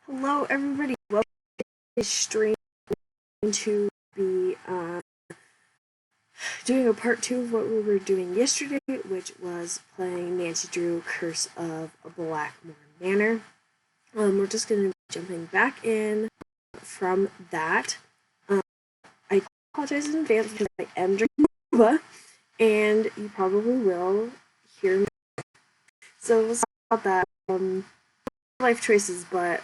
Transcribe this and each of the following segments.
Hello everybody, welcome to this stream. To be doing a part 2 of what we were doing yesterday, which was playing Nancy Drew Curse of Blackmoor Manor. We're just going to be jumping back in from that. I apologize in advance because I am drinking boba, and you probably will hear me. So we'll talk about that. Life choices, but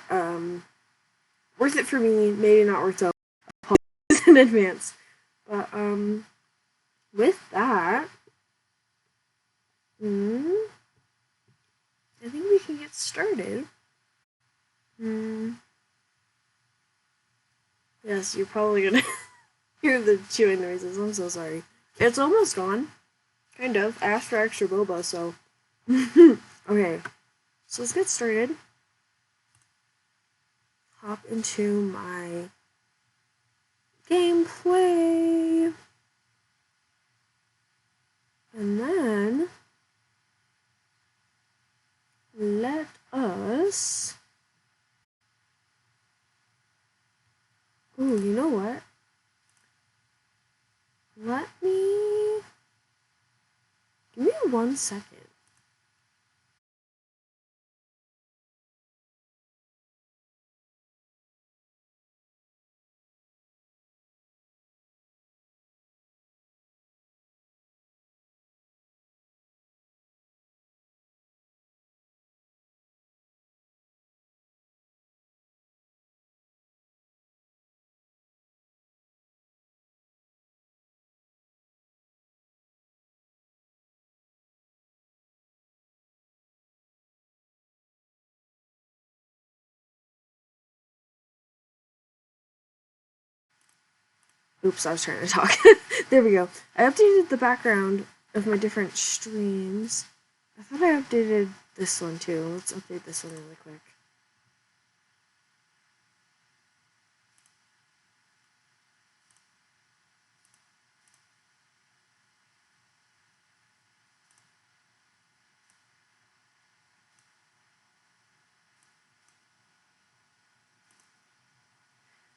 worth it for me, maybe not worth it in advance. But with that, I think we can get started. Yes, you're probably gonna hear the chewing noises. I'm so sorry. It's almost gone. Kind of. I asked for extra boba, so. Okay. So let's get started. Hop into my gameplay. And then let us. Ooh, you know what? Give me 1 second. Oops, I was trying to talk. There we go. I updated the background of my different streams. I thought I updated this one too. Let's update this one really quick.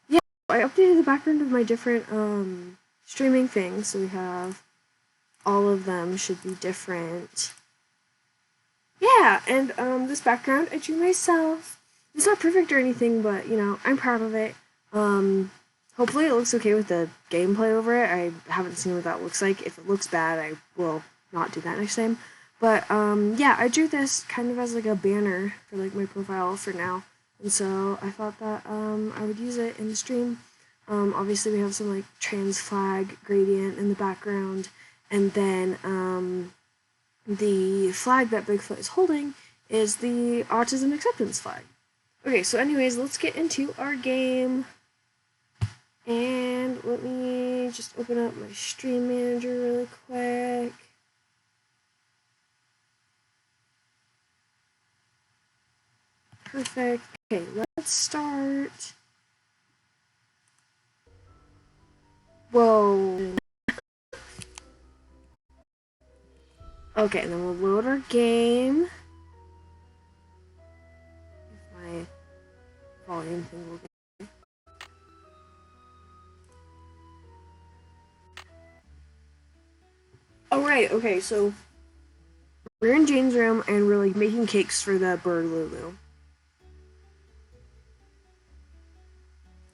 Yeah, I updated the background of my different streaming things, so we have all of them should be different. Yeah, and this background I drew myself. It's not perfect or anything, but you know, I'm proud of it. Hopefully it looks okay with the gameplay over it. I haven't seen what that looks like. If it looks bad, I will not do that next time. But yeah, I drew this kind of as like a banner for like my profile for now. And so I thought that I would use it in the stream. Obviously we have some like trans flag gradient in the background, and then the flag that Bigfoot is holding is the autism acceptance flag. Okay, so anyways, let's get into our game. And let me just open up my stream manager really quick. Perfect. Okay, let's start. Whoa. Okay, and then we'll load our game. If my volume thing will get. Alright, okay, so we're in Jane's room and we're like making cakes for the bird Lulu.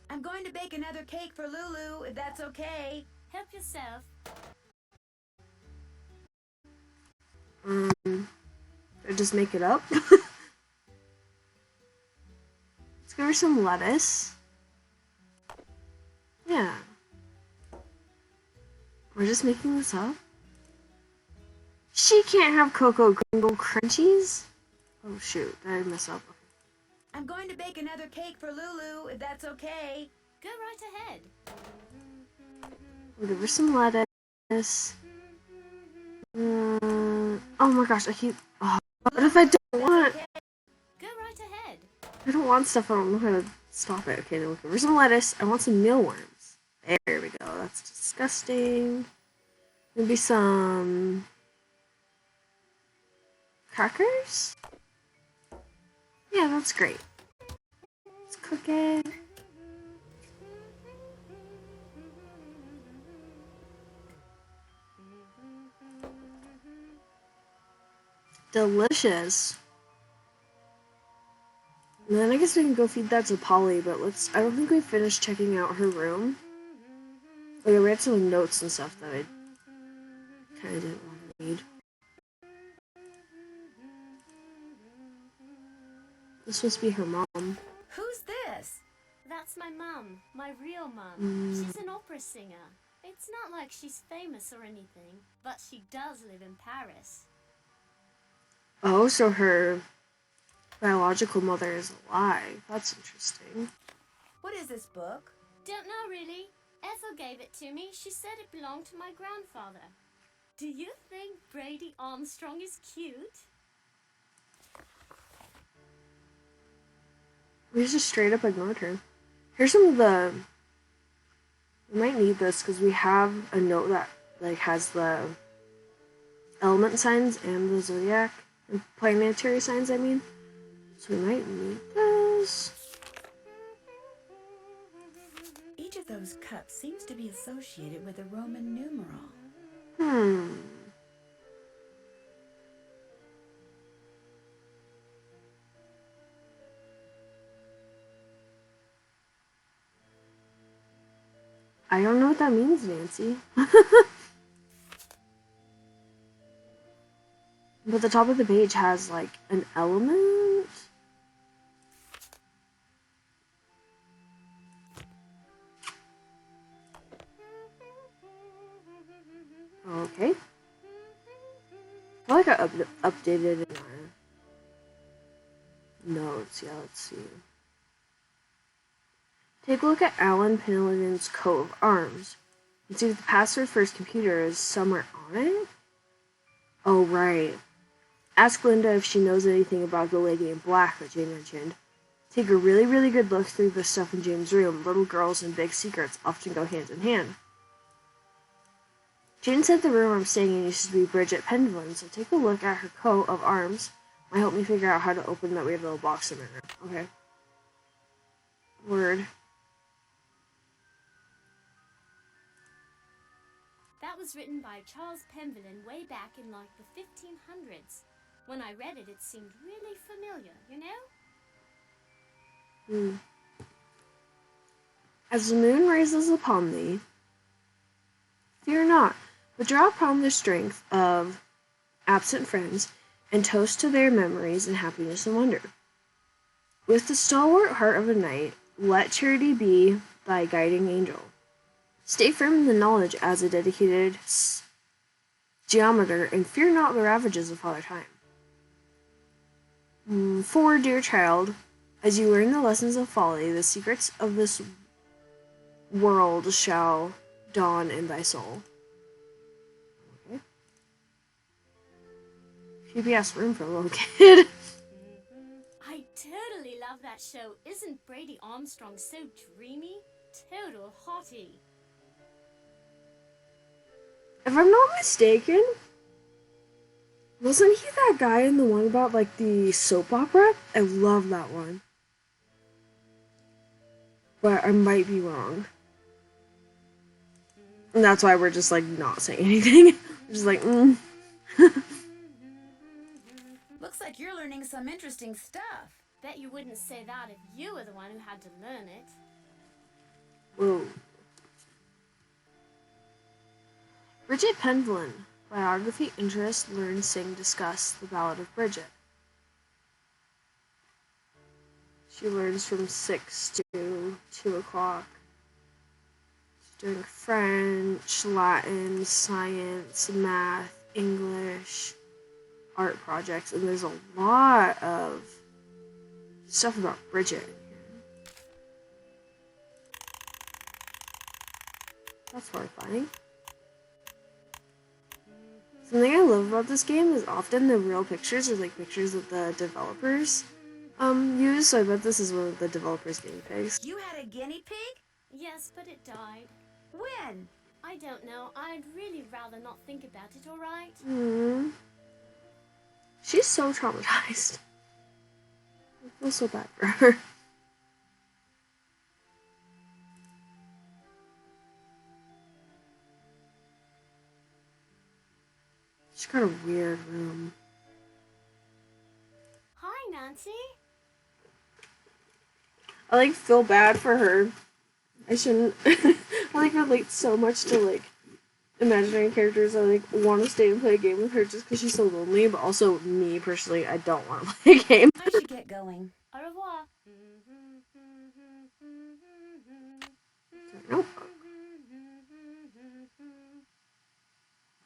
I'm going to bake another cake for Lulu, if that's okay. Help yourself. I just make it up. Let's give her some lettuce. Yeah. We're just making this up. She can't have Cocoa Gringle Crunchies? Oh shoot, did I mess up? I'm going to bake another cake for Lulu, if that's okay. Go right ahead. We'll give her some lettuce. Oh my gosh, I keep. Oh, what if I don't want? Go right ahead. I don't want stuff. I don't know how to stop it. Okay, then we'll give her some lettuce. I want some mealworms. There we go. That's disgusting. Maybe some crackers. Yeah, that's great. Okay. Delicious. And then I guess we can go feed that to Polly, but I don't think we finished checking out her room. Like, I read some notes and stuff that I kind of didn't want to read. This must be her mom. Who's this? That's my mum, my real mum. She's an opera singer. It's not like she's famous or anything, but she does live in Paris. Oh, so her biological mother is alive. That's interesting. What is this book? Don't know really. Ethel gave it to me. She said it belonged to my grandfather. Do you think Brady Armstrong is cute? We just straight up ignored her. Here's some of the... We might need this because we have a note that like has the element signs and the zodiac and planetary signs, I mean. So we might need this. Each of those cups seems to be associated with a Roman numeral. I don't know what that means, Nancy. But the top of the page has like an element. Okay. I feel like I updated in our notes. Yeah, let's see. Take a look at Alan Penelligan's coat of arms and see if the password for his computer is somewhere on it. Oh, right. Ask Linda if she knows anything about the lady in black that Jane mentioned. Take a really, really good look through the stuff in Jane's room. Little girls and big secrets often go hand in hand. Jane said the room I'm staying in used to be Bridget Pendleton, so take a look at her coat of arms. Might help me figure out how to open that weird little box in her room. Okay. Word. That was written by Charles Pemberton way back in like the 1500s. When I read it, it seemed really familiar, you know? As the moon rises upon thee, fear not, but draw upon the strength of absent friends, and toast to their memories in happiness and wonder. With the stalwart heart of a knight, let charity be thy guiding angel. Stay firm in the knowledge as a dedicated geometer, and fear not the ravages of Father Time. For, dear child, as you learn the lessons of folly, the secrets of this world shall dawn in thy soul. Okay. PBS room for a little kid. I totally love that show. Isn't Brady Armstrong so dreamy? Total hottie. If I'm not mistaken, wasn't he that guy in the one about like the soap opera? I love that one. But I might be wrong. And that's why we're just like not saying anything. We're just like, Looks like you're learning some interesting stuff. Bet you wouldn't say that if you were the one who had to learn it. Whoa. Bridget Pendleton. Biography, interest, learn, sing, discuss. The Ballad of Bridget. She learns from 6 to 2 o'clock. She's doing French, Latin, science, math, English, art projects, and there's a lot of stuff about Bridget in here. That's horrifying. Something I love about this game is often the real pictures are like pictures that the developers use, so I bet this is one of the developers' guinea pigs. You had a guinea pig? Yes, but it died. When? I don't know. I'd really rather not think about it, alright? She's so traumatized. I feel so bad for her. She's got a weird room. Hi, Nancy. I like feel bad for her. I shouldn't. I like relate so much to like imaginary characters. I like want to stay and play a game with her just because she's so lonely. But also me personally, I don't want to play a game. I should get going. Au revoir. Nope.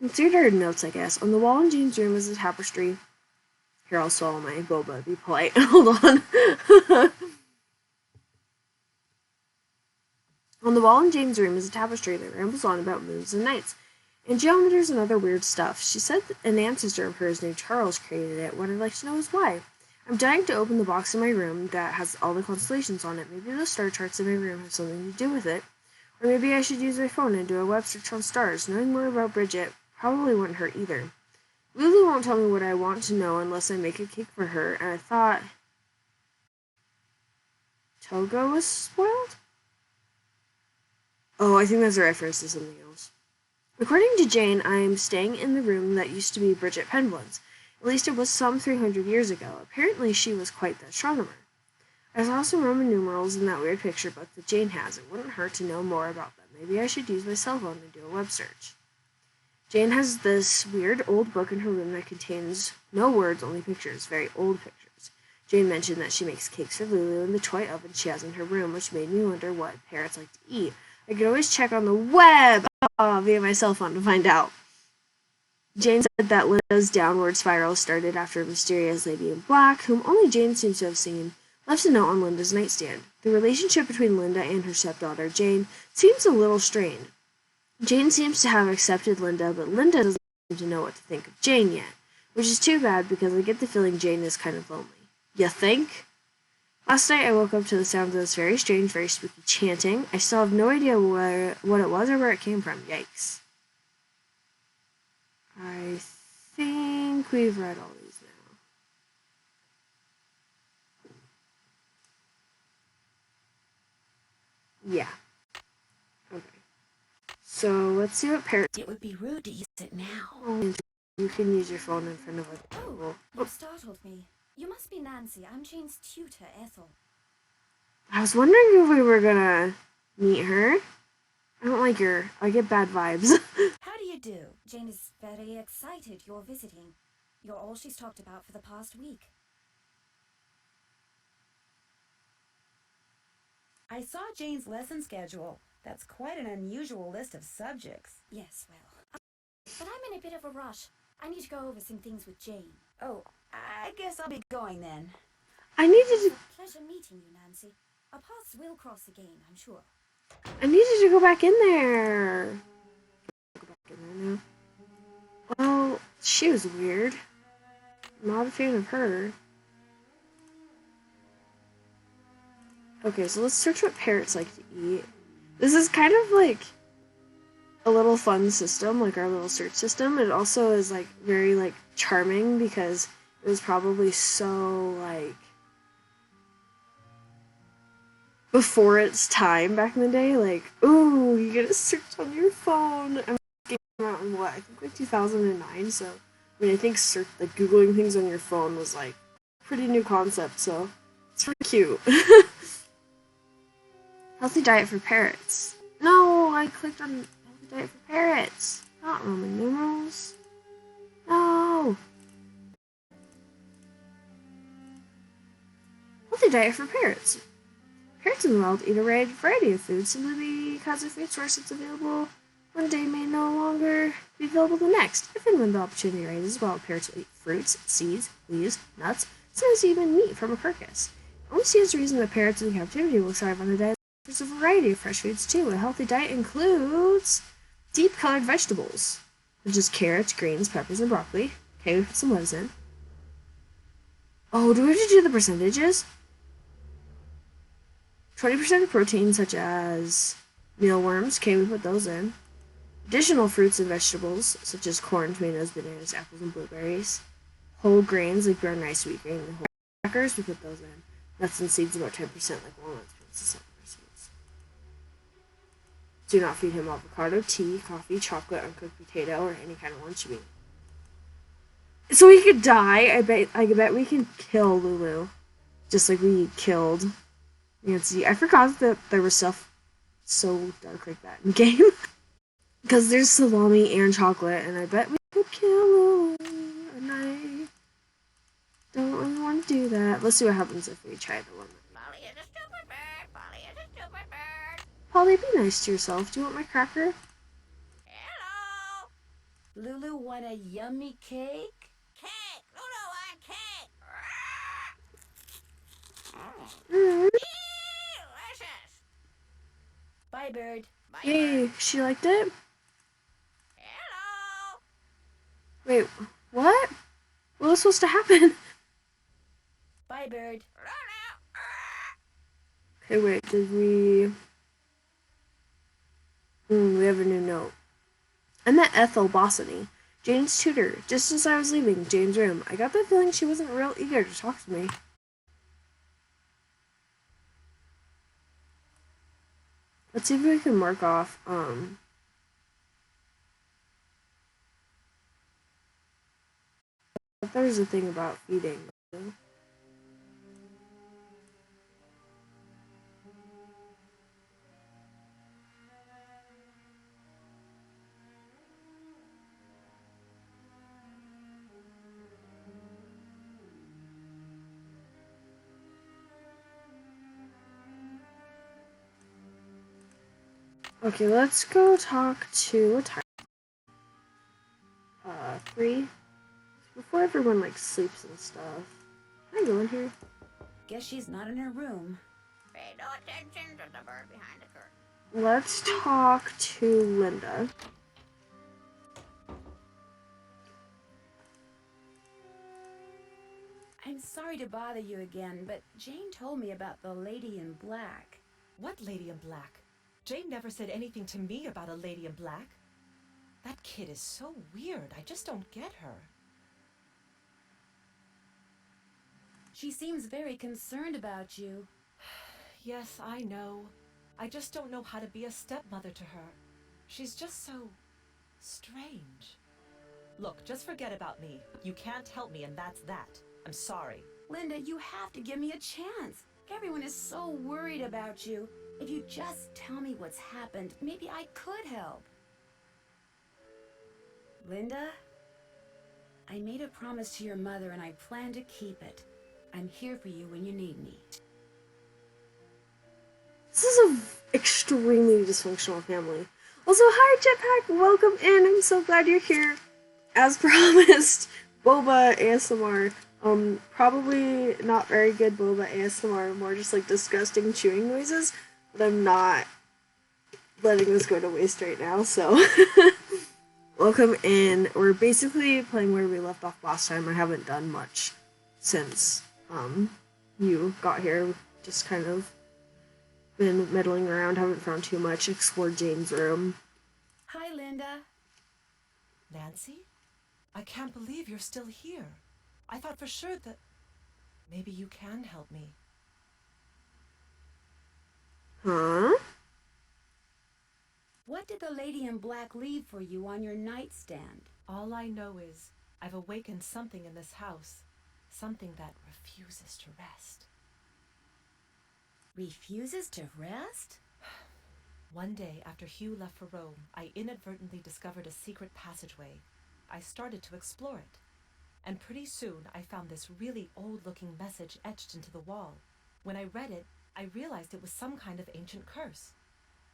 Let's read her notes, I guess. On the wall in Jane's room is a tapestry. Here, I'll swallow my boba. Be polite. Hold on. On the wall in Jane's room is a tapestry that rambles on about moons and nights, and geometers and other weird stuff. She said that an ancestor of hers named Charles created it. What I'd like to know is why. I'm dying to open the box in my room that has all the constellations on it. Maybe the star charts in my room have something to do with it. Or maybe I should use my phone and do a web search on stars. Knowing more about Bridget probably wouldn't hurt either. Lulu won't tell me what I want to know unless I make a cake for her, and I thought Togo was spoiled? Oh, I think that's a reference to something else. According to Jane, I'm staying in the room that used to be Bridget Penguin's. At least it was some 300 years ago. Apparently she was quite the astronomer. I saw some Roman numerals in that weird picture book that Jane has. It wouldn't hurt to know more about them. Maybe I should use my cell phone and do a web search. Jane has this weird old book in her room that contains no words, only pictures, very old pictures. Jane mentioned that she makes cakes for Lulu in the toy oven she has in her room, which made me wonder what parrots like to eat. I could always check on the web via my cell phone to find out. Jane said that Linda's downward spiral started after a mysterious lady in black, whom only Jane seems to have seen, left a note on Linda's nightstand. The relationship between Linda and her stepdaughter, Jane, seems a little strained. Jane seems to have accepted Linda, but Linda doesn't seem to know what to think of Jane yet, which is too bad because I get the feeling Jane is kind of lonely. You think? Last night I woke up to the sound of this very strange, very spooky chanting. I still have no idea what it was or where it came from. Yikes. I think we've read all these now. Yeah. Okay. So let's see what Parrots... It would be rude to use it now. Oh, you can use your phone in front of a table. You startled me. You must be Nancy. I'm Jane's tutor, Ethel. I was wondering if we were gonna meet her. I don't like her. I get bad vibes. How do you do? Jane is very excited you're visiting. You're all she's talked about for the past week. I saw Jane's lesson schedule. That's quite an unusual list of subjects. Yes, well. But I'm in a bit of a rush. I need to go over some things with Jane. Oh, I guess I'll be going then. I needed to... It's a pleasure meeting you, Nancy. Our paths will cross again, I'm sure. I needed to go back in there. Go back in there now. Well, she was weird. Not a fan of her. Okay, so let's search what parrots like to eat. This is kind of like a little fun system, like our little search system. It also is like very like charming because it was probably so like before its time back in the day. Like, ooh, you get a search on your phone. I'm came out in what, I think like 2009. So I mean, I think like googling things on your phone was like a pretty new concept. So it's really cute. Healthy diet for parrots. No, I clicked on healthy diet for parrots. Not Roman numerals. No. Healthy diet for parrots. Parrots in the wild eat a variety of foods simply because a food source that's available one day may no longer be available the next. If and when the opportunity arises, wild parrots will eat fruits, seeds, leaves, nuts, sometimes even meat from a carcass. It only stands to reason that parrots in captivity will thrive on a diet. There's a variety of fresh foods too. A healthy diet includes deep-colored vegetables, such as carrots, greens, peppers, and broccoli. Okay, we put some lettuce in. Oh, do we have to do the percentages? 20% of protein, such as mealworms. Okay, we put those in. Additional fruits and vegetables, such as corn, tomatoes, bananas, apples, and blueberries. Whole grains, like brown rice, wheat grain, and whole crackers. We put those in. Nuts and seeds, about 10%, like walnuts, peanuts, seeds. Do not feed him avocado, tea, coffee, chocolate, uncooked potato, or any kind of lunch meat. So we could die. I bet we can kill Lulu. Just like we killed Nancy. I forgot that there was stuff so dark like that in the game. Because there's salami and chocolate, and I bet we could kill Lulu. And I don't really want to do that. Let's see what happens if we try the one. Polly is a stupid bird. Polly is a stupid bird. Polly, be nice to yourself. Do you want my cracker? Hello. Lulu want a yummy cake? Cake. Lulu want cake. Mm. Delicious. Bye, bird. Bye, Yay, bird. she liked it? Hello. Wait, what? What was supposed to happen? Bye, bird. Okay, wait, did we... we have a new note. I met Ethel Bossany, Jane's tutor, just as I was leaving Jane's room. I got the feeling she wasn't real eager to talk to me. Let's see if we can mark off, there's a thing about feeding. Okay, let's go talk to Tyler. 3. Before everyone, like, sleeps and stuff. Can I go in here? Guess she's not in her room. Pay no attention to the bird behind the curtain. Let's talk to Linda. I'm sorry to bother you again, but Jane told me about the lady in black. What lady in black? Jane never said anything to me about a lady in black. That kid is so weird. I just don't get her. She seems very concerned about you. Yes, I know. I just don't know how to be a stepmother to her. She's just so strange. Look, just forget about me. You can't help me, and that's that. I'm sorry. Linda, you have to give me a chance. Everyone is so worried about you. If you just tell me what's happened, maybe I could help. Linda, I made a promise to your mother and I plan to keep it. I'm here for you when you need me. This is an extremely dysfunctional family. Also, hi Jetpack, welcome in. I'm so glad you're here. As promised, Boba ASMR. Probably not very good Boba ASMR, more just like disgusting chewing noises. But I'm not letting this go to waste right now, so welcome in. We're basically playing where we left off last time. I haven't done much since you got here. We've just kind of been meddling around, haven't found too much, explored Jane's room. Hi, Linda. Nancy? I can't believe you're still here. I thought for sure that maybe you can help me. Huh? What did the lady in black leave for you on your nightstand? All I know is I've awakened something in this house. Something that refuses to rest. Refuses to rest? One day after Hugh left for Rome, I inadvertently discovered a secret passageway. I started to explore it. And pretty soon I found this really old-looking message etched into the wall. When I read it, I realized it was some kind of ancient curse.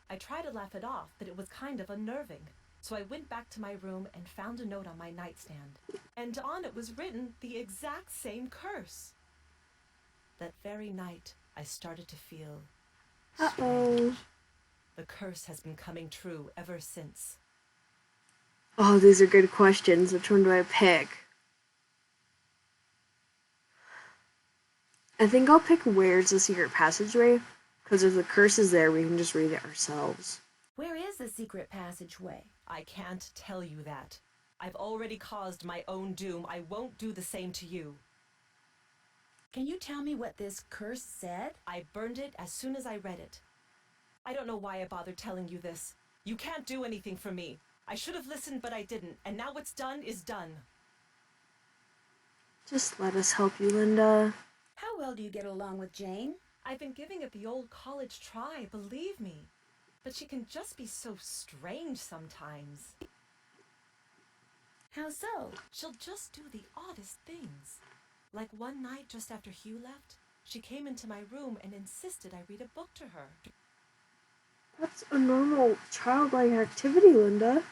I tried to laugh it off, but it was kind of unnerving. So I went back to my room and found a note on my nightstand. And on it was written the exact same curse. That very night, I started to feel Uh-oh. the curse has been coming true ever since. Oh, these are good questions. Which one do I pick? I think I'll pick Where's the Secret Passageway, because if the curse is there, we can just read it ourselves. Where is the secret passageway? I can't tell you that. I've already caused my own doom. I won't do the same to you. Can you tell me what this curse said? I burned it as soon as I read it. I don't know why I bothered telling you this. You can't do anything for me. I should have listened, but I didn't, and now what's done is done. Just let us help you, Linda. How well do you get along with Jane? I've been giving it the old college try, believe me. But she can just be so strange sometimes. How so? She'll just do the oddest things. Like one night just after Hugh left, she came into my room and insisted I read a book to her. That's a normal childlike activity, Linda.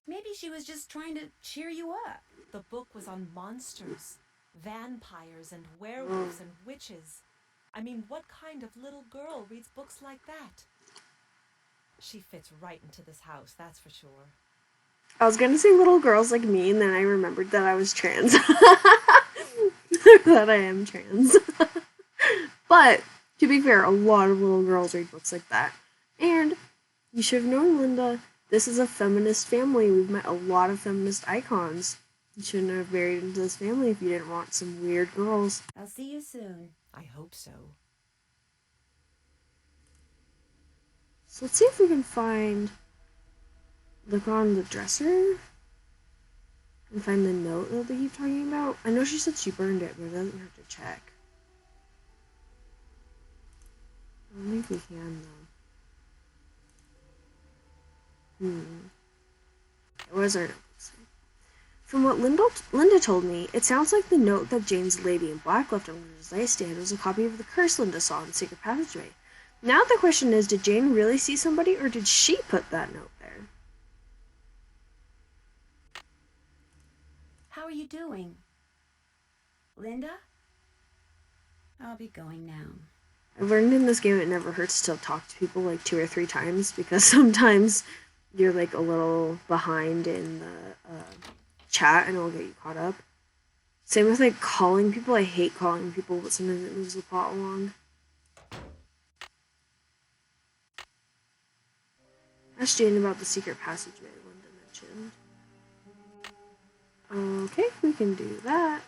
Maybe she was just trying to cheer you up. The book was on monsters, vampires and werewolves and witches. I mean, what kind of little girl reads books like that? She fits right into this house, that's for sure. I was gonna say little girls like me, and then I remembered that I was trans. That I am trans. But, to be fair, a lot of little girls read books like that. And, you should have known, Linda, this is a feminist family. We've met a lot of feminist icons. You shouldn't have married into this family if you didn't want some weird girls. I'll see you soon. I hope so. So let's see if we can look on the dresser and find the note that they keep talking about. I know she said she burned it, but it doesn't hurt to check. I don't think we can, though. What does our note say? From what Linda told me, it sounds like the note that Jane's lady in black left on Linda's nightstand was a copy of the curse Linda saw in the secret passageway. Now the question is, did Jane really see somebody, or did she put that note there? How are you doing? Linda? I'll be going now. I've learned in this game it never hurts to talk to people like 2 or 3 times, because sometimes you're like a little behind in the chat and it'll get you caught up. Same with like calling people. I hate calling people, but sometimes it moves the plot along. Ask Jane about the secret passageway Linda mentioned. Okay, we can do that.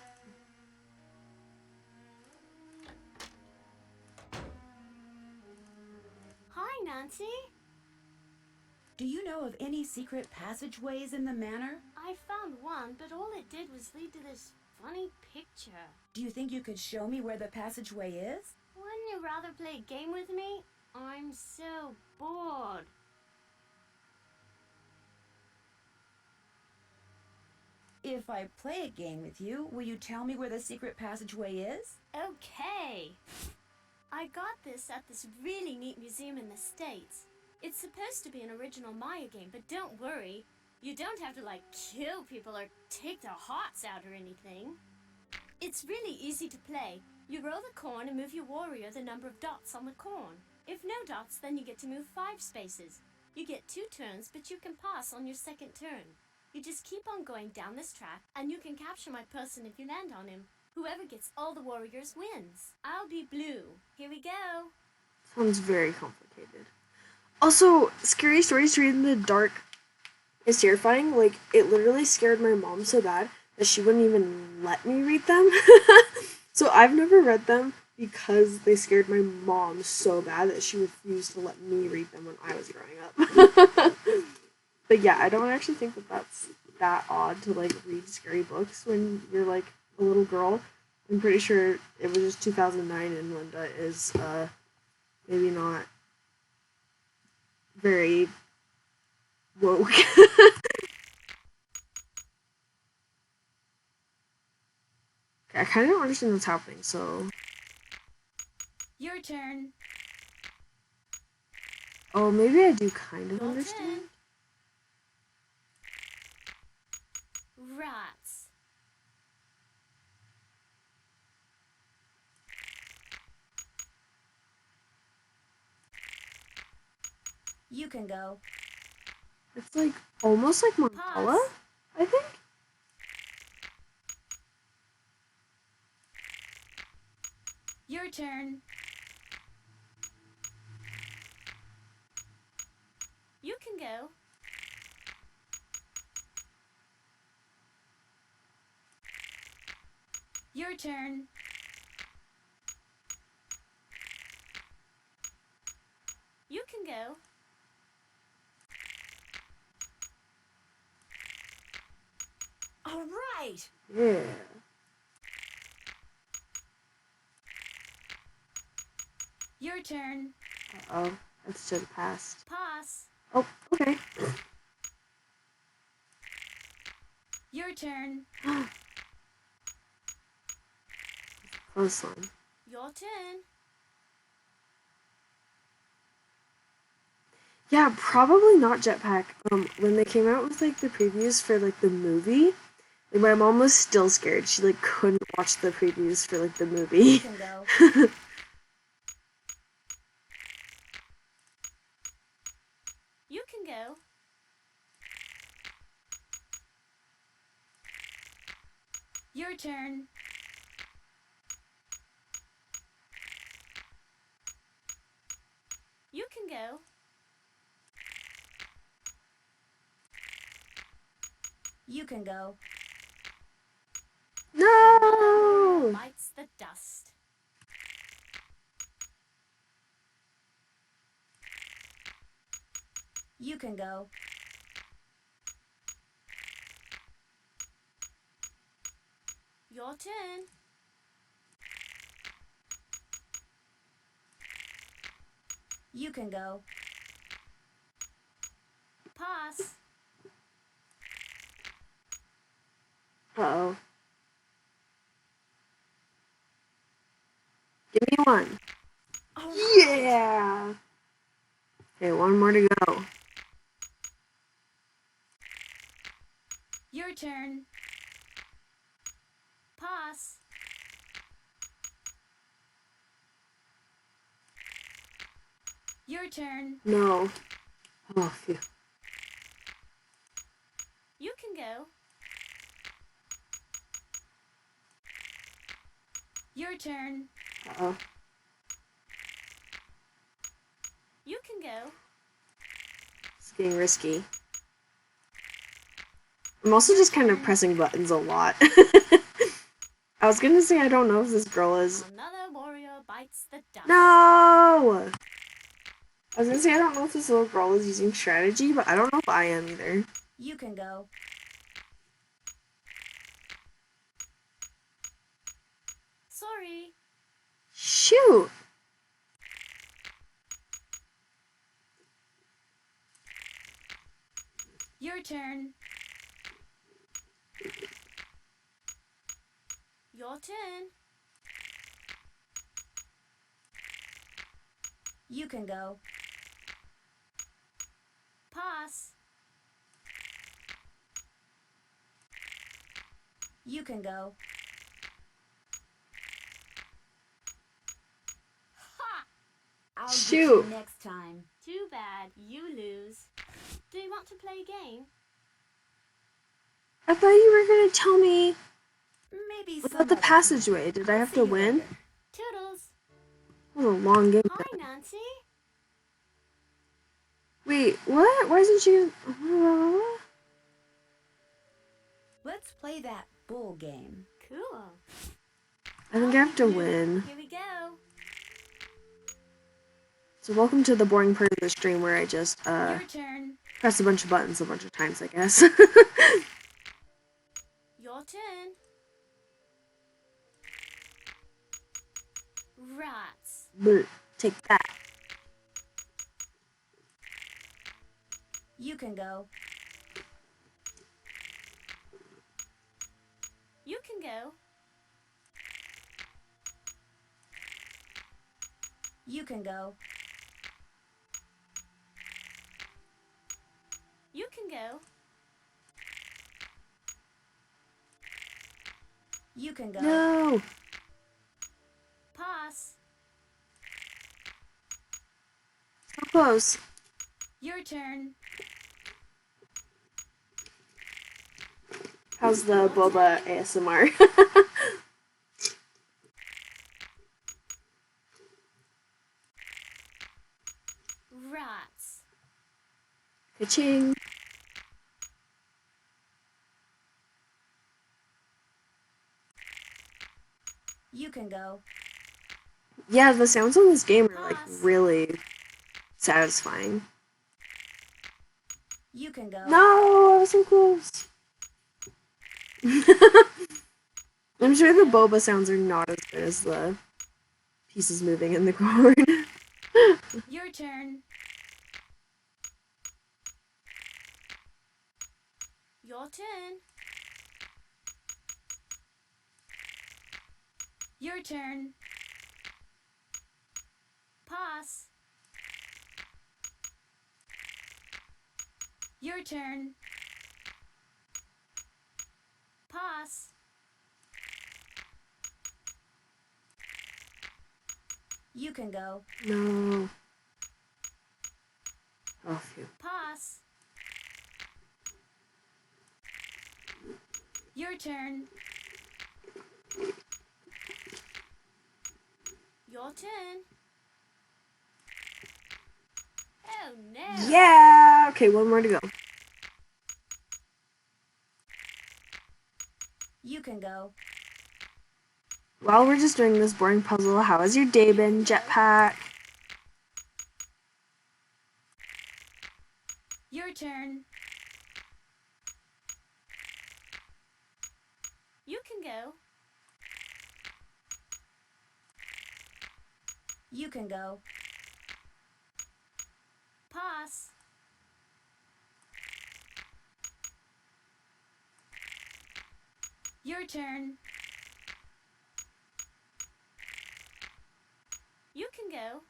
Hi, Nancy. Do you know of any secret passageways in the manor? I found one, but all it did was lead to this funny picture. Do you think you could show me where the passageway is? Wouldn't you rather play a game with me? I'm so bored. If I play a game with you, will you tell me where the secret passageway is? Okay. I got this at this really neat museum in the States. It's supposed to be an original Maya game, but don't worry. You don't have to, like, kill people or take their hearts out or anything. It's really easy to play. You roll the corn and move your warrior the number of dots on the corn. If no dots, then you get to move 5 spaces. You get 2 turns, but you can pass on your second turn. You just keep on going down this track, and you can capture my person if you land on him. Whoever gets all the warriors wins. I'll be blue. Here we go. Sounds very complicated. Also, scary stories to read in the dark is terrifying. Like, it literally scared my mom so bad that she wouldn't even let me read them. So I've never read them because they scared my mom so bad that she refused to let me read them when I was growing up. But yeah, I don't actually think that that's that odd to, like, read scary books when you're, like, a little girl. I'm pretty sure it was just 2009 and Linda is, maybe not very woke. I kind of don't understand what's happening, so... Your turn. Oh, maybe I do kind of Your understand. turn. Rats. You can go. It's like, almost like Mandala, Pause. I think? Your turn. You can go. Your turn. You can go. right. Yeah. Your turn. Uh-oh. That's to the past. Pass. Oh, okay. Your turn. Close one. Your turn. Yeah, probably not Jetpack. When they came out with like the previews for like the movie, like my mom was still scared. She like couldn't watch the previews for like the You movie. can go. You can go. Your turn. You can go. You can go. No! Bites the dust. You can go. Your turn. You can go. Pass. Uh-oh. Give me one. Yeah! Okay, one more to go. Your turn. Pass. Your turn. No. Oh, phew. You can go. Your turn. Uh-oh. You can go. It's getting risky. I'm also just kind of pressing buttons a lot. I was gonna say I don't know if this girl is... Another warrior bites the dust. No! I was gonna say I don't know if this little girl is using strategy, but I don't know if I am either. You can go. Sorry. Shoot! Your turn. Your turn. You can go. Pass. You can go. Ha! I'll Shoot. get you next time. Too bad. You lose. Do you want to play a game? I thought you were gonna tell me Maybe some about the other time. passageway. Did I I'll have see to you win? later. Toodles. That was a long game. Hi, Nancy. Wait, what? Why isn't she... Let's play that bull game. Cool. I think I have to win. Here we go. So welcome to the boring part of the stream where I just, Your turn. press a bunch of buttons a bunch of times, I guess. Your turn. Rats. Bleh, take that. You can go. You can go. You can go. You can go. You can go. No! Pass. So close. Your turn. How's the boba ASMR? Rats. Ka-ching. You can go. Yeah, the sounds on this game are like Pass. really satisfying. You can go. No, I was so close. I'm sure the boba sounds are not as good as the pieces moving in the corn. Your turn. Your turn. Your turn. Pass. Your turn. Pass. You can go. No. Oh, phew. Pass. Your turn. Your turn. Oh no. Yeah! Okay, one more to go. You can go. While we're just doing this boring puzzle, how has your day been, Jetpack? Your turn. You can go. You can go. Pass. Your turn. You can go.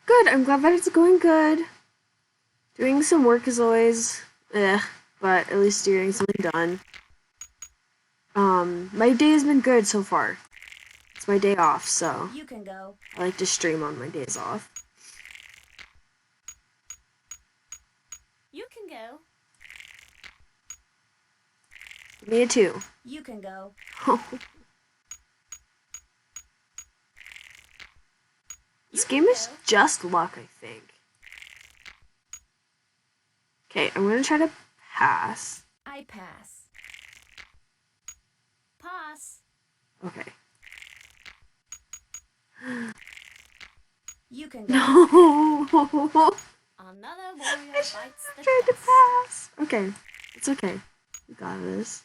Good, I'm glad that it's going good. Doing some work is always but at least you're getting something done. My day has been good so far. It's my day off, so You can go. I like to stream on my days off. You can go. Me too. You can go. This game is just luck, I think. Okay, I'm gonna try to pass. I pass. Pass. Okay. You can go. No! Another warrior bites the Tried to dust. pass. Okay, it's okay. We got this.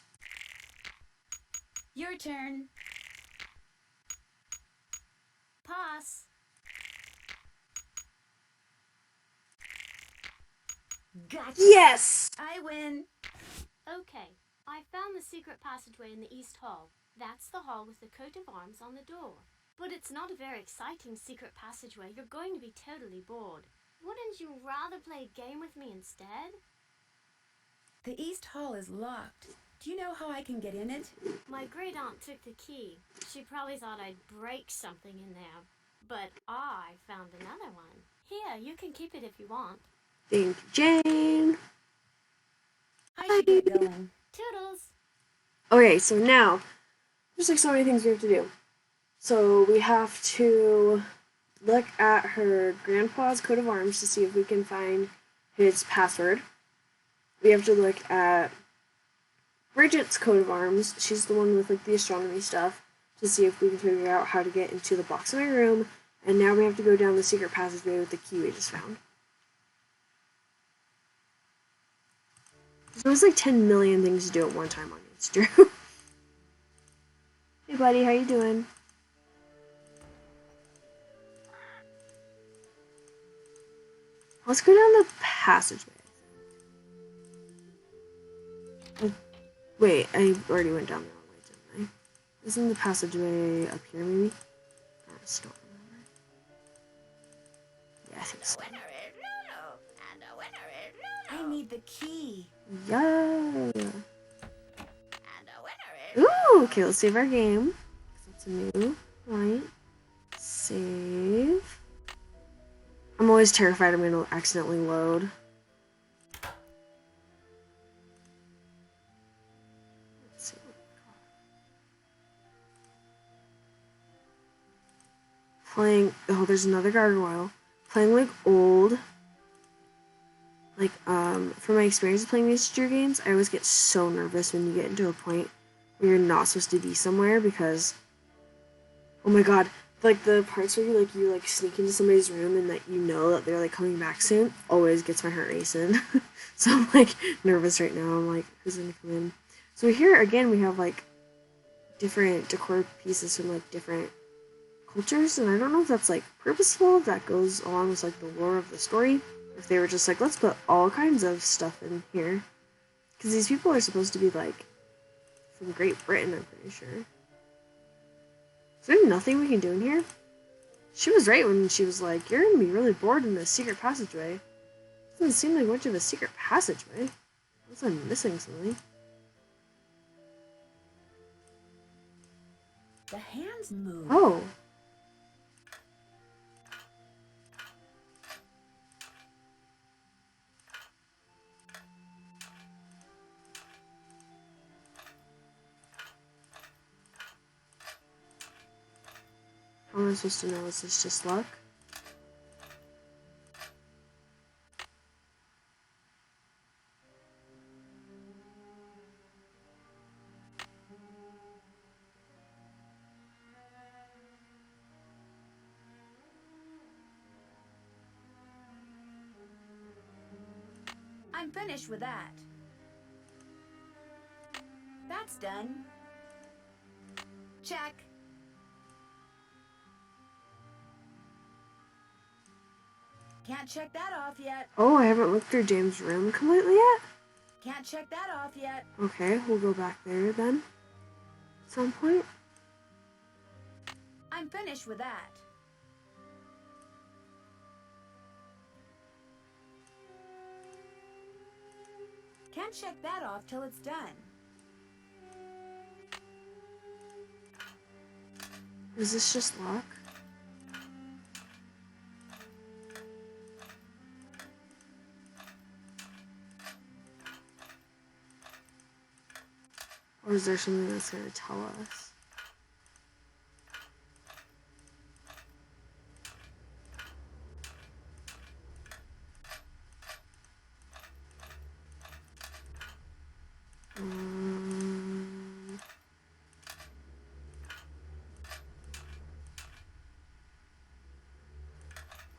Your turn. Pass. Gotcha. Yes! I win. Okay, I found the secret passageway in the East Hall. That's the hall with the coat of arms on the door. But it's not a very exciting secret passageway. You're going to be totally bored. Wouldn't you rather play a game with me instead? The East Hall is locked. Do you know how I can get in it? My great aunt took the key. She probably thought I'd break something in there. But I found another one. Here, you can keep it if you want. Thank you, Jane. I should get going. Toodles! Okay, so now, there's like so many things we have to do. So we have to look at her grandpa's coat of arms to see if we can find his password. We have to look at Bridget's coat of arms. She's the one with like the astronomy stuff, to see if we can figure out how to get into the box in my room. And now we have to go down the secret passageway with the key we just found. There's like 10 million things to do at one time on Instagram. Hey buddy, how you doing? Let's go down the passageway. Wait, I already went down the wrong way, didn't I? Isn't the passageway up here, maybe? I just don't remember. Yeah, I think so. I need the key. Yeah. Ooh, okay, let's save our game. It's a new point. Save. I'm always terrified I'm gonna accidentally load. Let's see what we got. Playing. Oh, there's another gargoyle. Playing like old. Like, from my experience playing these Drew games, I always get so nervous when you get into a point where you're not supposed to be somewhere because, oh my god, like the parts where you sneak into somebody's room and that you know that they're like coming back soon always gets my heart racing. So I'm like nervous right now. I'm like, who's gonna come in? So here again we have like different decor pieces from like different cultures, and I don't know if that's like purposeful, if that goes along with like the lore of the story, if they were just like, let's put all kinds of stuff in here. Because these people are supposed to be like from Great Britain, I'm pretty sure. Is there nothing we can do in here? She was right when she was like, you're gonna be really bored in this secret passageway. Doesn't seem like much of a secret passageway. Unless I'm missing something. The hands move. Oh. How am I supposed to know? Is this just luck? I'm finished with that. That's done. Check. Can't check that off yet. Oh, I haven't looked through James' room completely yet? Can't check that off yet. Okay, we'll go back there then. At some point. I'm finished with that. Can't check that off till it's done. Is this just luck? Or is there something that's going to tell us?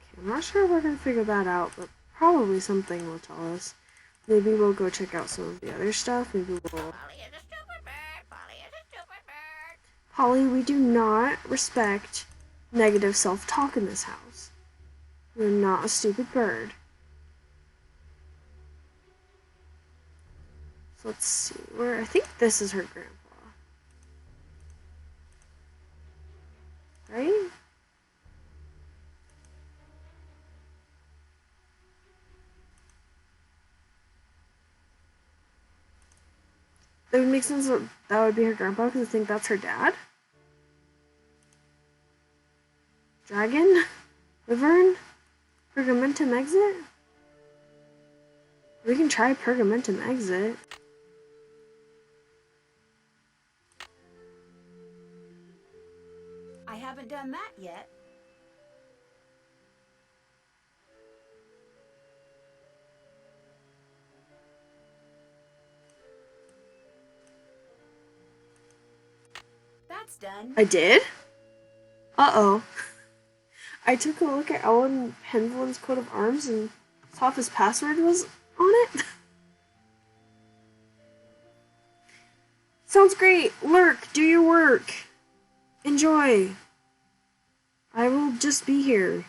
Okay, I'm not sure if we're going to figure that out, but probably something will tell us. Maybe we'll go check out some of the other stuff. Maybe we'll... Polly is a stupid bird. Polly is a stupid bird. Polly, we do not respect negative self-talk in this house. You're not a stupid bird. So let's see, where, I think this is her grandpa. Right? That would make sense that that would be her grandpa, because I think that's her dad. Dragon? Wyvern? Pergamentum exit? We can try Pergamentum exit. I haven't done that yet. That's done. I did? Uh-oh. I took a look at Ellen Penvolin's coat of arms and saw if his password was on it. Sounds great. Lurk, do your work. Enjoy. I will just be here.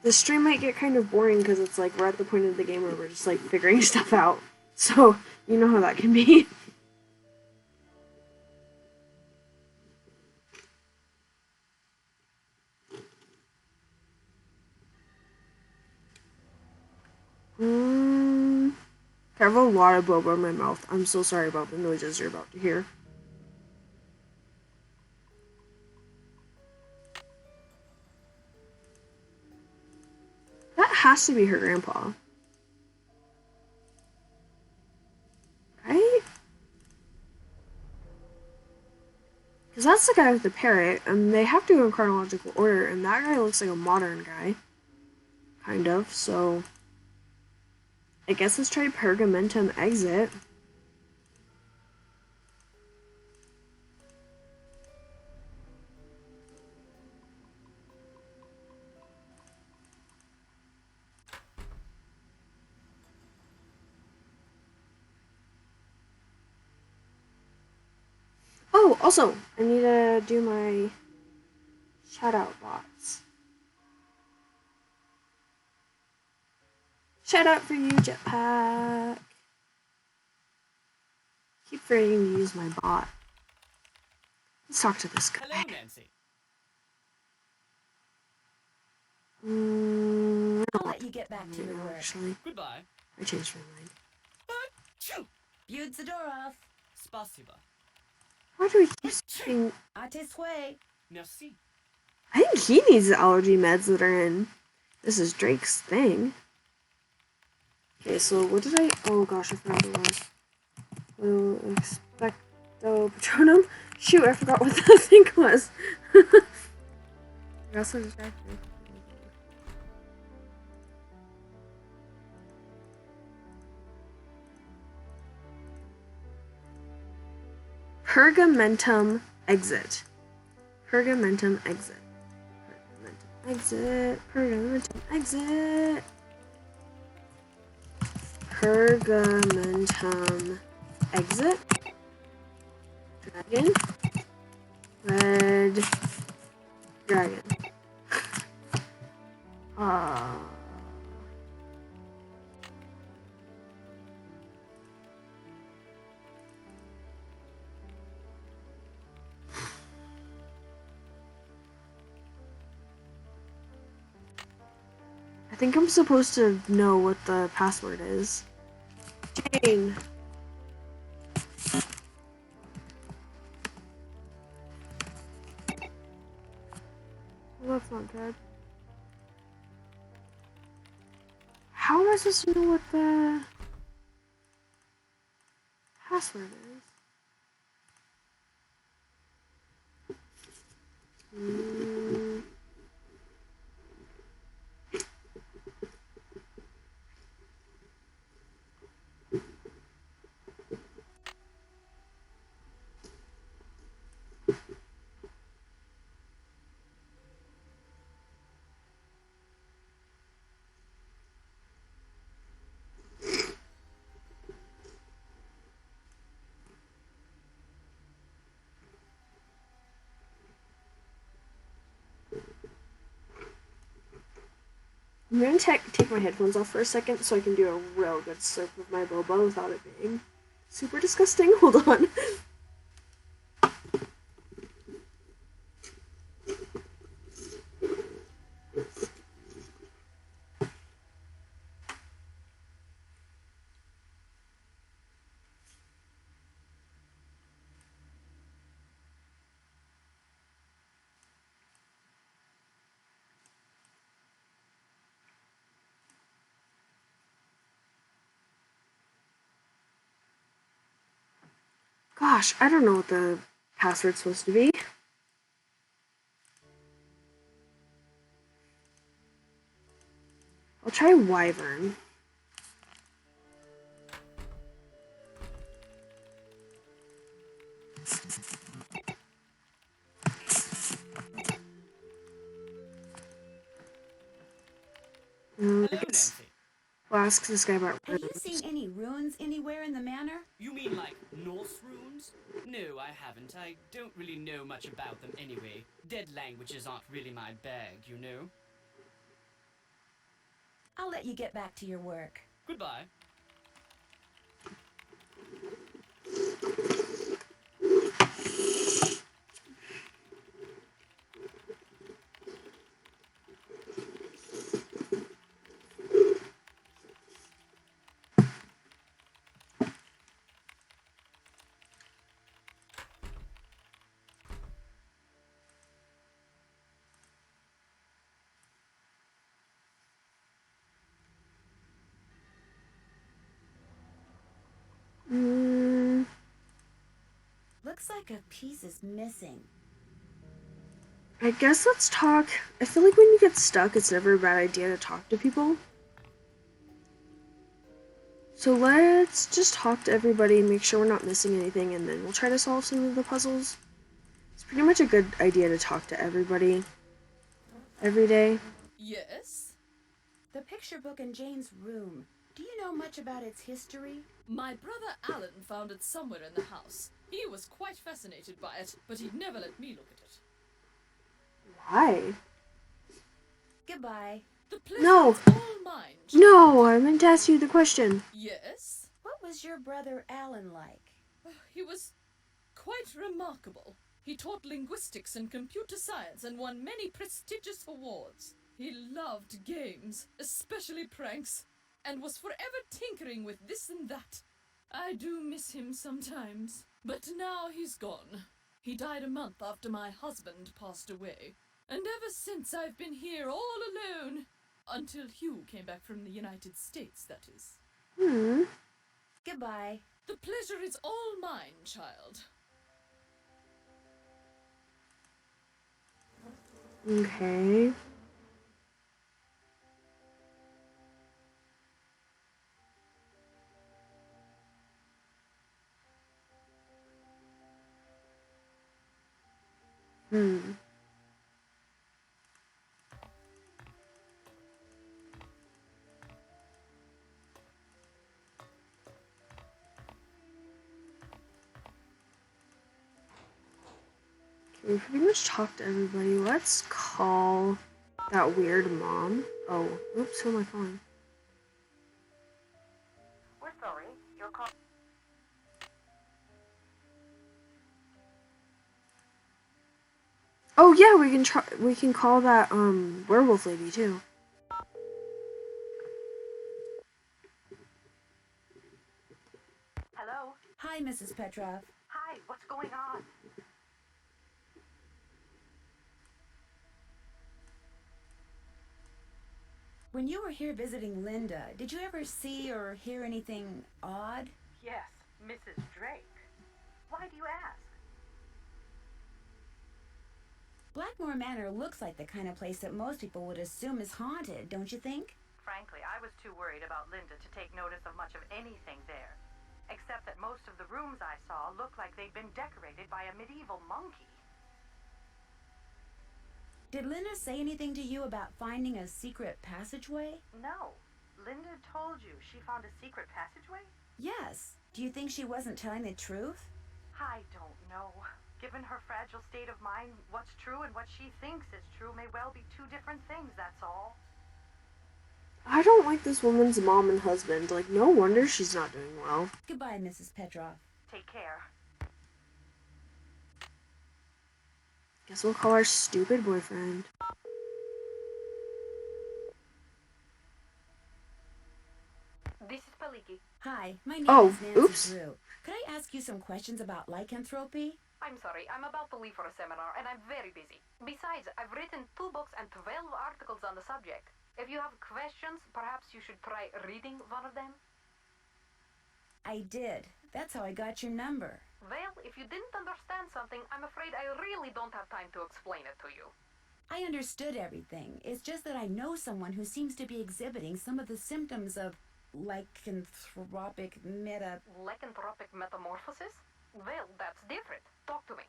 The stream might get kind of boring because it's like we're at the point of the game where we're just like figuring stuff out. So, you know how that can be. I have a lot of boba in my mouth. I'm so sorry about the noises you're about to hear. That has to be her grandpa. Right? Because that's the guy with the parrot, and they have to go in chronological order, and that guy looks like a modern guy. Kind of, so... I guess let's try Pergamentum exit. also, I need to do my shout out bots. Shout out for you, Jetpack. Keep forgetting to use my bot. Let's talk to this guy. Hello, Nancy. I'll let you get back to your work. Actually, Goodbye. I changed my mind. Viewed the door off. Spasiba. Why do we keep saying... À tes souhaits. Merci. I think he needs the allergy meds that are in. This is Drake's thing. Okay, so what did I... Oh gosh, I forgot what it was. Will expecto patronum? Shoot, I forgot what that thing was. I got so distracted. Pergamentum exit. Pergamentum exit. Pergamentum exit. Pergamentum exit. Pergamentum exit. Dragon. Red dragon. I think I'm supposed to know what the password is. Jane. Well, that's not good. How am I supposed to know what the password is? I'm gonna take my headphones off for a second so I can do a real good slurp of my boba without it being super disgusting. Hold on. Gosh, I don't know what the password's supposed to be. I'll try Wyvern. Hello, I guess Nancy. we'll ask this guy about Have you runes. seen any runes anywhere in the manor? You mean like Norse runes? No, I haven't. I don't really know much about them anyway. Dead languages aren't really my bag, you know? I'll let you get back to your work. Goodbye. Looks like a piece is missing. I guess let's talk. I feel like when you get stuck, it's never a bad idea to talk to people. So let's just talk to everybody and make sure we're not missing anything, and then we'll try to solve some of the puzzles. It's pretty much a good idea to talk to everybody every day. Yes? The picture book in Jane's room. Do you know much about its history? My brother Alan found it somewhere in the house. He was quite fascinated by it, but he'd never let me look at it. Why? Goodbye. The pleasure No. is all mine. No, I meant to ask you the question. Yes? What was your brother Alan like? He was quite remarkable. He taught linguistics and computer science and won many prestigious awards. He loved games, especially pranks, and was forever tinkering with this and that. I do miss him sometimes, but now he's gone. He died a month after my husband passed away, and ever since I've been here all alone. Until Hugh came back from the United States, that is. Goodbye. The pleasure is all mine, child. Okay. We pretty much talked to everybody. Let's call that weird mom. Oh, oops, who am I calling? We're sorry. Your call. Oh yeah, we can try. We can call that werewolf lady too. Hello? Hi, Mrs. Petrov. Hi, what's going on? When you were here visiting Linda, did you ever see or hear anything odd? Yes, Mrs. Drake. Why do you ask? Blackmore Manor looks like the kind of place that most people would assume is haunted, don't you think? Frankly, I was too worried about Linda to take notice of much of anything there. Except that most of the rooms I saw looked like they'd been decorated by a medieval monkey. Did Linda say anything to you about finding a secret passageway? No. Linda told you she found a secret passageway? Yes. Do you think she wasn't telling the truth? I don't know. Given her fragile state of mind, what's true and what she thinks is true may well be two different things, that's all. I don't like this woman's mom and husband. Like, no wonder she's not doing well. Goodbye, Mrs. Petrov. Take care. Guess we'll call our stupid boyfriend. This is Paliki. Hi, my name Oh, is Nancy oops. Drew. Could I ask you some questions about lycanthropy? I'm sorry, I'm about to leave for a seminar and I'm very busy. Besides, I've written 2 books and 12 articles on the subject. If you have questions, perhaps you should try reading one of them. I did. That's how I got your number. Well, if you didn't understand something, I'm afraid I really don't have time to explain it to you. I understood everything. It's just that I know someone who seems to be exhibiting some of the symptoms of lycanthropic Lycanthropic metamorphosis? Well, that's different. Talk to me.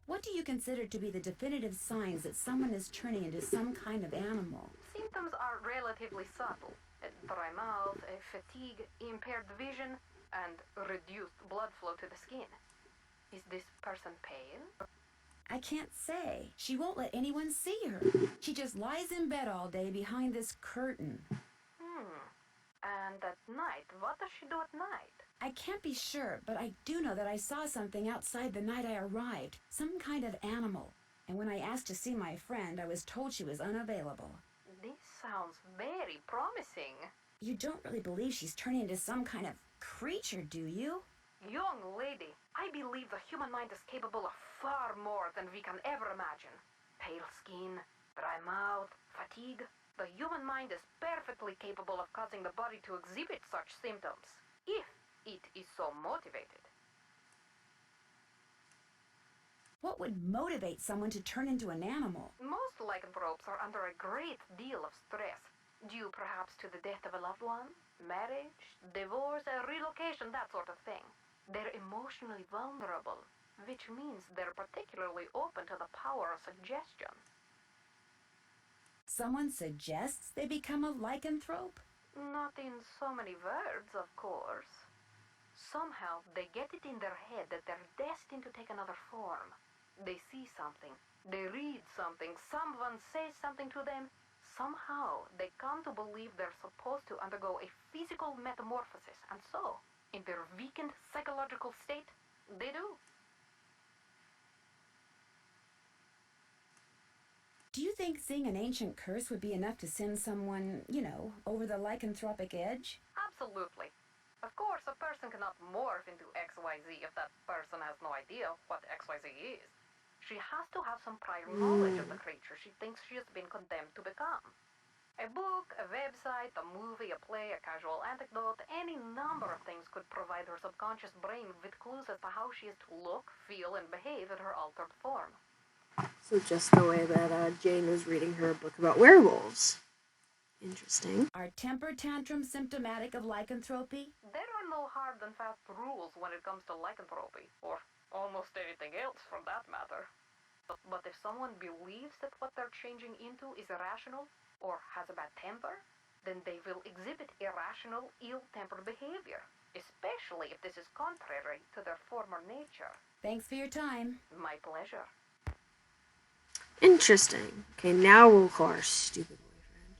What do you consider to be the definitive signs that someone is turning into some kind of animal? Symptoms are relatively subtle. Dry mouth, fatigue, impaired vision, and reduced blood flow to the skin. Is this person pale? I can't say. She won't let anyone see her. She just lies in bed all day behind this curtain. And at night, what does she do at night? I can't be sure, but I do know that I saw something outside the night I arrived. Some kind of animal. And when I asked to see my friend, I was told she was unavailable. This sounds very promising. You don't really believe she's turning into some kind of creature, do you? Young lady, I believe the human mind is capable of far more than we can ever imagine. Pale skin, dry mouth, fatigue. The human mind is perfectly capable of causing the body to exhibit such symptoms, if it is so motivated. What would motivate someone to turn into an animal? Most lycanthropes are under a great deal of stress, due perhaps to the death of a loved one, marriage, divorce, a relocation, that sort of thing. They're emotionally vulnerable, which means they're particularly open to the power of suggestion. Someone suggests they become a lycanthrope? Not in so many words, of course. Somehow they get it in their head that they're destined to take another form. They see something, they read something, someone says something to them. Somehow they come to believe they're supposed to undergo a physical metamorphosis, and so, in their weakened psychological state, they do. Do you think seeing an ancient curse would be enough to send someone, over the lycanthropic edge? Absolutely. Of course, a person cannot morph into XYZ if that person has no idea what XYZ is. She has to have some prior knowledge of the creature she thinks she has been condemned to become. A book, a website, a movie, a play, a casual anecdote, any number of things could provide her subconscious brain with clues as to how she is to look, feel, and behave in her altered form. So just the way that Jane was reading her book about werewolves. Interesting. Are temper tantrums symptomatic of lycanthropy? There are no hard and fast rules when it comes to lycanthropy, or almost anything else for that matter. But if someone believes that what they're changing into is irrational, or has a bad temper, then they will exhibit irrational, ill-tempered behavior, especially if this is contrary to their former nature. Thanks for your time. My pleasure. Interesting. Okay, now we'll call our stupid boyfriend.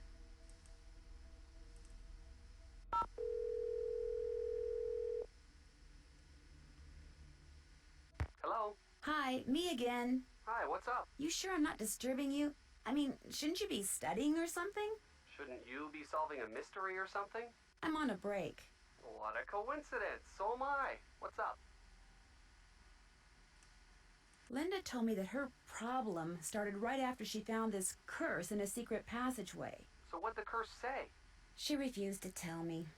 Hello? Hi, me again. Hi, what's up? You sure I'm not disturbing you? I mean, shouldn't you be studying or something? Shouldn't you be solving a mystery or something? I'm on a break. What a coincidence. So am I. What's up? Linda told me that her problem started right after she found this curse in a secret passageway. So what'd the curse say? She refused to tell me.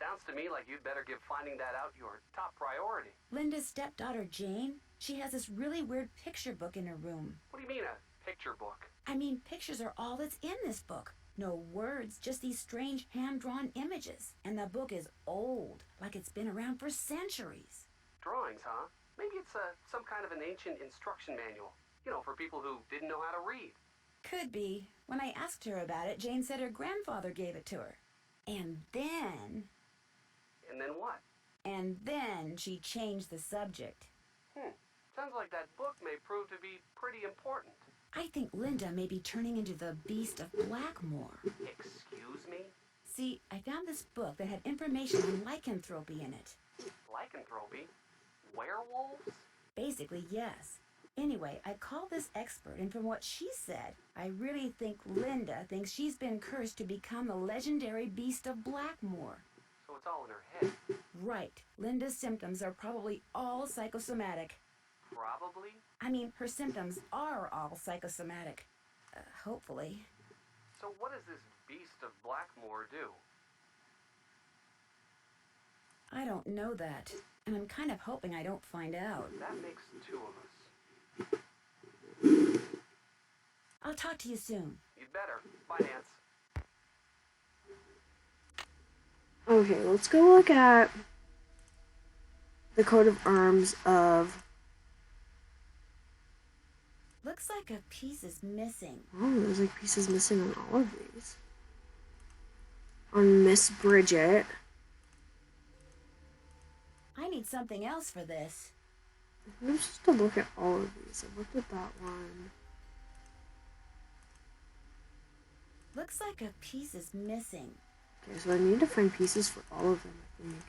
Sounds to me like you'd better give finding that out your top priority. Linda's stepdaughter, Jane, she has this really weird picture book in her room. What do you mean, a picture book? I mean, pictures are all that's in this book. No words, just these strange hand-drawn images. And the book is old, like it's been around for centuries. Drawings, huh? Maybe it's some kind of an ancient instruction manual. For people who didn't know how to read. Could be. When I asked her about it, Jane said her grandfather gave it to her. And then... And then what? And then she changed the subject. Sounds like that book may prove to be pretty important. I think Linda may be turning into the Beast of Blackmoor. Excuse me? See, I found this book that had information on lycanthropy in it. Lycanthropy? Werewolves? Basically, yes. Anyway, I called this expert, and from what she said, I really think Linda thinks she's been cursed to become the legendary Beast of Blackmoor. So it's all in her head. Right. Linda's symptoms are probably all psychosomatic. Probably? I mean, her symptoms are all psychosomatic. Hopefully. So what does this Beast of Blackmoor do? I don't know that, and I'm kind of hoping I don't find out. That makes two of us. I'll talk to you soon. You'd better. Bye, Nance. Okay, let's go look at the coat of arms of... Looks like a piece is missing. Oh, there's like pieces missing on all of these. On Miss Bridget. I need something else for this. I'm supposed to look at all of these. I looked at that one. Looks like a piece is missing. Okay, so I need to find pieces for all of them, I think.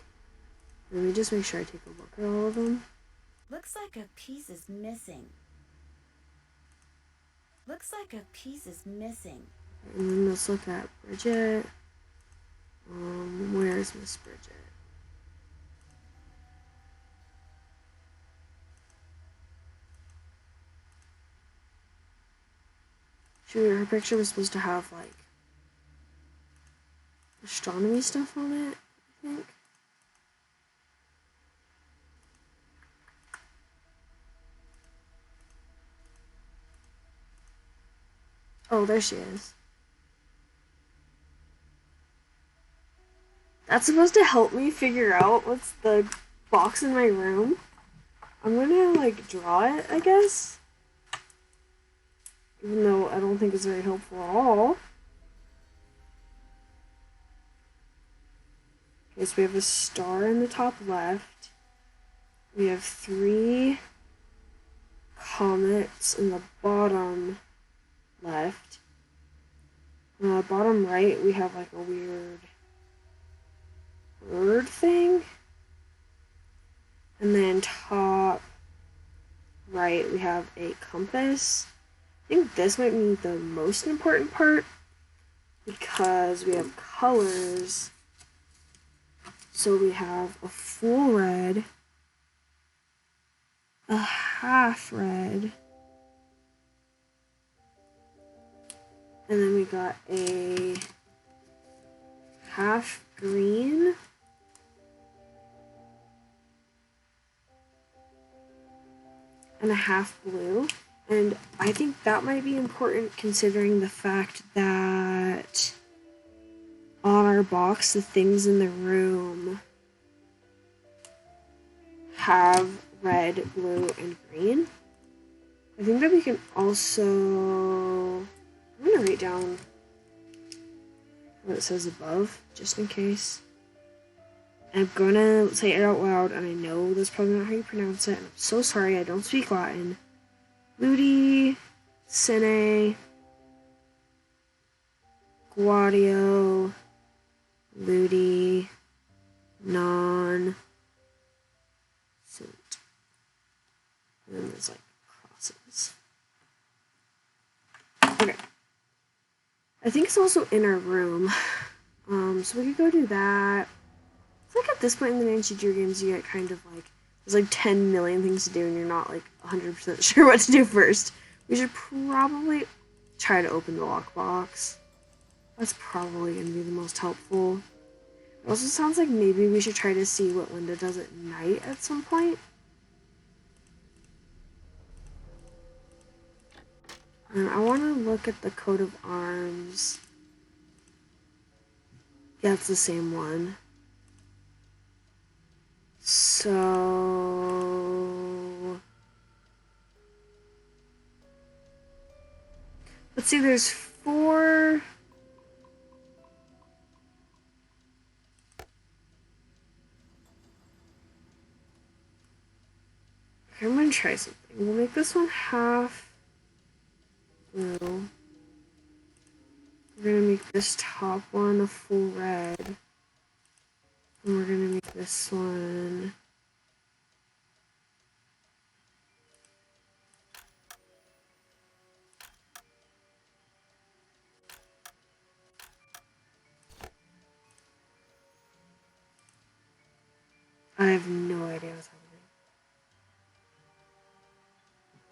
Let me just make sure I take a look at all of them. Looks like a piece is missing. Looks like a piece is missing. And then let's look at Bridget. Where's Miss Bridget? Shoot, her picture was supposed to have, like, astronomy stuff on it, I think. Oh, there she is. That's supposed to help me figure out what's the box in my room. I'm gonna, like, draw it, I guess. Even though I don't think it's very helpful at all. we have a star in the top left. We have 3 comets in the bottom left. Bottom right, we have like a weird bird thing. And then top right, we have a compass. I think this might be the most important part because we have colors. So we have a full red, a half red, and then we got a half green, and a half blue. And I think that might be important considering the fact that on our box, the things in the room have red, blue, and green. I think that we can also... I'm going to write down what it says above, just in case. I'm going to say it out loud, and I know that's probably not how you pronounce it, and I'm so sorry, I don't speak Latin. Ludi, Sine, Guadio, Ludi, Non, Sunt. And then there's like crosses. Okay. I think it's also in our room. So we could go do that. It's like at this point in the Nancy games, you get kind of like, there's like 10 million things to do and you're not like 100% sure what to do first. We should probably try to open the lockbox. That's probably going to be the most helpful. It also sounds like maybe we should try to see what Linda does at night at some point. And I want to look at the coat of arms. Yeah, it's the same one. So... let's see, there's 4... Okay, I'm gonna try something. We'll make this one half blue. We're gonna make this top one a full red. And we're gonna make this one I have no idea what's happening.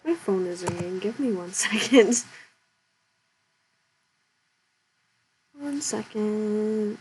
My phone is ringing. Give me 1 second. 1 second.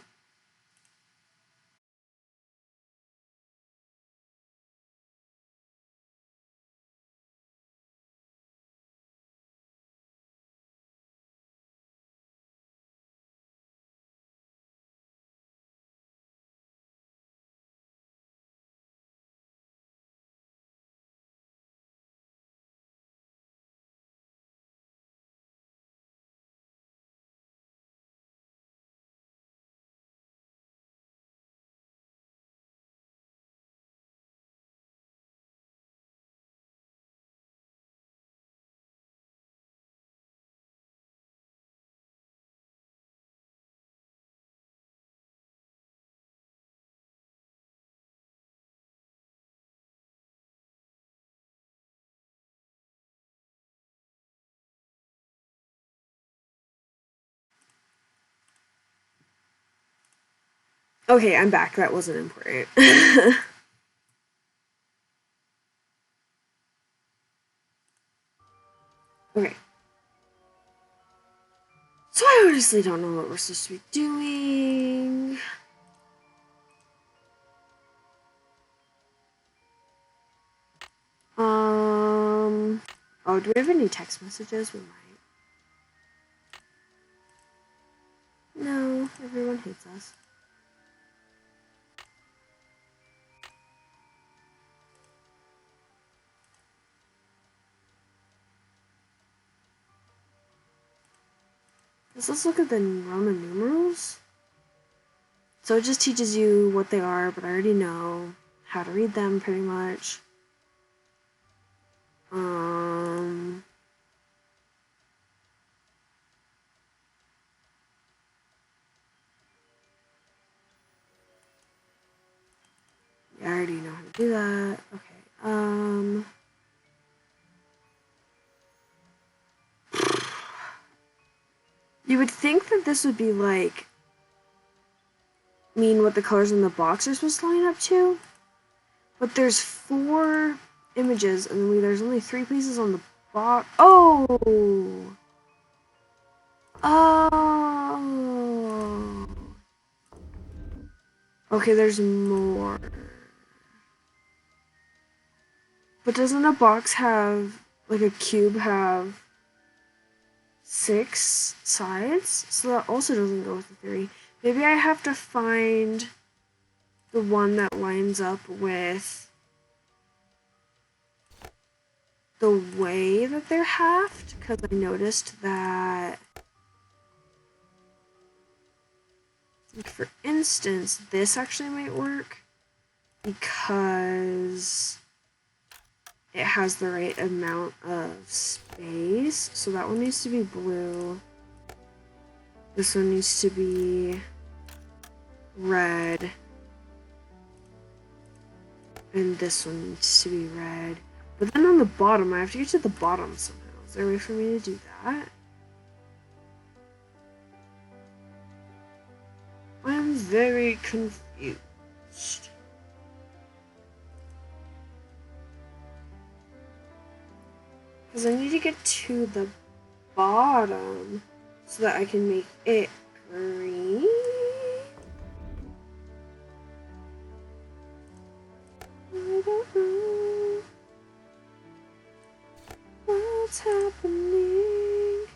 Okay, I'm back. That wasn't important. Okay. So I honestly don't know what we're supposed to be doing. Oh, do we have any text messages? We might. No, everyone hates us. Let's look at the Roman numerals. So it just teaches you what they are, but I already know how to read them pretty much. I already know how to do that. Okay. You would think that this would be like mean what the colors in the box are supposed to line up to, but there's 4 images and there's only 3 pieces on the box. Oh! Oh! Okay, there's more. But doesn't a box have, like a cube have 6 sides? So that also doesn't go with the 3. Maybe I have to find the one that lines up with the way that they're halved, because I noticed that, like, for instance, this actually might work because it has the right amount of space. So that one needs to be blue. This one needs to be red. And this one needs to be red. But then on the bottom, I have to get to the bottom somehow. Is there a way for me to do that? I'm very confused. Because I need to get to the bottom so that I can make it green. I don't know what's happening.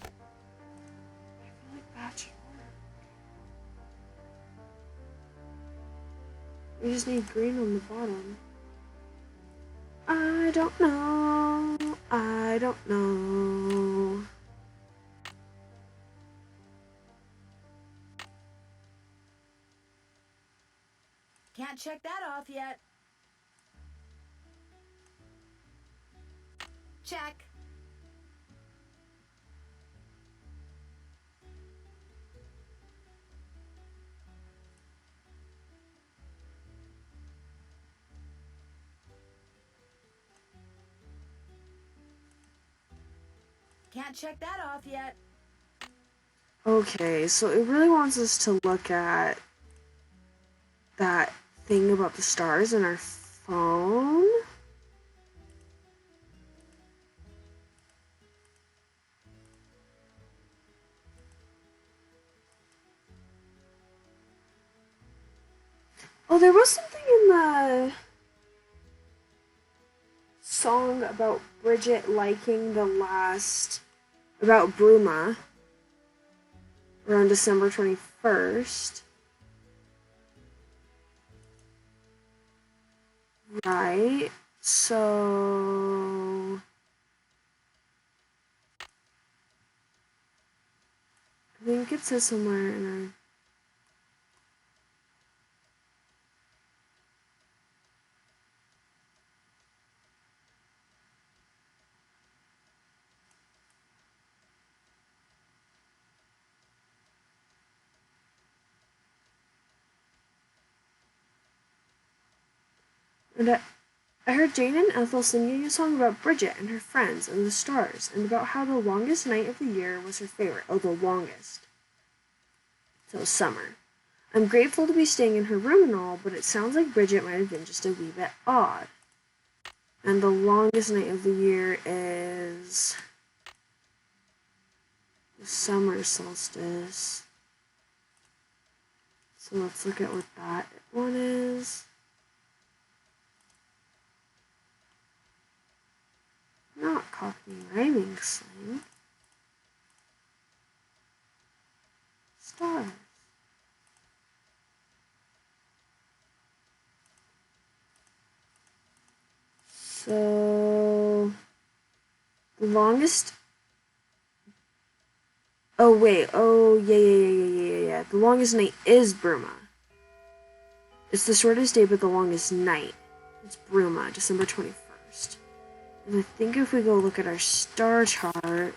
I feel like that should work. We just need green on the bottom. I don't know. I don't know. Can't check that off yet. Check. Can't check that off yet. Okay, so it really wants us to look at that thing about the stars in our phone. Oh, there was something in the song about Bridget liking about Bruma around December 21st. Right, so I think it says somewhere in our and I heard Jane and Ethel singing a song about Bridget and her friends and the stars, and about how the longest night of the year was her favorite. Oh, the longest. So summer. I'm grateful to be staying in her room and all, but it sounds like Bridget might have been just a wee bit odd. And the longest night of the year is the summer solstice. So let's look at what that one is. Not Cockney rhyming slang. Stars. So the longest Oh, wait. Oh, yeah. The longest night is Bruma. It's the shortest day, but the longest night. It's Bruma, December 21st. And I think if we go look at our star chart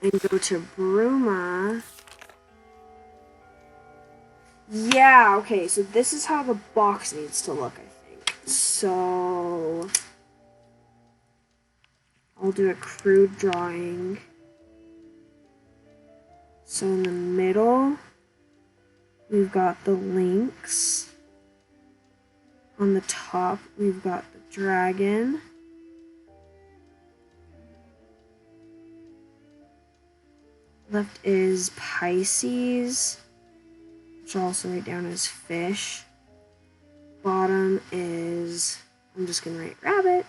and go to Bruma. Yeah, okay, so this is how the box needs to look, I think. So I'll do a crude drawing. So in the middle, we've got the links. On the top, we've got the dragon. Left is Pisces, which I'll also write down as fish. Bottom is, I'm just going to write rabbit.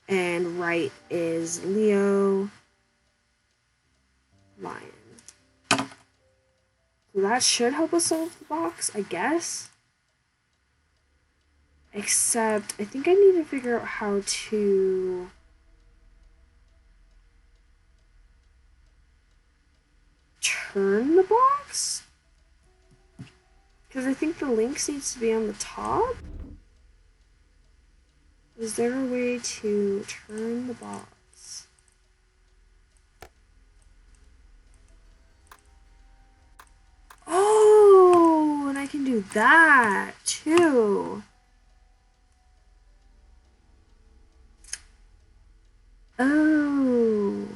And right is Leo, lion. So that should help us solve the box, I guess. Except, I think I need to figure out how to turn the box. Because I think the links needs to be on the top. Is there a way to turn the box? Oh, and I can do that too. Oh.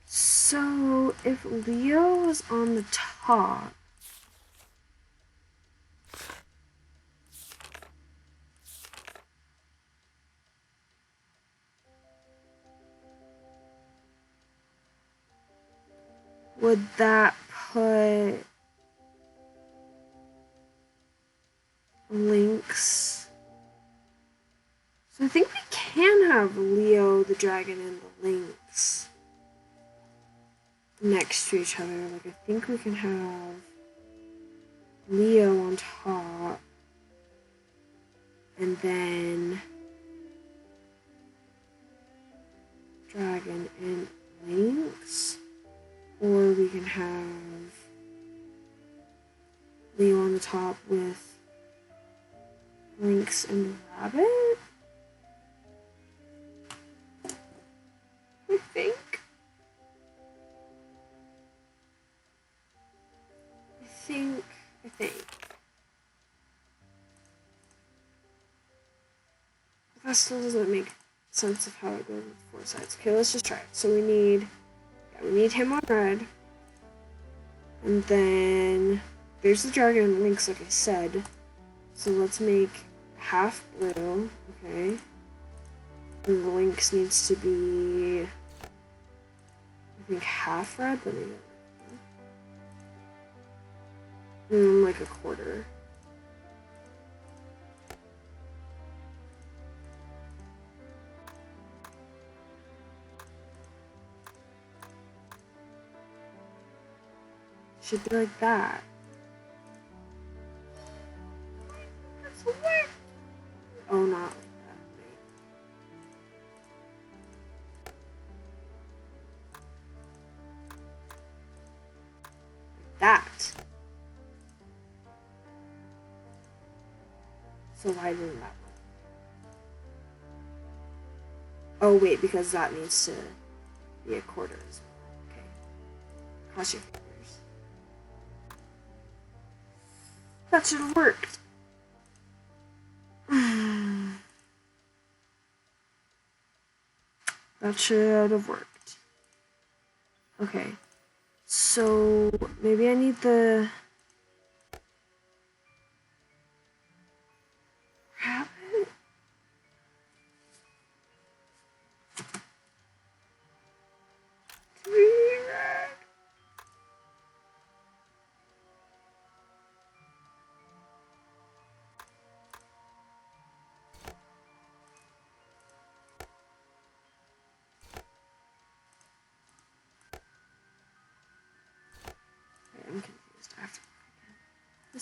So if Leo was on the top, would that put links? So I think we can have Leo, the dragon, and the links next to each other. Like, I think we can have Leo on top, and then dragon and links. Or we can have Leo on the top with links and rabbit. I think. That still doesn't make sense of how it goes with 4 sides. Okay, let's just try it. So we need him on red. And then there's the dragon and links, like I said. So let's make half blue, okay? And the links needs to be, I think, half red. Let me get like a quarter. Should be like that. Oh, not like that. Like that. So why didn't that work? Oh wait, because that needs to be a quarter as well. Okay. Cross your fingers. That should have worked. That should have worked. Okay. So maybe I need the rabbit.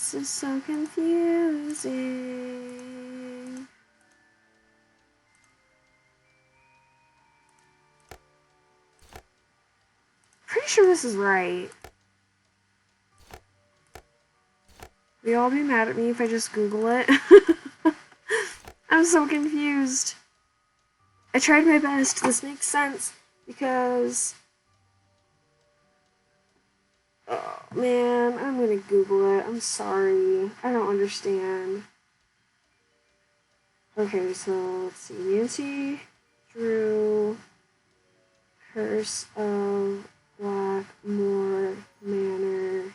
This is so confusing. Pretty sure this is right. Will you all be mad at me if I just Google it? I'm so confused. I tried my best. This makes sense because... Oh, man, I'm gonna Google it. I'm sorry. I don't understand. Okay, so let's see. Nancy drew Curse of Blackmoor Manor,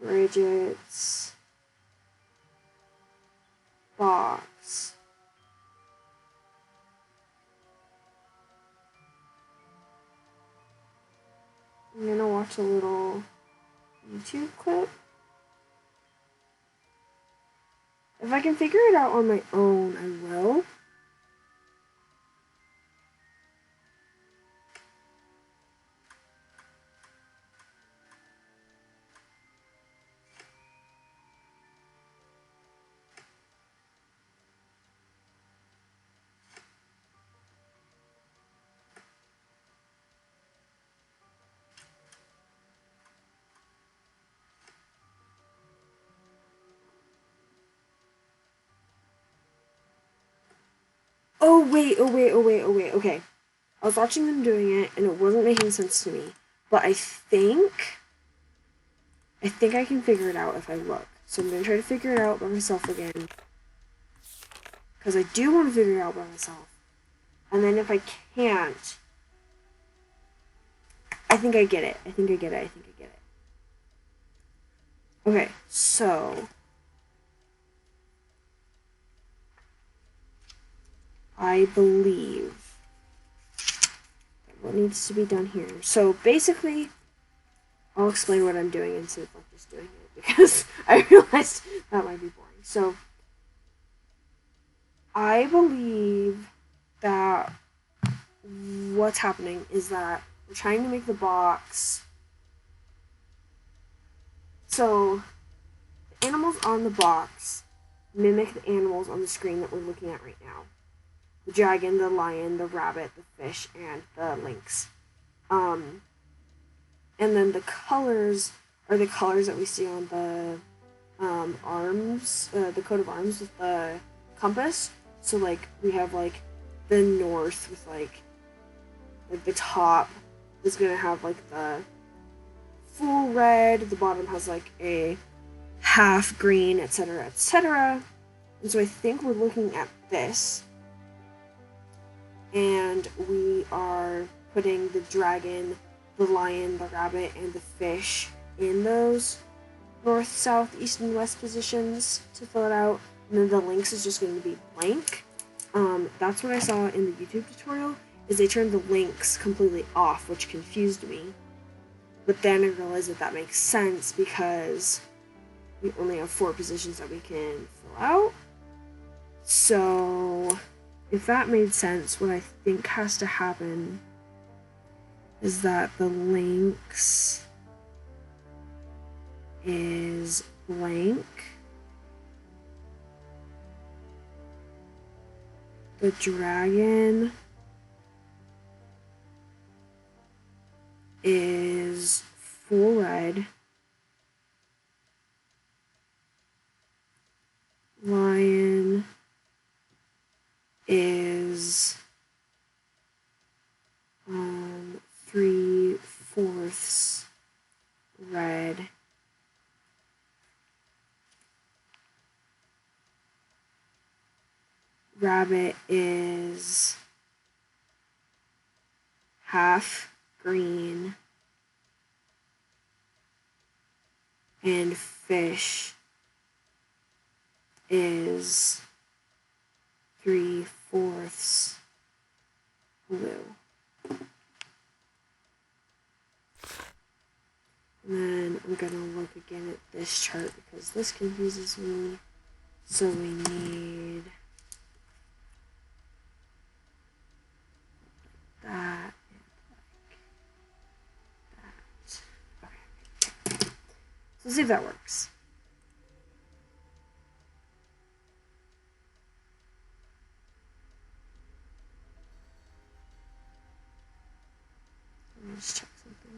Bridget's box. I'm gonna watch a little YouTube clip. If I can figure it out on my own, I will. Oh wait, okay. I was watching them doing it, and it wasn't making sense to me. But I think I can figure it out if I look. So I'm going to try to figure it out by myself again. Because I do want to figure it out by myself. And then if I can't, I think I get it. Okay, so... I believe what needs to be done here. So basically, I'll explain what I'm doing instead of like just doing it because I realized that might be boring. So I believe that what's happening is that we're trying to make the box. So the animals on the box mimic the animals on the screen that we're looking at right now. The dragon, the lion, the rabbit, the fish, and the lynx. And then the colors are the colors that we see on the arms, the coat of arms with the compass. So, like, we have, like, the north with, like the top is gonna have, like, the full red, the bottom has, like, a half green, etc., etc. And so I think we're looking at this. And we are putting the dragon, the lion, the rabbit, and the fish in those north, south, east, and west positions to fill it out. And then the lynx is just going to be blank. That's what I saw in the YouTube tutorial, is they turned the lynx completely off, which confused me. But then I realized that makes sense because we only have 4 positions that we can fill out. So... if that made sense, what I think has to happen is that the lynx is blank. The dragon is full red. Lion is 3/4 red. Rabbit is half green. And fish is 3/4 blue. And then I'm gonna look again at this chart because this confuses me. So we need that and like that. Okay. So So see if that works. Let me just check something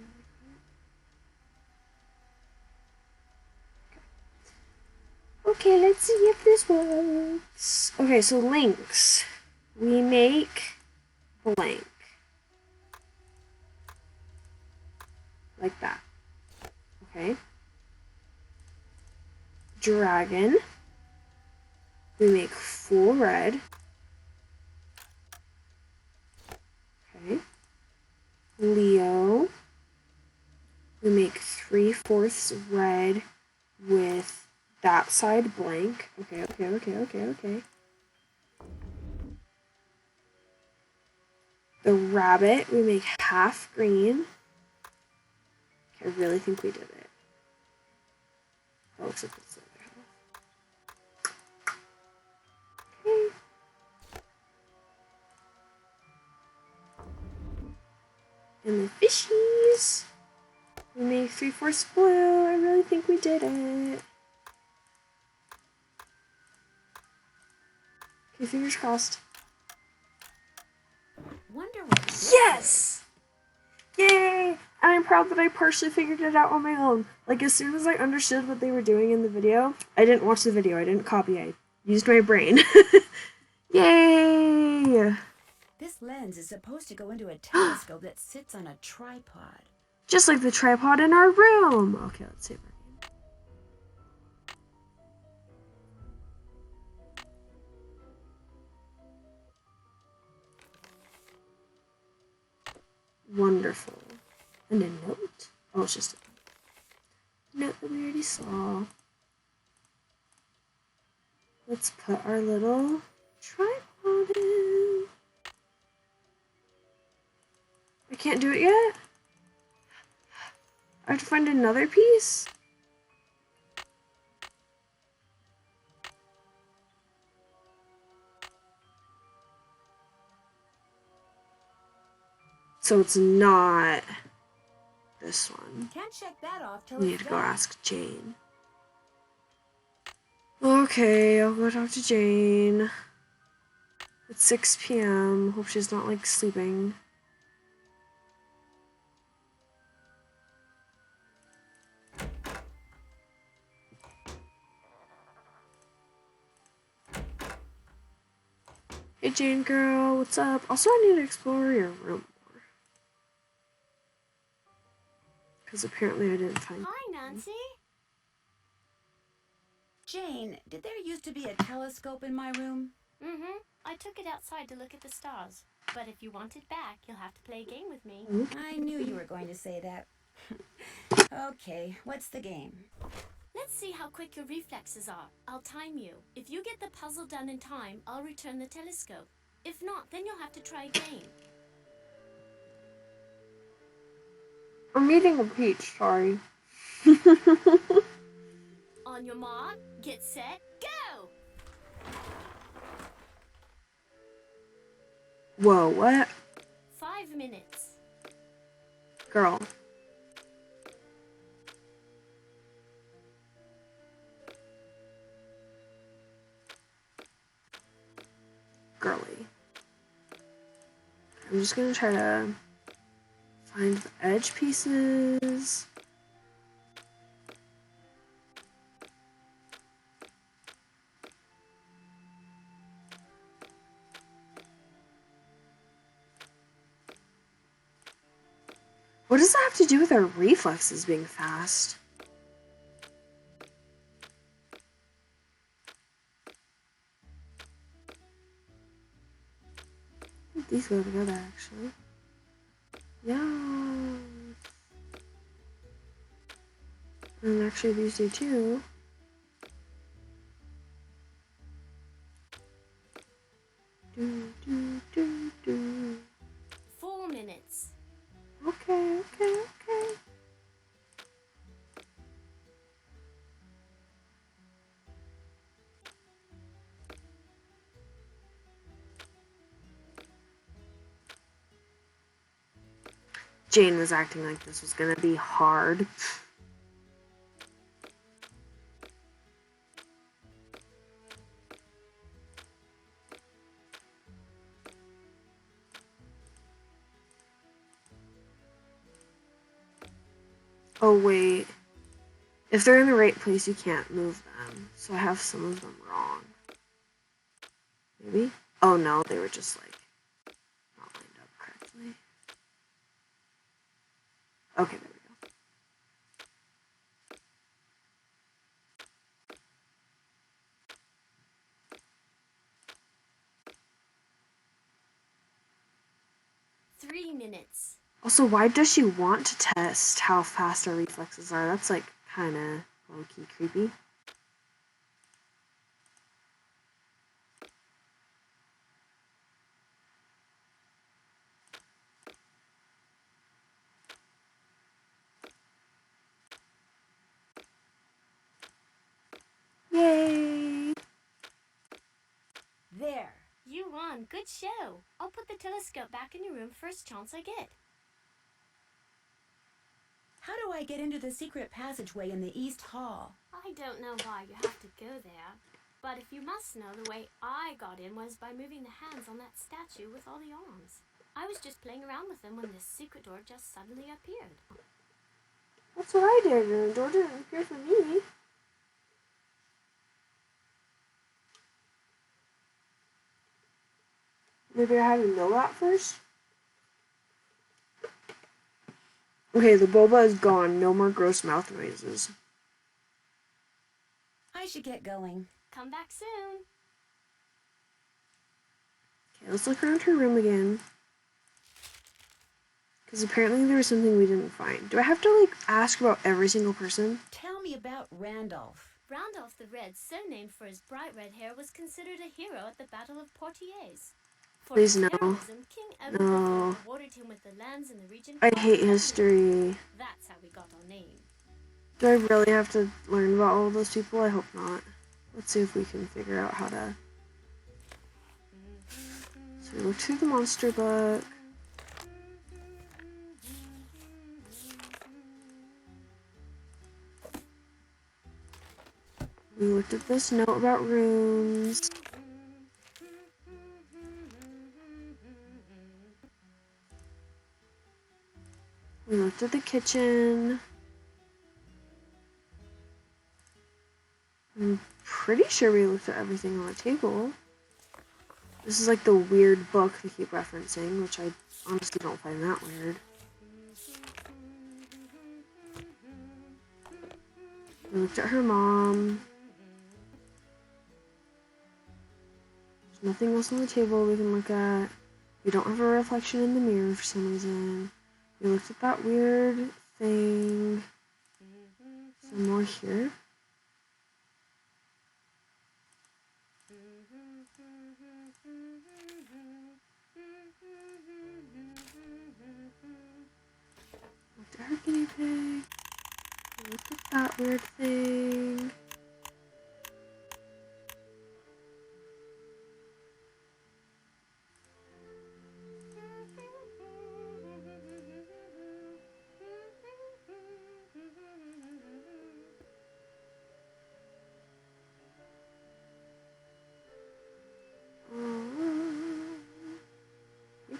really quick. Okay, let's see if this works. Okay, so links. We make blank. Like that. Okay. Dragon. We make full red. Okay. Leo. We make 3/4 red with that side blank. Okay. The rabbit, we make half green. Okay, I really think we did it. Oh, except it's the other half. Okay. And the fishies, we make 3/4 blue. I really think we did it. Okay, fingers crossed. Wonder what this Yes! Yay! And I'm proud that I partially figured it out on my own. Like, as soon as I understood what they were doing in the video, I didn't watch the video, I didn't copy, I used my brain. Yay! This lens is supposed to go into a telescope that sits on a tripod. Just like the tripod in our room! Okay, let's save our game. Wonderful. And a note? Oh, it's just a note that we already saw. Let's put our little tripod in. I can't do it yet? I have to find another piece? So it's not this one. Can't check that off till We need it's to go done. ask Jane. Okay, I'll go talk to Jane. It's 6 p.m. Hope she's not, like, sleeping. Hey, Jane girl, what's up? Also, I need to explore your room more. Because apparently I didn't find... Hi, Nancy. Jane, did there used to be a telescope in my room? Mm-hmm. I took it outside to look at the stars. But if you want it back, you'll have to play a game with me. I knew you were going to say that. Okay, what's the game? Let's see how quick your reflexes are. I'll time you. If you get the puzzle done in time, I'll return the telescope. If not, then you'll have to try again. I'm eating a peach, sorry. On your mark, get set, go! Whoa, what? 5 minutes. Girl. Girly. I'm just gonna try to find the edge pieces. What does that have to do with our reflexes being fast? I think these go together, actually. Yeah. And actually these do too. Do. 4 minutes. Okay. Jane was acting like this was gonna be hard. Oh, wait. If they're in the right place, you can't move them. So I have some of them wrong. Maybe? Oh, no, they were just, like, not lined up correctly. Okay, there we go. Three minutes. Also, why does she want to test how fast our reflexes are? That's, like, kind of low-key creepy. Yay! There. You won. Good show. I'll put the telescope back in your room first chance I get. How do I get into the secret passageway in the East Hall? I don't know why you have to go there. But if you must know, the way I got in was by moving the hands on that statue with all the arms. I was just playing around with them when this secret door just suddenly appeared. That's what I did, and the door didn't appear for me. Maybe I had to know that first? Okay, the boba is gone. No more gross mouth noises. I should get going. Come back soon. Okay, let's look around her room again. Because apparently there was something we didn't find. Do I have to, like, ask about every single person? Tell me about Randolph. Randolph the Red, so named for his bright red hair, was considered a hero at the Battle of Poitiers. For Please his no. heroism, King Edward No. III awarded him with the lands in the region. I called hate Poitou. history. That's how we got our name. Do I really have to learn about all those people? I hope not. Let's see if we can figure out how to... So we looked through the monster book. We looked at this note about runes. We looked at the kitchen. I'm pretty sure we looked at everything on the table. This is like the weird book they keep referencing, which I honestly don't find that weird. We looked at her mom. There's nothing else on the table we can look at. We don't have a reflection in the mirror for some reason. We looked at that weird thing. Some more here. Looked at her guinea pig. We looked at that weird thing.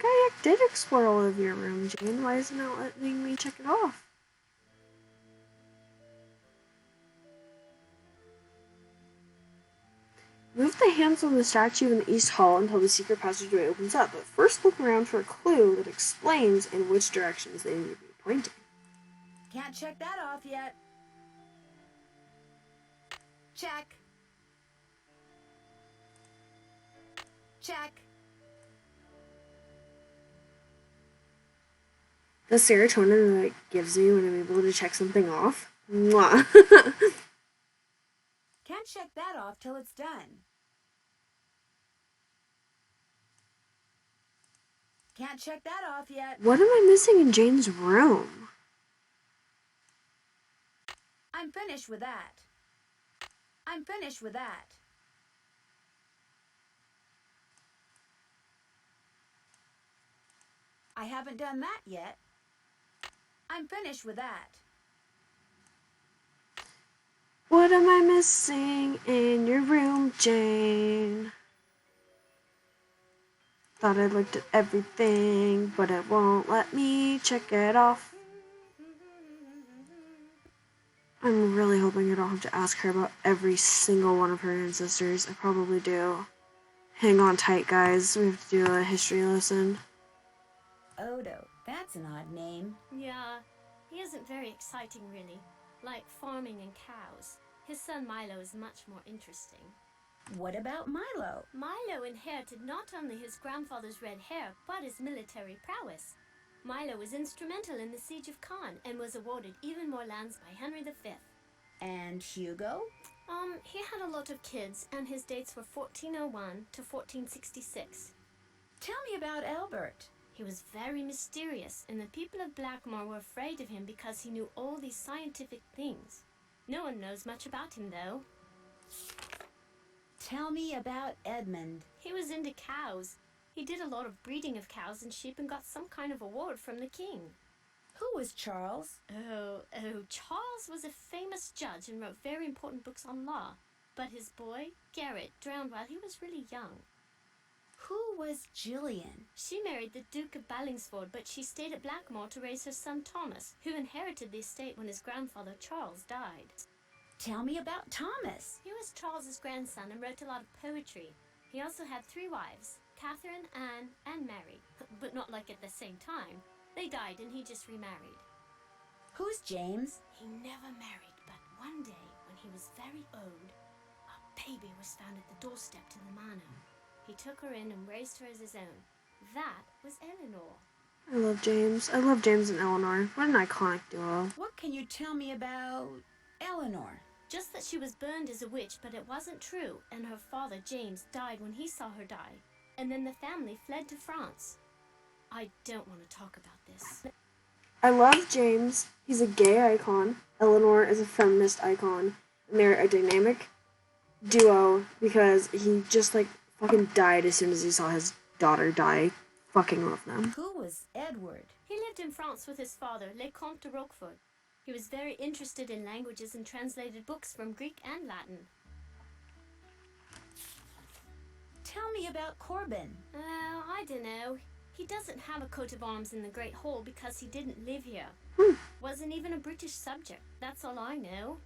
I did explore all of your room, Jane. Why isn't it letting me check it off? Move the hands on the statue in the East Hall until the secret passageway opens up, but first look around for a clue that explains in which directions they need to be pointing. Can't check that off yet. Check. Check. The serotonin that it gives me when I'm able to check something off. Mwah. Can't check that off till it's done. Can't check that off yet. What am I missing in Jane's room? I'm finished with that. I'm finished with that. I haven't done that yet. I'm finished with that. What am I missing in your room, Jane? Thought I looked at everything, but it won't let me check it off. I'm really hoping I don't have to ask her about every single one of her ancestors. I probably do. Hang on tight, guys. We have to do a history lesson. Odo, that's an odd name. Yeah, he isn't very exciting, really. Like farming and cows. His son Milo is much more interesting. What about Milo? Milo inherited not only his grandfather's red hair, but his military prowess. Milo was instrumental in the siege of Caen and was awarded even more lands by Henry V. And Hugo? He had a lot of kids, and his dates were 1401 to 1466. Tell me about Albert. He was very mysterious, and the people of Blackmoor were afraid of him because he knew all these scientific things. No one knows much about him, though. Tell me about Edmund. He was into cows. He did a lot of breeding of cows and sheep and got some kind of award from the king. Who was Charles? Charles was a famous judge and wrote very important books on law. But his boy, Garrett, drowned while he was really young. Who was Gillian? She married the Duke of Ballingsford, but she stayed at Blackmoor to raise her son Thomas, who inherited the estate when his grandfather Charles died. Tell me about Thomas. He was Charles's grandson and wrote a lot of poetry. He also had 3 wives, Catherine, Anne, and Mary, but not like at the same time. They died and he just remarried. Who's James? He never married, but one day, when he was very old, a baby was found at the doorstep to the manor. He took her in and raised her as his own. That was Eleanor. I love James. I love James and Eleanor. What an iconic duo. What can you tell me about Eleanor? Just that she was burned as a witch, but it wasn't true, and her father, James, died when he saw her die. And then the family fled to France. I don't want to talk about this. I love James. He's a gay icon. Eleanor is a feminist icon. And they're a dynamic duo because he just, fucking died as soon as he saw his daughter die. Fucking love them. Who was Edward? He lived in France with his father, Le Comte de Roquefort. He was very interested in languages and translated books from Greek and Latin. Tell me about Corbin. I don't know. He doesn't have a coat of arms in the Great Hall because he didn't live here. Wasn't even a British subject, that's all I know.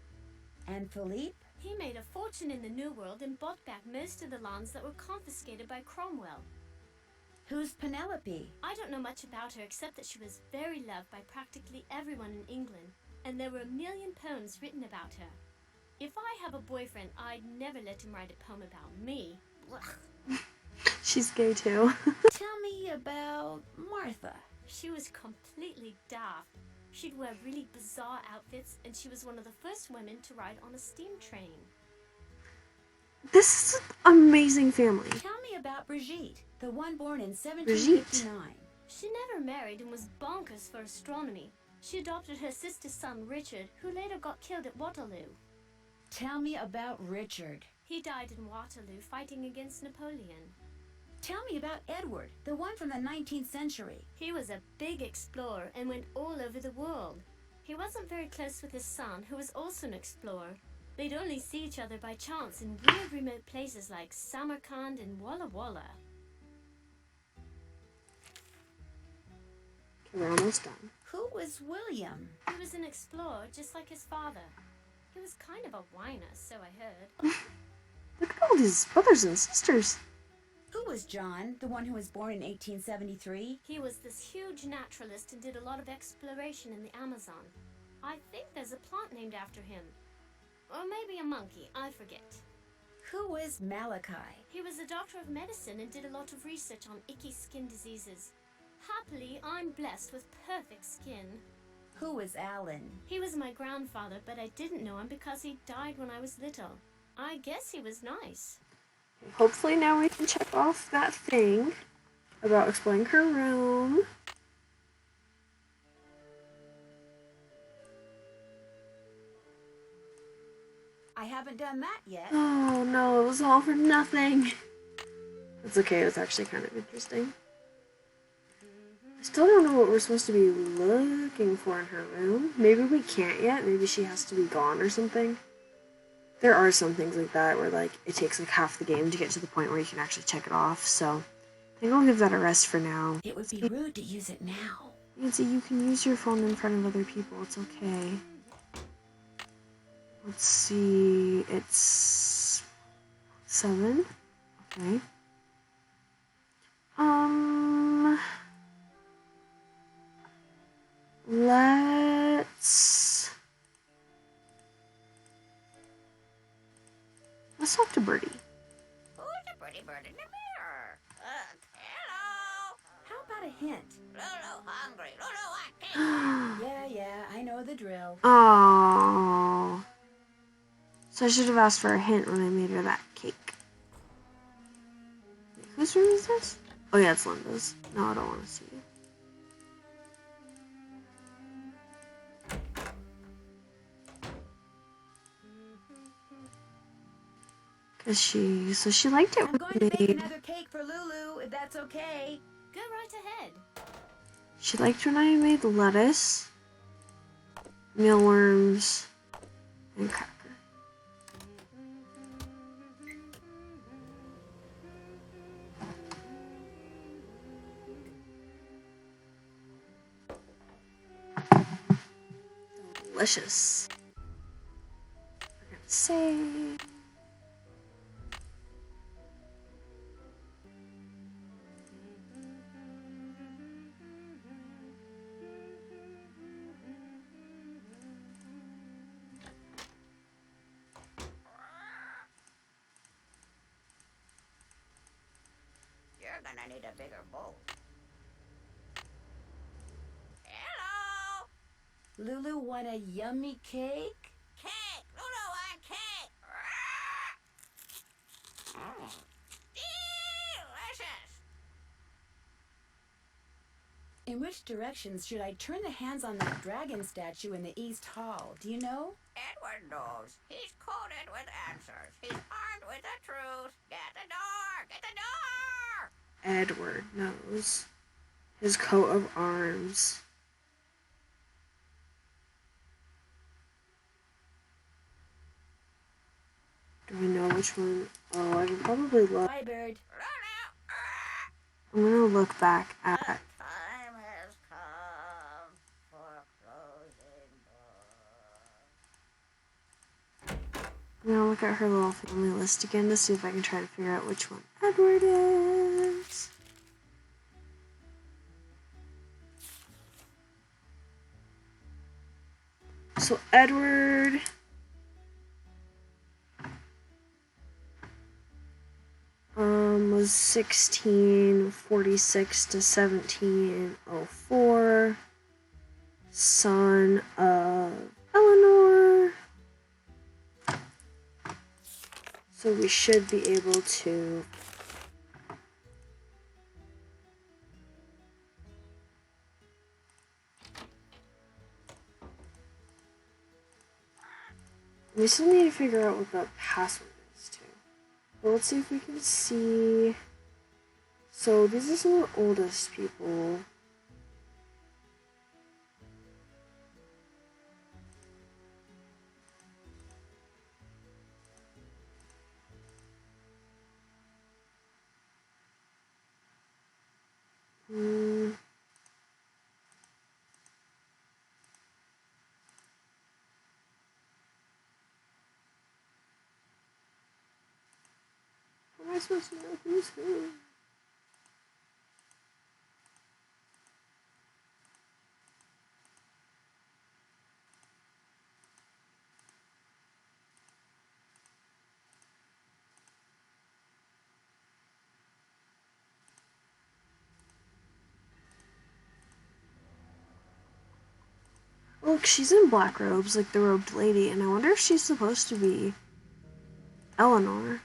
And Philippe? He made a fortune in the New World and bought back most of the lands that were confiscated by Cromwell. Who's Penelope? I don't know much about her except that she was very loved by practically everyone in England, and there were 1 million poems written about her. If I have a boyfriend, I'd never let him write a poem about me. She's gay too. Tell me about Martha. She was completely daft. She'd wear really bizarre outfits, and she was one of the first women to ride on a steam train. This is an amazing family. Tell me about Brigitte, the one born in 1759. She never married and was bonkers for astronomy. She adopted her sister's son, Richard, who later got killed at Waterloo. Tell me about Richard. He died in Waterloo fighting against Napoleon. Tell me about Edward, the one from the 19th century. He was a big explorer and went all over the world. He wasn't very close with his son, who was also an explorer. They'd only see each other by chance in weird remote places like Samarkand and Walla Walla. Okay, we're almost done. Who was William? He was an explorer, just like his father. He was kind of a whiner, so I heard. Look at all these brothers and sisters. Who was John, the one who was born in 1873? He was this huge naturalist and did a lot of exploration in the Amazon. I think there's a plant named after him. Or maybe a monkey, I forget. Who was Malachi? He was a doctor of medicine and did a lot of research on icky skin diseases. Happily, I'm blessed with perfect skin. Who was Alan? He was my grandfather, but I didn't know him because he died when I was little. I guess he was nice. Hopefully now we can check off that thing about exploring her room. I haven't done that yet. Oh no, it was all for nothing. It's okay, it was actually kind of interesting. I still don't know what we're supposed to be looking for in her room. Maybe we can't yet. Maybe she has to be gone or something. There are some things like that where it takes half the game to get to the point where you can actually check it off. So I think I'll give that a rest for now. It would be rude to use it now. Nancy, you can use your phone in front of other people. It's okay. Let's see, it's 7. Okay. Let's talk to Birdie. Who's a pretty bird in the mirror? Hello. How about a hint? Lulu hungry. Lulu want cake. Yeah, I know the drill. Oh. So I should have asked for a hint when I made her that cake. Wait, whose room is this? Oh yeah, it's Linda's. No, I don't want to see it. So she liked it I'm when going I to bake made, another cake for Lulu, if that's okay. Go right ahead. she liked when I made lettuce, mealworms, and cracker. Delicious. We're gonna save. You're gonna need a bigger bowl. Hello. Lulu want a yummy cake? Cake. Lulu want cake. Delicious. In which directions should I turn the hands on that dragon statue in the East Hall? Do you know? Edward knows. He's coded with answers. He's armed with the truth. Get the door! Get the door! Edward knows his coat of arms. Do I know which one? Oh, I can probably look. Bye, bird. I'm gonna look back at. Time has come for closing book. I'm gonna look at her little family list again to see if I can try to figure out which one Edward is. So Edward was 1646 to 1704, son of Eleanor. So we should be able to we still need to figure out what the password is too. But let's see if we can see. So these are some of the oldest people. How am I supposed to know who's who? Look, she's in black robes, like the robed lady, and I wonder if she's supposed to be Eleanor.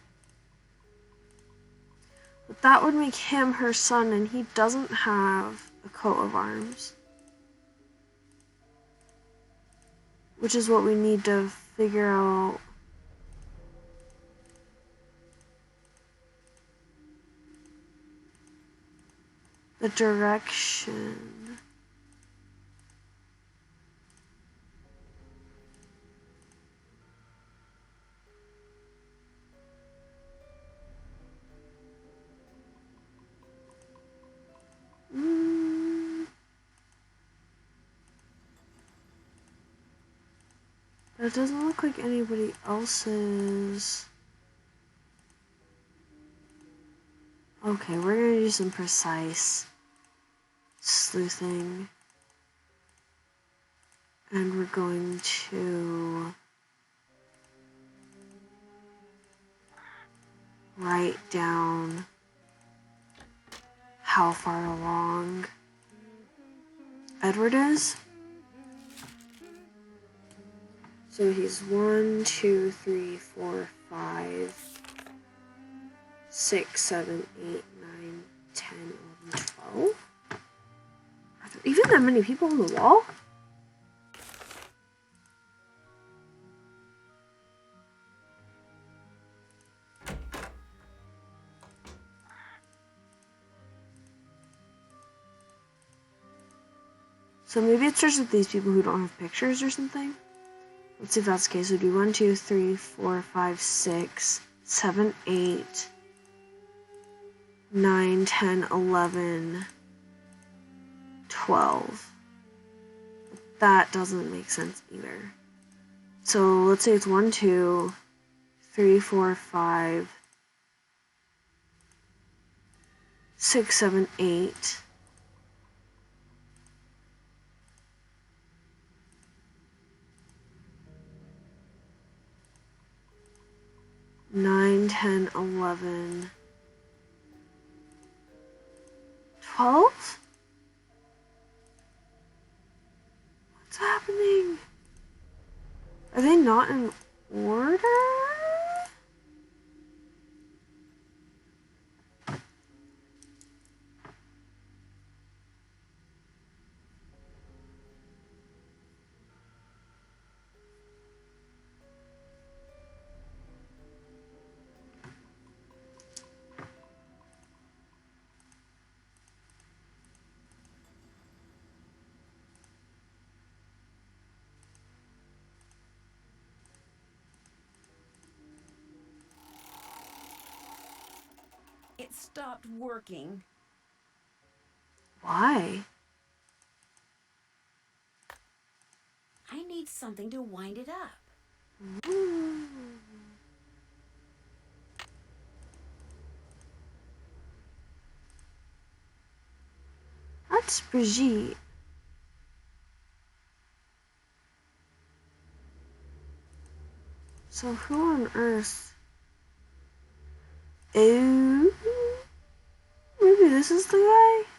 But that would make him her son, and he doesn't have a coat of arms. Which is what we need to figure out. The direction. But it doesn't look like anybody else's. Okay, we're gonna do some precise sleuthing. And we're going to write down how far along Edward is. So he's 1, 2, 3, 4, 5, 6, 7, 8, 9, 10, 11, 12. Are there even that many people on the wall? So maybe it starts with these people who don't have pictures or something. Let's see if that's the case. We'll do 1, 2, 3, 4, 5, 6, 7, 8, 9, 10, 11, 12. That doesn't make sense either. So let's say it's 1, 2, 3, 4, 5, 6, 7, 8. 9, 10, 11, 12? What's happening? Are they not in order? It stopped working. Why? I need something to wind it up. That's Brigitte. So who on earth? Oh, maybe this is the guy?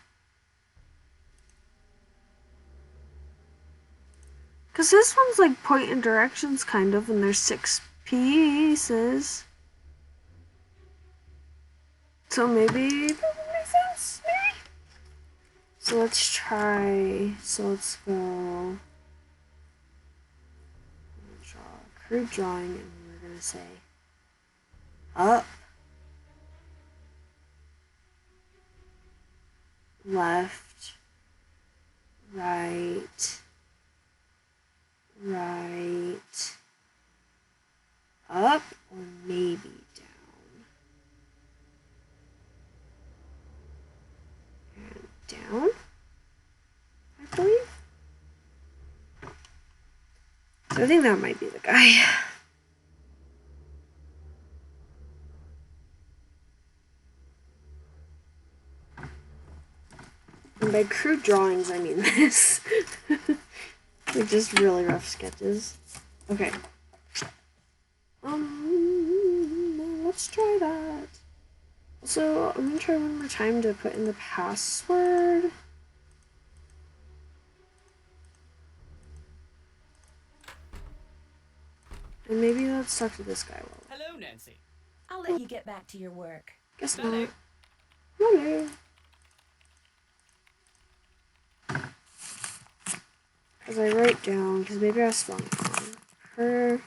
Because this one's like point and directions kind of, and there's 6 pieces. So maybe that would make sense, maybe? So let's try, so let's go draw a crude drawing, and we're gonna say up, left, right, right, up, or maybe down. And down, I believe. So I think that might be the guy. And by crude drawings, I mean this. Like just really rough sketches. Okay. Let's try that. Also, I'm gonna try one more time to put in the password. And maybe let's talk to this guy. Hello, Nancy. I'll let you get back to your work. Guess Hello. not. Hello. Because I write down, because maybe I was spelling it wrong.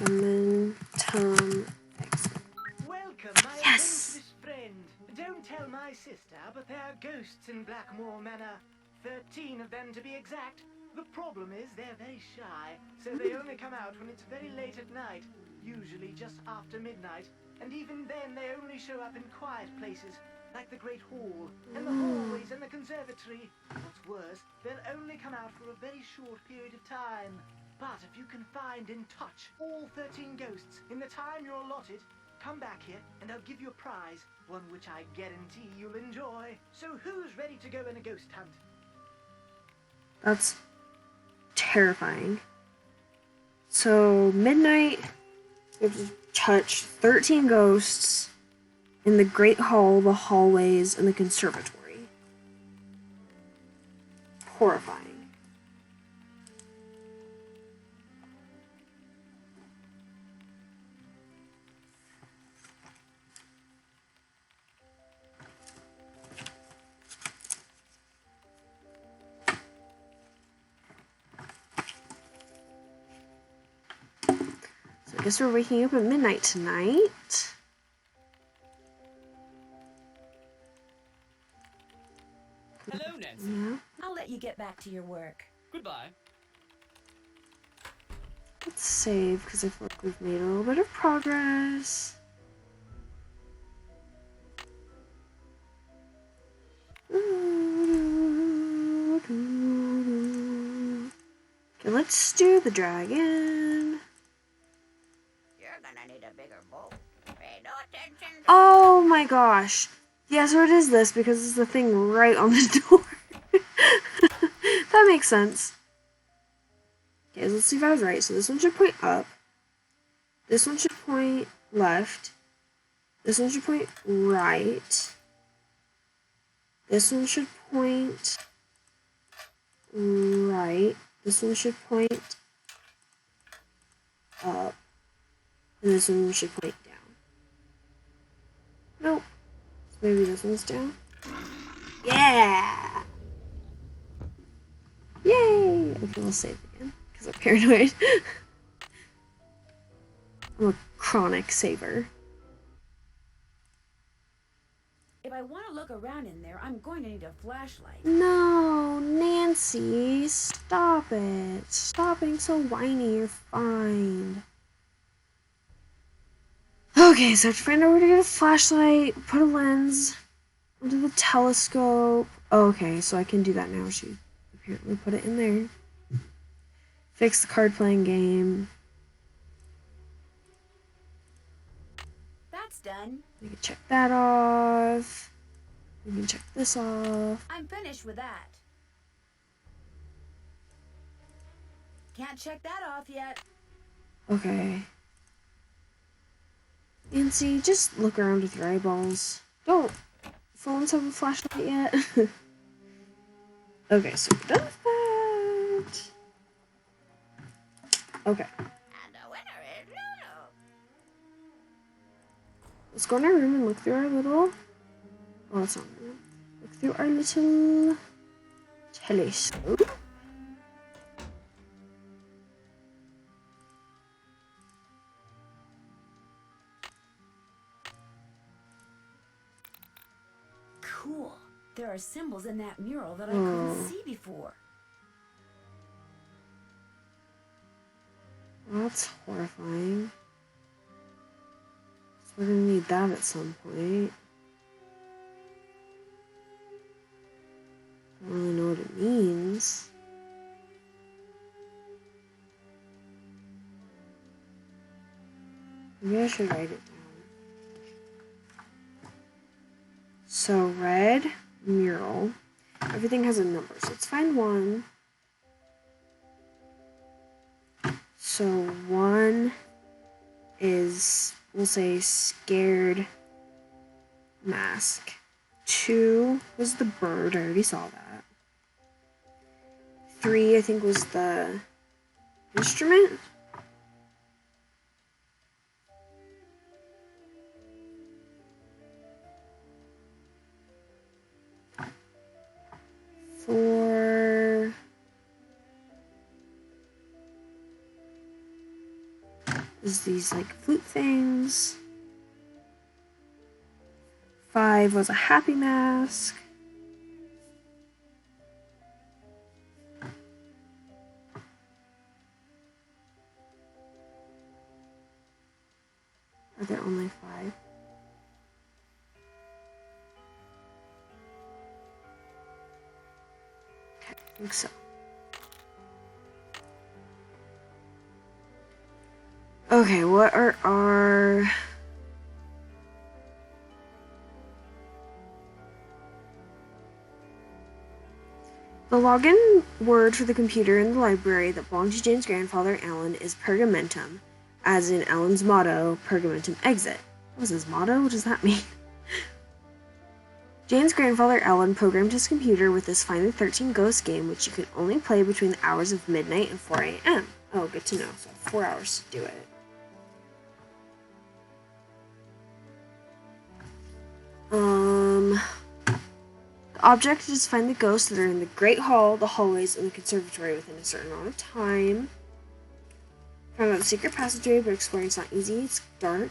Momentum exit. Welcome, my Yes! adventurous friend. Don't tell my sister, but there are ghosts in Blackmoor Manor. 13 of them to be exact. The problem is they're very shy, so they only come out when it's very late at night, usually just after midnight. And even then they only show up in quiet places, like the Great Hall, and the hallways and the conservatory. What's worse, they'll only come out for a very short period of time. But if you can find and touch all 13 ghosts in the time you're allotted, come back here and I'll give you a prize, one which I guarantee you'll enjoy. So who's ready to go on a ghost hunt? That's terrifying. So, midnight, we have to touch 13 ghosts in the Great Hall, the hallways, and the conservatory. Horrifying. So I guess we're waking up at midnight tonight. Hello, Nancy. Yeah. I'll let you get back to your work. Goodbye. Let's save, because I feel like we've made a little bit of progress. Okay, let's do the dragon. You're gonna need a bigger boat. Pay no attention. Oh my gosh. Yeah, so it is this, because it's the thing right on the door. That makes sense. Okay, let's see if I was right. So this one should point up. This one should point left. This one should point right. This one should point right. This one should point up. And this one should point down. Nope. So maybe this one's down. Yeah! Yay! Okay, we'll save again. Because I'm paranoid. I'm a chronic saver. If I want to look around in there, I'm going to need a flashlight. No, Nancy, stop it. Stop being so whiny, you're fine. Okay, so I have to find out where to get a flashlight, put a lens onto the telescope. Okay, so I can do that now. She apparently put it in there. Fix the card playing game. That's done. We can check that off. We can check this off. I'm finished with that. Can't check that off yet. Okay. Nancy, just look around with your eyeballs. Don't phones have a flashlight yet. Okay, so we're done with that. Okay. And the winner is Lulu. Let's go in our room and look through our little... Oh, that's not our room. Look through our little telescope. Cool. There are symbols in that mural that I couldn't see before. That's horrifying. So we're gonna need that at some point. Don't really know what it means. Maybe I should write it down. So red mural. Everything has a number, so let's find one. So 1 is, we'll say, scared mask. 2 was the bird, I already saw that. 3, I think, was the instrument. Four is these like flute things. 5 was a happy mask. Are there only 5? Okay, I think so. Okay, what are our... The login word for the computer in the library that belonged to Jane's grandfather, Alan, is pergamentum, as in Alan's motto, pergamentum exit. What was his motto? What does that mean? Jane's grandfather, Alan, programmed his computer with this Find the 13 Ghost game, which you can only play between the hours of midnight and 4 a.m. Oh, good to know. So 4 hours to do it. The object is to find the ghosts that are in the Great Hall, the hallways, and the conservatory within a certain amount of time. Found out the secret passageway, but exploring's not easy. It's dark.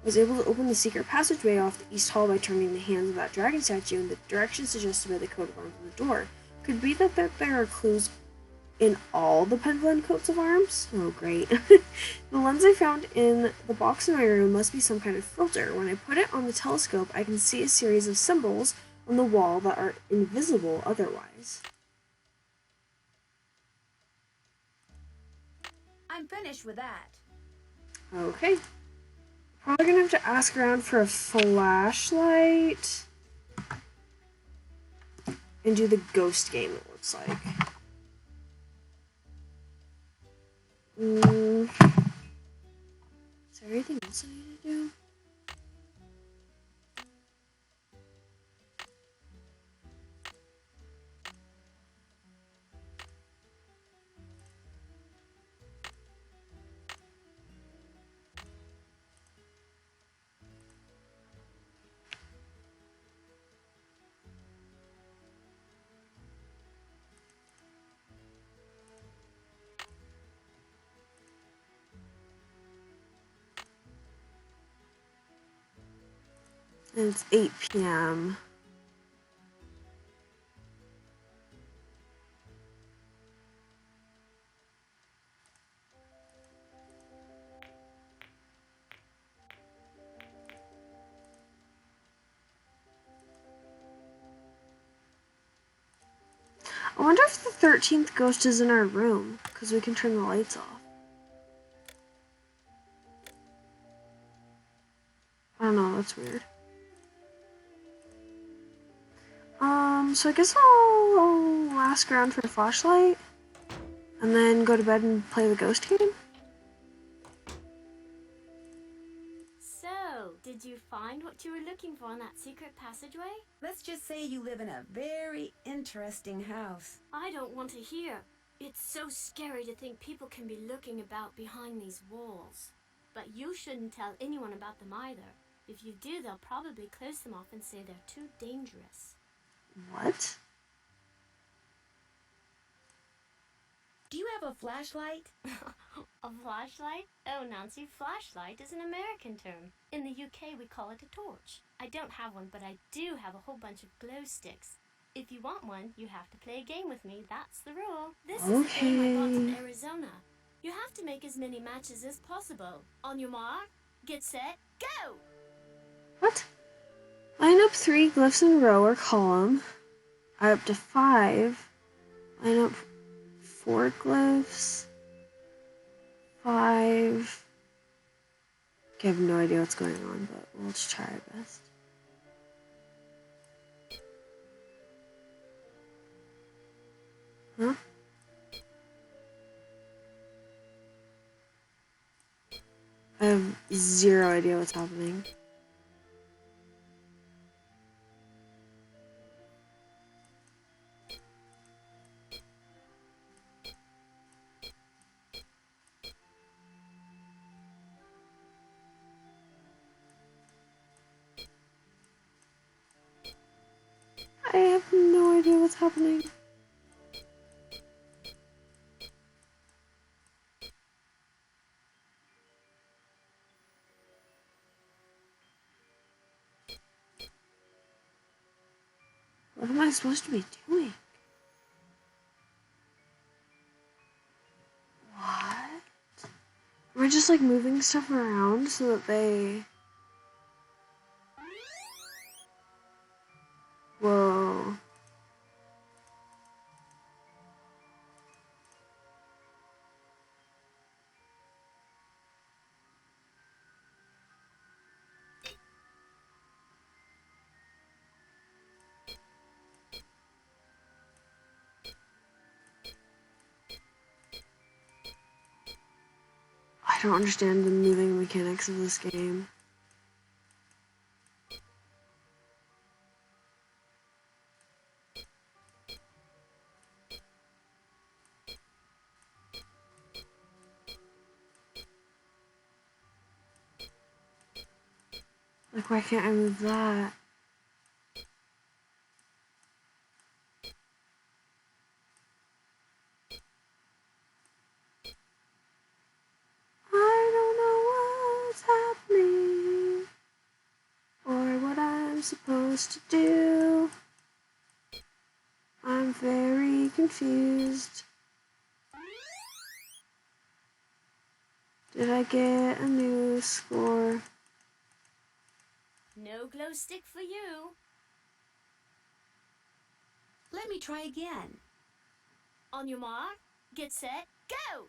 I was able to open the secret passageway off the East Hall by turning the hands of that dragon statue in the direction suggested by the coat of arms on the door. Could it be that there are clues in all the Penland coats of arms? Oh, great. The lens I found in the box in my room must be some kind of filter. When I put it on the telescope, I can see a series of symbols on the wall that are invisible otherwise. I'm finished with that. Okay. Probably gonna have to ask around for a flashlight and do the ghost game, it looks like. Is there anything else I need to do? And it's 8 p.m. I wonder if the 13th ghost is in our room, because we can turn the lights off. I don't know, that's weird. So I guess I'll ask around for a flashlight, and then go to bed and play the ghost game. So, did you find what you were looking for in that secret passageway? Let's just say you live in a very interesting house. I don't want to hear. It's so scary to think people can be looking about behind these walls. But you shouldn't tell anyone about them either. If you do, they'll probably close them off and say they're too dangerous. What? Do you have a flashlight? A flashlight? Oh, Nancy, flashlight is an American term. In the UK, we call it a torch. I don't have one, but I do have a whole bunch of glow sticks. If you want one, you have to play a game with me. That's the rule. This is a game I bought in Arizona. You have to make as many matches as possible. On your mark, get set, go! What? Line up 3 glyphs in a row or column. Add up to 5. Line up 4 glyphs. 5. Okay, I have no idea what's going on, but we'll just try our best. Huh? I have 0 idea what's happening. I have no idea what's happening. What am I supposed to be doing? What? Am I just like moving stuff around so that they... Whoa. don't understand the moving mechanics of this game. Like, why can't I move that? I don't know what's happening or what I'm supposed to do. I'm very confused. Did I get a new score? No glow stick for you. Let me try again. On your mark, get set, go!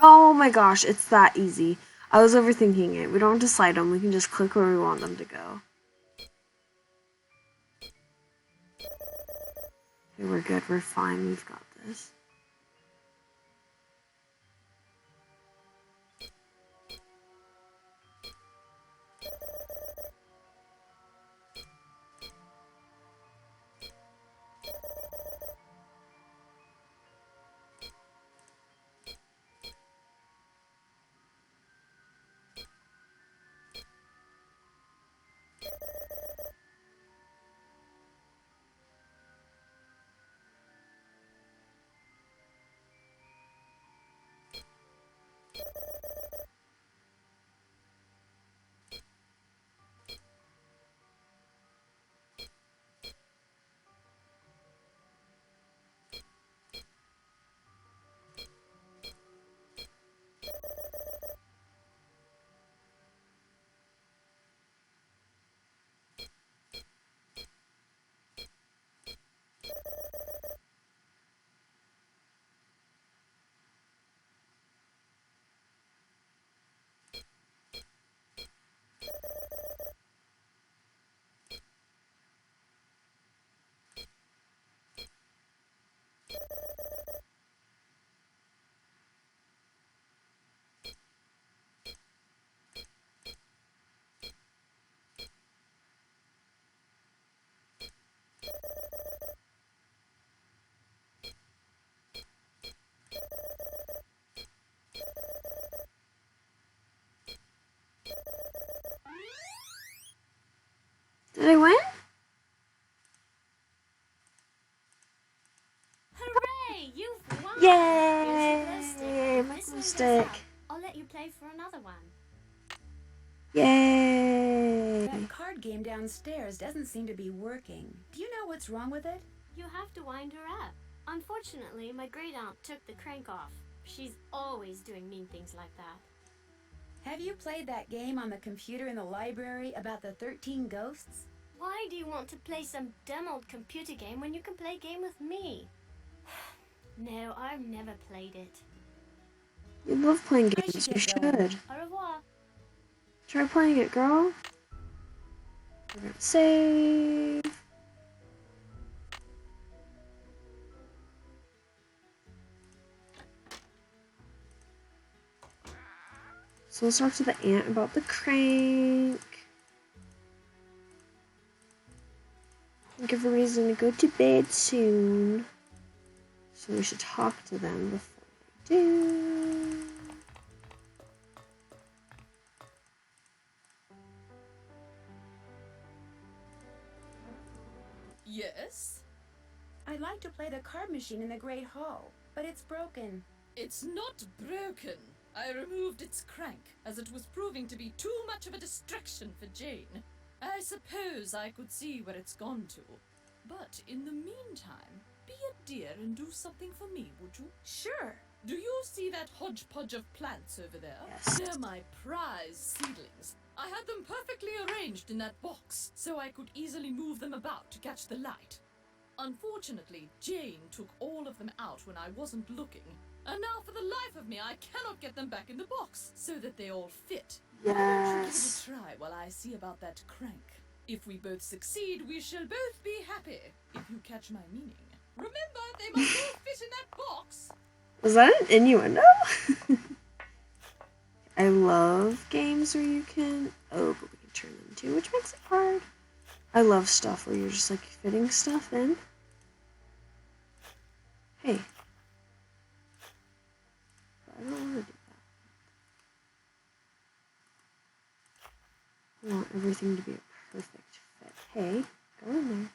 Oh my gosh, it's that easy. I was overthinking it. We don't have to slide them. We can just click where we want them to go. Okay, we're good. We're fine. We've got this. Did I win? Hooray! You've won! Yay! Here's My this glow one goes stick. up, I'll let you play for another one. Yay! That card game downstairs doesn't seem to be working. Do you know what's wrong with it? You have to wind her up. Unfortunately, my great aunt took the crank off. She's always doing mean things like that. Have you played that game on the computer in the library about the 13 ghosts? Why do you want to play some dumb old computer game when you can play a game with me? No, I've never played it. You love playing I games. should You get going. should. Au revoir. Try playing it, girl. We're gonna save. So let's talk to the aunt about the crank. Give a reason to go to bed soon. So we should talk to them before we do. Yes? I'd like to play the card machine in the Great Hall, but it's broken. It's not broken. I removed its crank, as it was proving to be too much of a distraction for Jane. I suppose I could see where it's gone to. But in the meantime, be a dear and do something for me, would you? Sure. Do you see that hodgepodge of plants over there? Yes. They're my prize seedlings. I had them perfectly arranged in that box, so I could easily move them about to catch the light. Unfortunately, Jane took all of them out when I wasn't looking, and now for the life of me I cannot get them back in the box so that they all fit. Why don't you give Yes. it a try while I see about that crank? If we both succeed, we shall both be happy, if you catch my meaning. Remember, they must all fit in that box. Was that an innuendo? I love games where you can... Oh, but we can turn them too, which makes it hard. I love stuff where you're just like fitting stuff in. Hey. I don't want to do that. I want everything to be a perfect fit. Hey, go in there.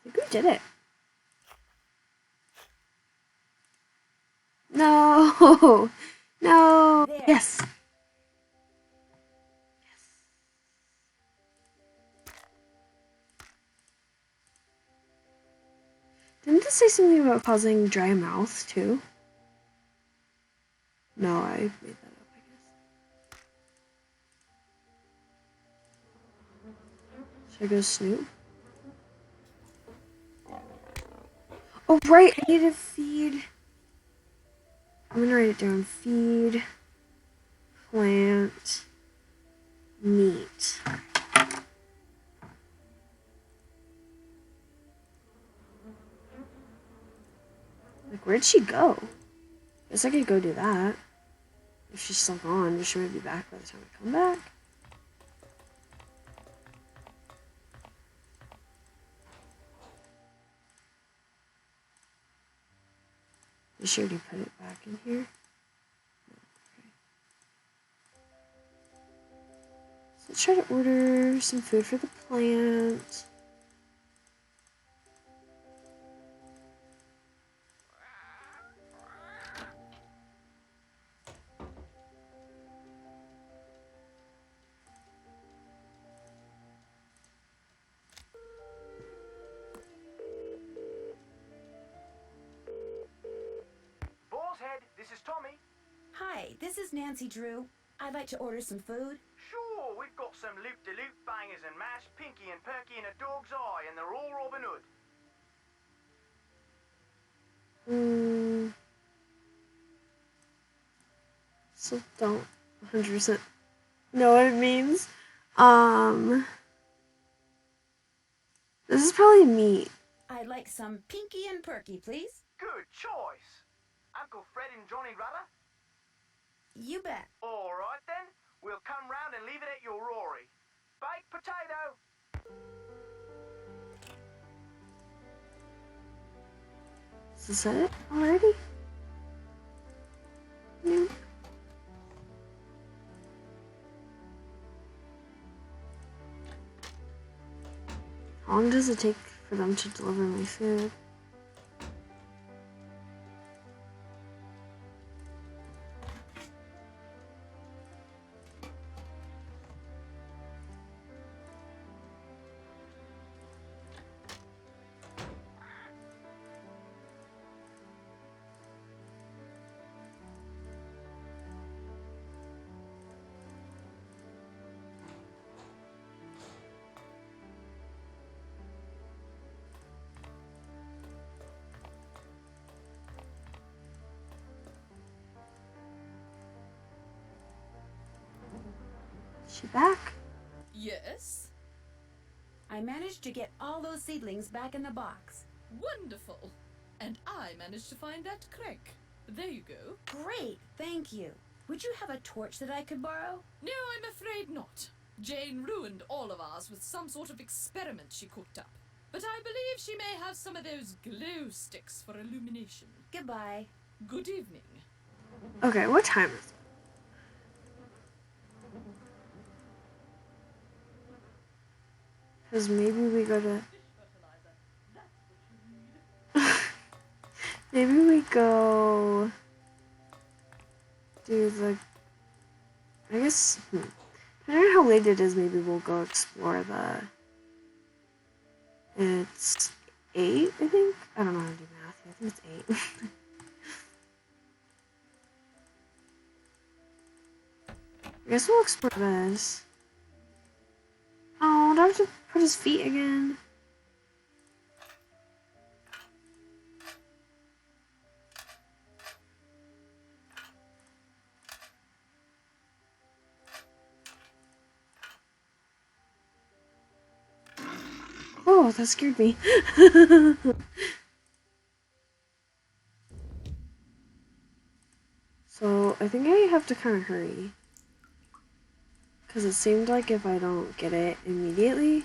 I think we did it. No! No! There. Yes! Didn't this say something about causing dry mouth, too? No, I made that up, I guess. Should I go Snoop? Oh, right! I need to feed... I'm gonna write it down. Feed... Plant... Meat. Like, where'd she go? Guess I could go do that. If she's still gone, but she might be back by the time I come back. Did she already put it back in here? No, okay. So let's try to order some food for the plant. Boar's Head, this is Tommy. Hi, this is Nancy Drew. I'd like to order some food. Sure, we've got some loop-de-loop bangers and mash, Pinky and Perky and a dog's eye, and they're all Robin Hood. So don't 100% know what it means. This is probably meat. I'd like some Pinky and Perky, please. Good choice. Uncle Fred and Johnny Rudder? You bet. All right then, we'll come round and leave it at your Rory. Baked potato. Is this it already? Yeah. How long does it take for them to deliver my food? She back? Yes? I managed to get all those seedlings back in the box. Wonderful. And I managed to find that crank. There you go. Great, thank you. Would you have a torch that I could borrow? No, I'm afraid not. Jane ruined all of ours with some sort of experiment she cooked up. But I believe she may have some of those glow sticks for illumination. Goodbye. Good evening. Okay, what time is it? Because maybe we go to... maybe we go... do the... I guess... I don't know how late it is, maybe we'll go explore the... It's 8, I think? I don't know how to do math. I think it's 8. I guess we'll explore this. Oh, do I have to put his feet again? Oh, that scared me. So, I think I have to kind of hurry. Because it seemed like if I don't get it immediately,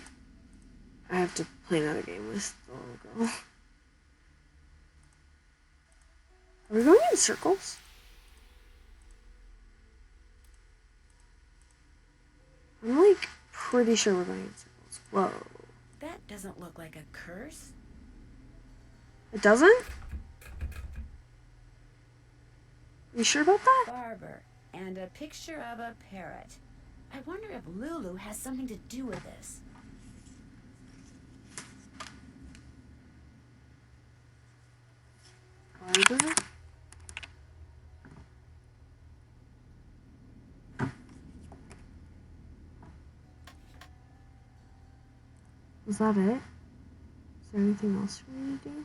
I have to play another game with the little girl. Are we going in circles? I'm like pretty sure we're going in circles. Whoa. That doesn't look like a curse. It doesn't? You sure about that? Barber, and a picture of a parrot. I wonder if Lulu has something to do with this. Barber? Was that it? Is there anything else we need to do?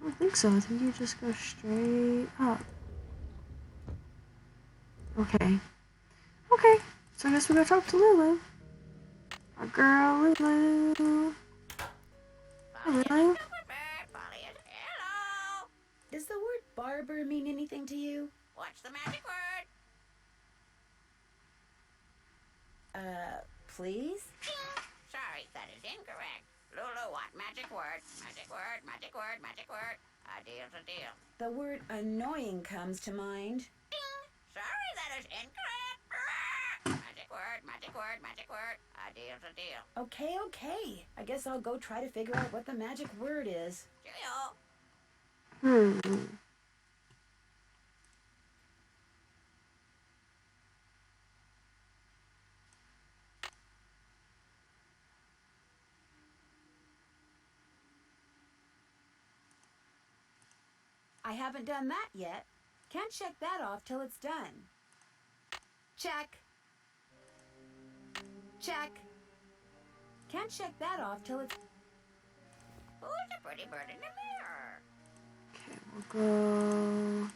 I don't think so. I think you just go straight up. Okay. Okay. So I guess we gotta talk to Lulu. Our girl Lulu. Hi, Lulu. Does the word barber mean anything to you? What's the magic word? Please? Sorry, that is incorrect. Lulu, what magic word? Magic word, magic word, magic word. A deal's a deal. The word annoying comes to mind. Sorry, that is incorrect. Magic word, magic word, magic word. A deal's a deal. Okay, okay. I guess I'll go try to figure out what the magic word is. Cheerio. I haven't done that yet. Can't check that off till it's done. Check. Check. Can't check that off till it's... Who's a pretty bird in the mirror? Okay, we'll go...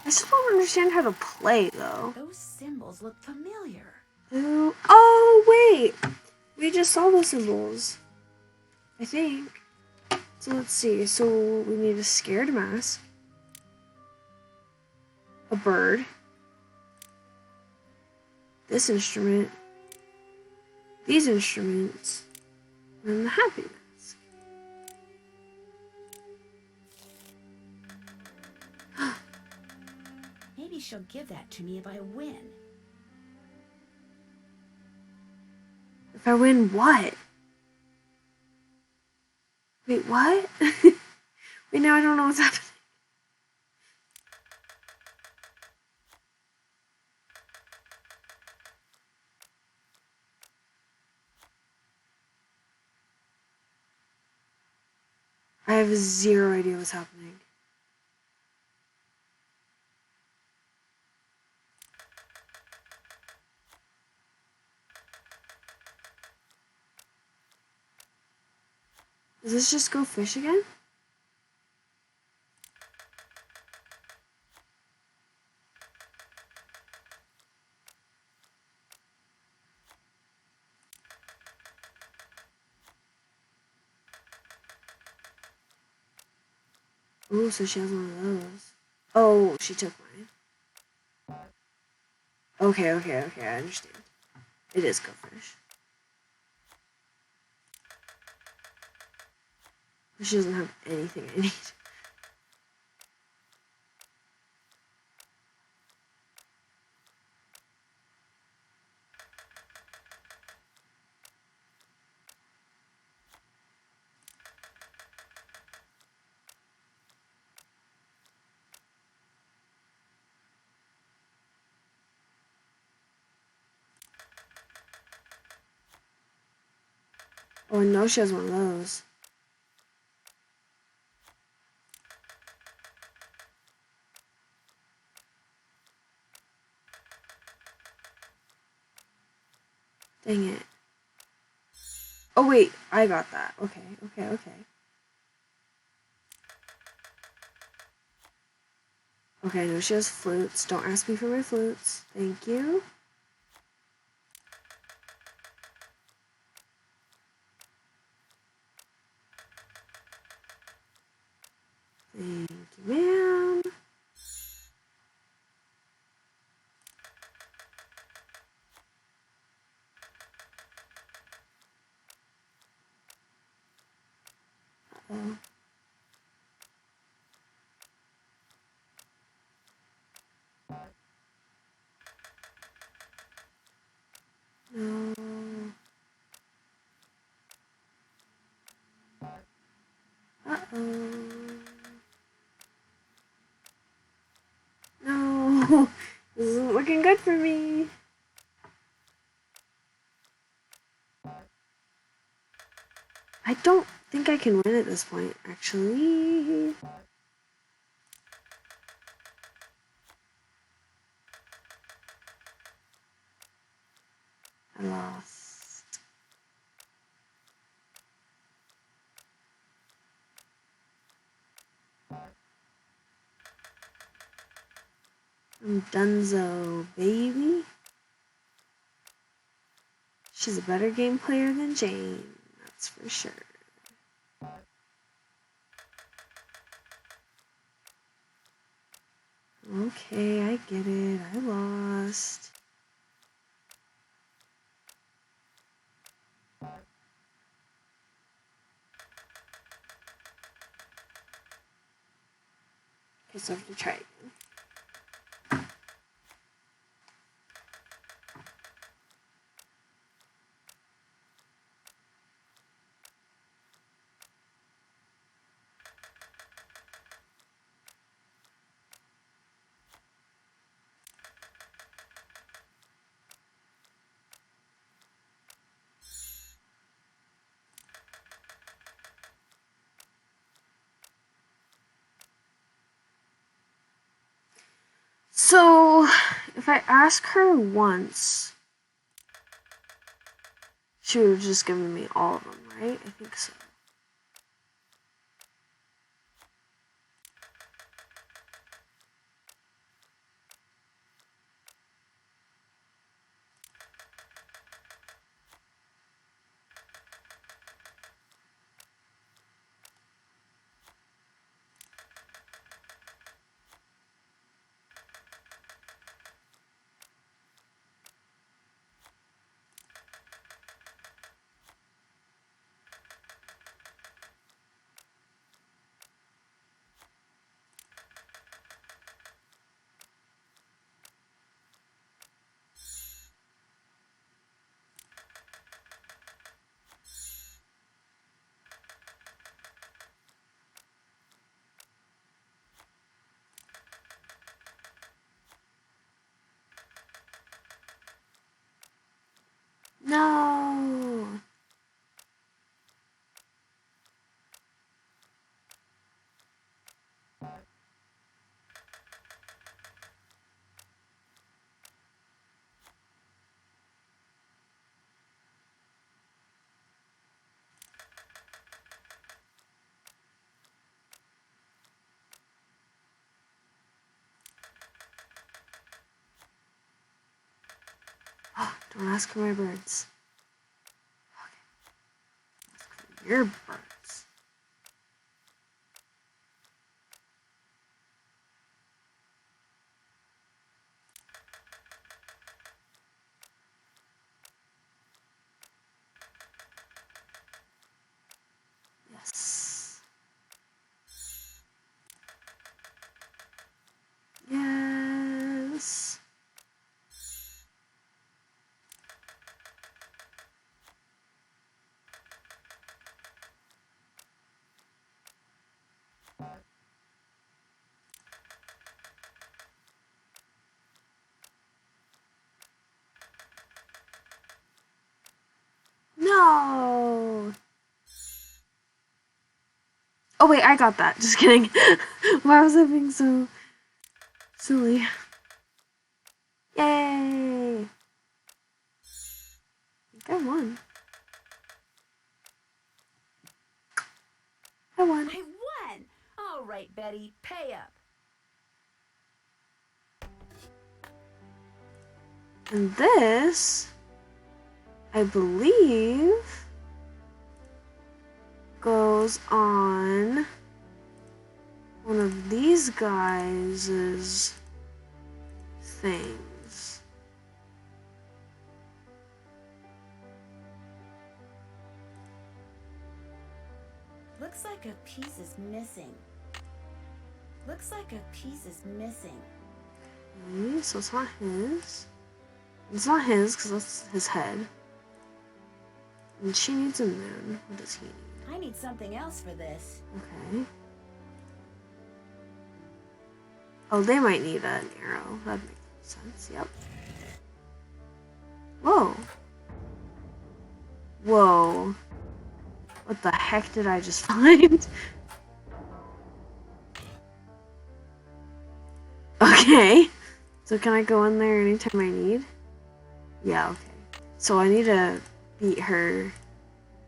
I still don't understand how to play, though. Those symbols look familiar. Oh, wait! We just saw the symbols. I think. So let's see. So we need a scared mask. A bird. This instrument. These instruments. And the happy mask. Maybe she'll give that to me if I win. If I win what? Wait, what? Wait, now I don't know what's happening. I have zero idea what's happening. Does this just go fish again? Ooh, so she has one of those. Oh, she took mine. Okay, I understand. It is goldfish. But she doesn't have anything I need. Oh, I know she has one of those. Dang it. Oh wait, I got that. Okay. Okay, I know she has flutes. Don't ask me for my flutes. Thank you. Thank you, ma'am. Uh-oh. No. Uh-oh. No. This isn't looking good for me. I don't think I can win at this point, actually. I lost. I'm donezo, baby. She's a better game player than Jane, that's for sure. Okay, I get it. I lost. Okay, so I have to try again. So, if I ask her once, she would have just given me all of them, right? I think so. No! Oh, don't ask for my birds. Okay. Ask for your birds. Oh wait, I got that. Just kidding. Why was I being so silly? Yay! I think I won. I won. I won! All right, Betty, pay up. And this, I believe, goes on one of these guys' things. Looks like a piece is missing. Looks like a piece is missing. Okay, so it's not his. It's not his because that's his head. And she needs a moon. What does he need? I need something else for this. Okay. Oh, they might need an arrow. That makes sense. Yep. Whoa. Whoa. What the heck did I just find? Okay. So can I go in there anytime I need? Yeah, okay. So I need to beat her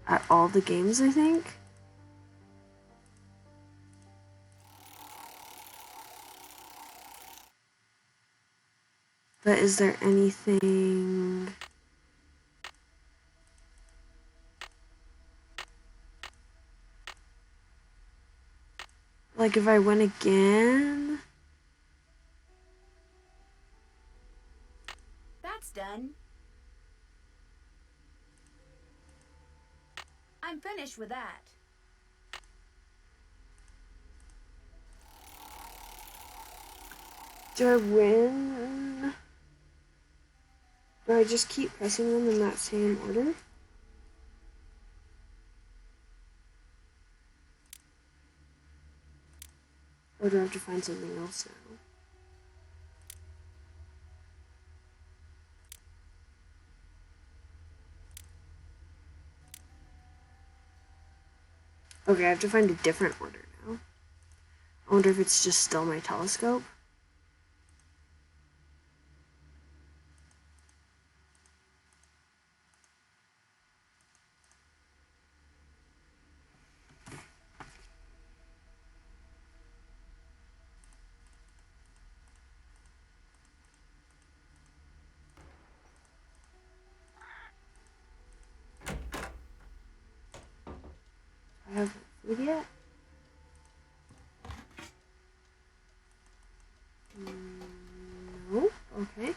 at all the games, I think. But is there anything... Like if I win again? That's done. I'm finished with that. Do I win? Do I just keep pressing them in that same order? Or do I have to find something else now? Okay, I have to find a different order now. I wonder if it's just still my telescope. I haven't food yet. No? Okay.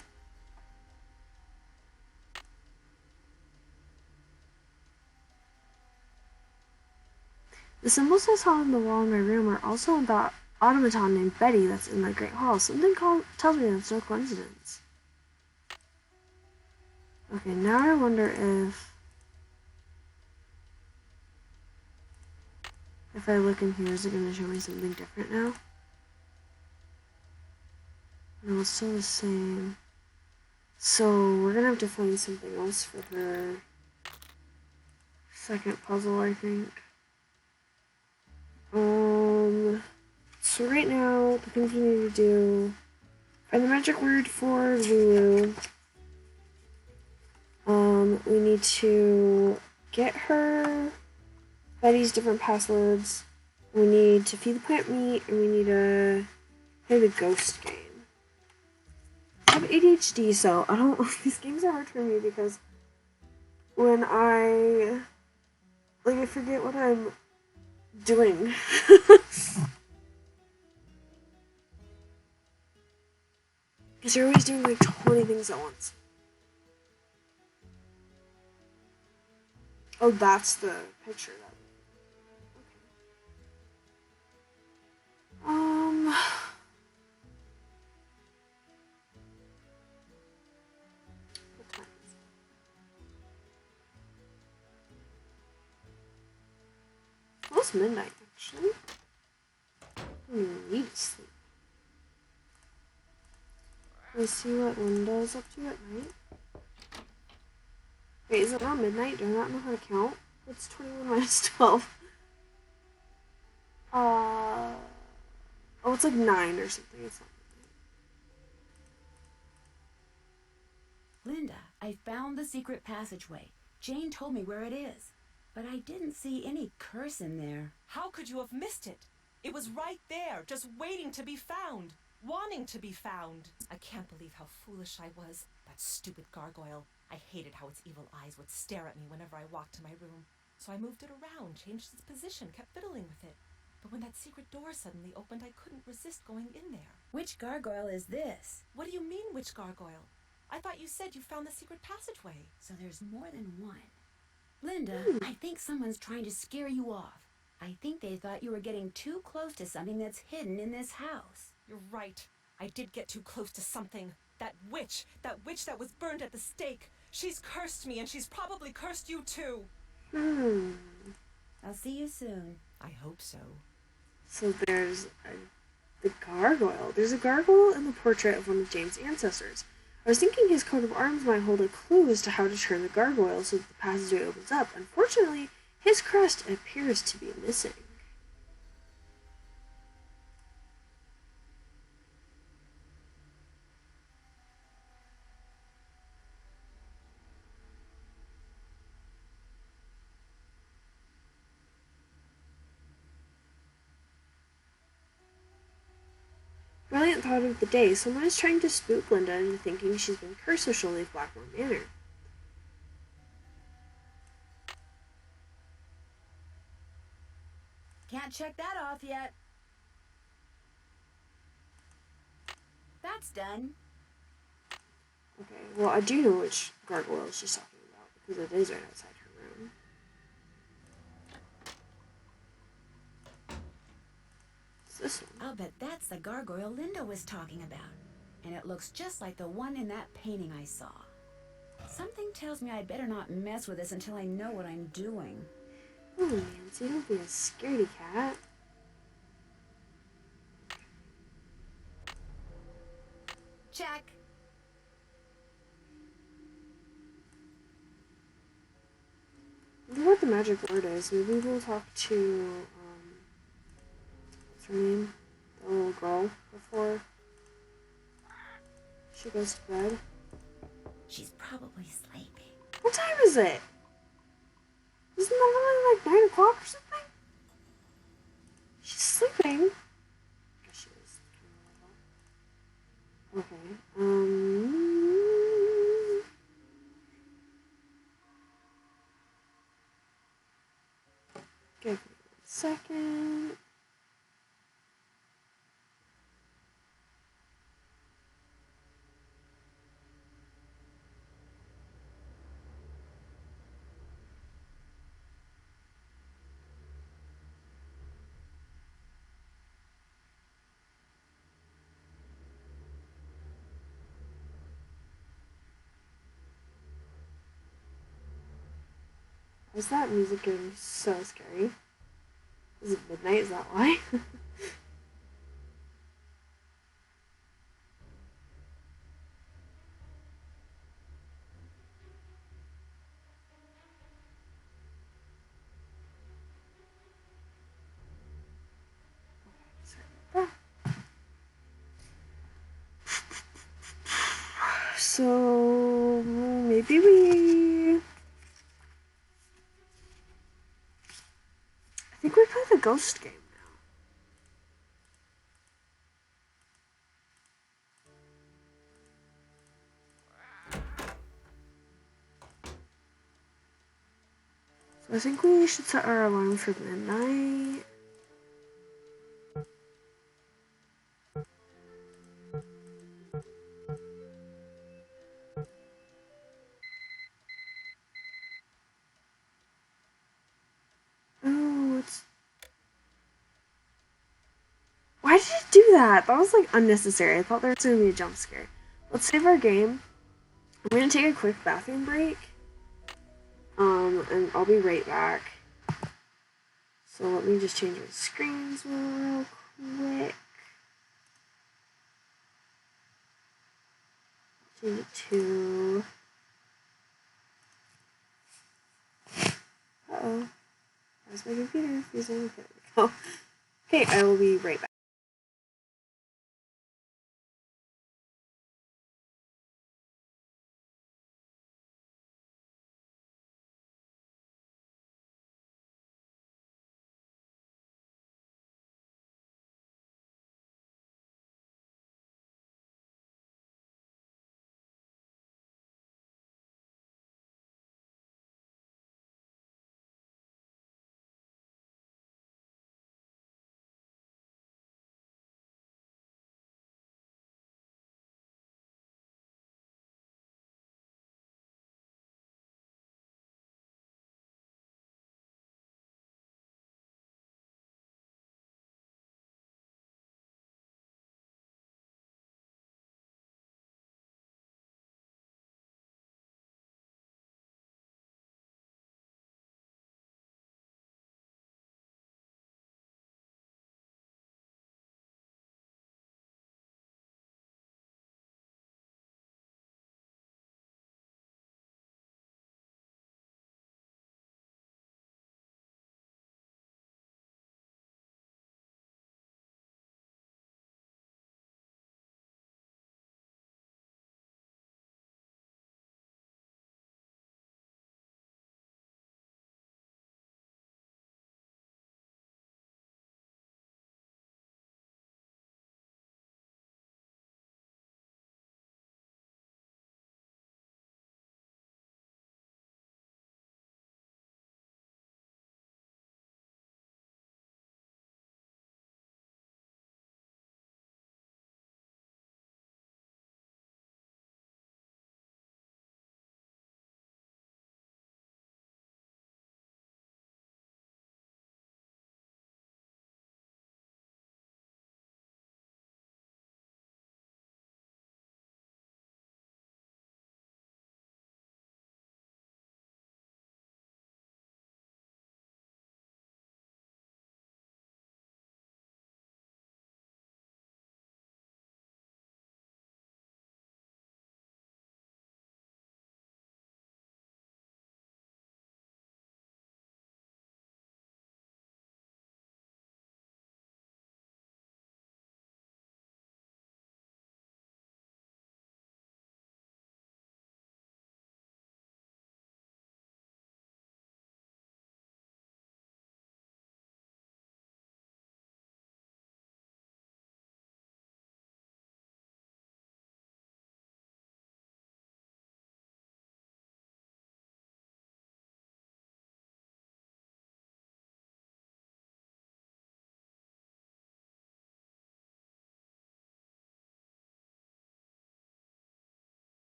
The symbols I saw on the wall in my room are also on that automaton named Betty that's in the Great Hall. Something tells me that's no coincidence. Okay, now I wonder if I look in here, is it going to show me something different now? No, it's still the same. So, we're going to have to find something else for her second puzzle, I think. So right now, the things we need to do, find the magic word for Lulu. We need to get her Betty's different passwords. We need to feed the plant meat, and we need to play the ghost game. I have ADHD, so I don't. These games are hard for me because when I forget what I'm doing. Because you're always doing like 20 things at once. Oh, that's the picture. Okay. What time is it? It's almost midnight, actually. I don't even need to sleep. Let's see what Linda's up to at night. Wait, is it not midnight? Do I not know how to count? What's 21 minus 12? Oh, it's like 9 or something. It's not. Linda, I found the secret passageway. Jane told me where it is, but I didn't see any curse in there. How could you have missed it? It was right there, just waiting to be found. Wanting to be found. I can't believe how foolish I was. That stupid gargoyle. I hated how its evil eyes would stare at me whenever I walked to my room. So I moved it around, changed its position, kept fiddling with it. But when that secret door suddenly opened, I couldn't resist going in there. Which gargoyle is this? What do you mean, which gargoyle? I thought you said you found the secret passageway. So there's more than one. Linda, I think someone's trying to scare you off. I think they thought you were getting too close to something that's hidden in this house. You're right. I did get too close to something. That witch that was burned at the stake. She's cursed me, and she's probably cursed you too. I'll see you soon. I hope so. So there's the gargoyle. There's a gargoyle in the portrait of one of Jane's ancestors. I was thinking his coat of arms might hold a clue as to how to turn the gargoyle so that the passageway opens up. Unfortunately, his crest appears to be missing. Brilliant thought of the day. Someone is trying to spook Linda into thinking she's been cursed so she'll leave Blackmoor Manor. Can't check that off yet. That's done. Okay, well, I do know which gargoyle she's talking about, because it is right outside her room. It's this one. I'll bet that's the gargoyle Linda was talking about. And it looks just like the one in that painting I saw. Something tells me I'd better not mess with this until I know what I'm doing. Oh, Nancy, don't be a scaredy cat. Check. I wonder what the magic word is. Maybe we'll talk to, what's her name? The little girl before she goes to bed. She's probably sleeping. What time is it? Isn't that only like 9 o'clock or something? She's sleeping. I guess she is kind of okay. Give me 1 second. Why is that music getting so scary? Is it midnight? Is that why? So maybe we. I think we play the ghost game now. So I think we should set our alarm for midnight. Oh, it's. Why did it do that? That was like unnecessary. I thought there was going to be a jump scare. Let's save our game. I'm going to take a quick bathroom break. And I'll be right back. So let me just change my screens real quick. Change it to. Uh-oh. How's my computer freezing? Okay, there we go. Okay, I will be right back.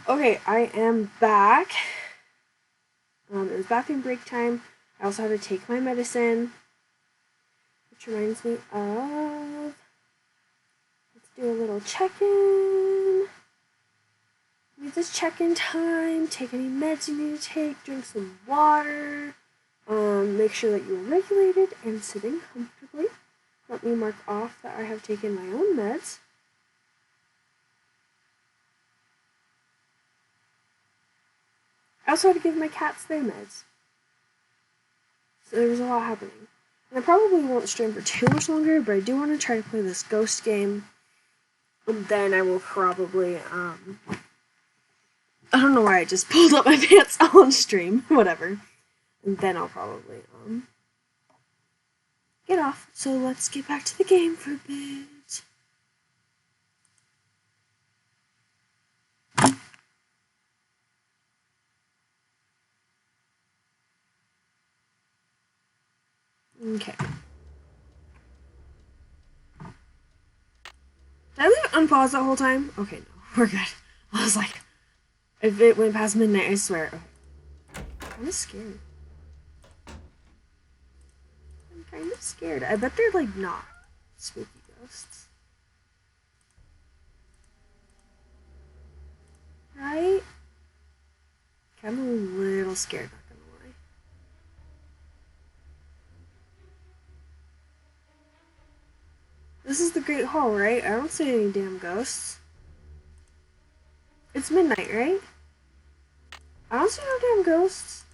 Okay, I am back. It was bathroom break time. I also had to take my medicine. Which reminds me of... Let's do a little check-in. This check-in time. Take any meds you need to take. Drink some water. Make sure that you're regulated and sitting comfortably. Let me mark off that I have taken my own meds. I also had to give my cats their meds. So there was a lot happening. And I probably won't stream for too much longer, but I do want to try to play this ghost game. And then I will probably, I don't know why I just pulled up my pants on stream. Whatever. And then I'll probably, get off. So let's get back to the game for a bit. Okay. Did I leave it unpaused that whole time? Okay, no. We're good. I was like, if it went past midnight, I swear. Okay. I'm kind of scared. I'm kind of scared. I bet they're, like, not spooky ghosts. Right? I'm a little scared, not gonna lie. This is the Great Hall, right? I don't see any damn ghosts. It's midnight, right? I don't see no damn ghosts.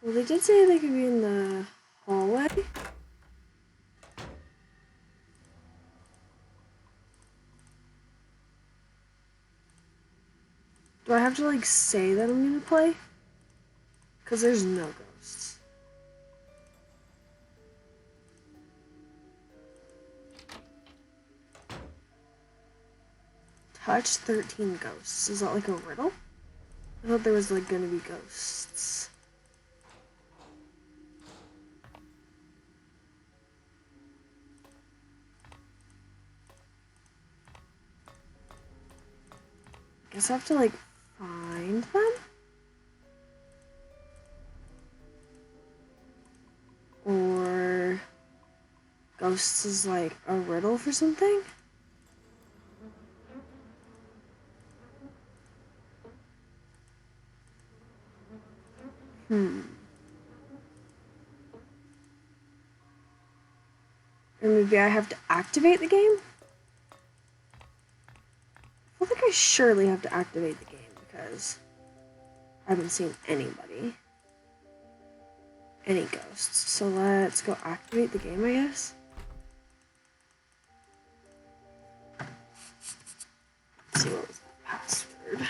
Well, they did say they could be in the hallway. Do I have to, like, say that I'm gonna play? Because there's no ghosts. Touch 13 ghosts. Is that like a riddle? I thought there was, like, gonna be ghosts. I guess I have to, like, find them? Or ghosts is like a riddle for something? Or maybe I have to activate the game? I feel like I surely have to activate the game because I haven't seen anybody. Any ghosts. So let's go activate the game, I guess. Let's see what was that password.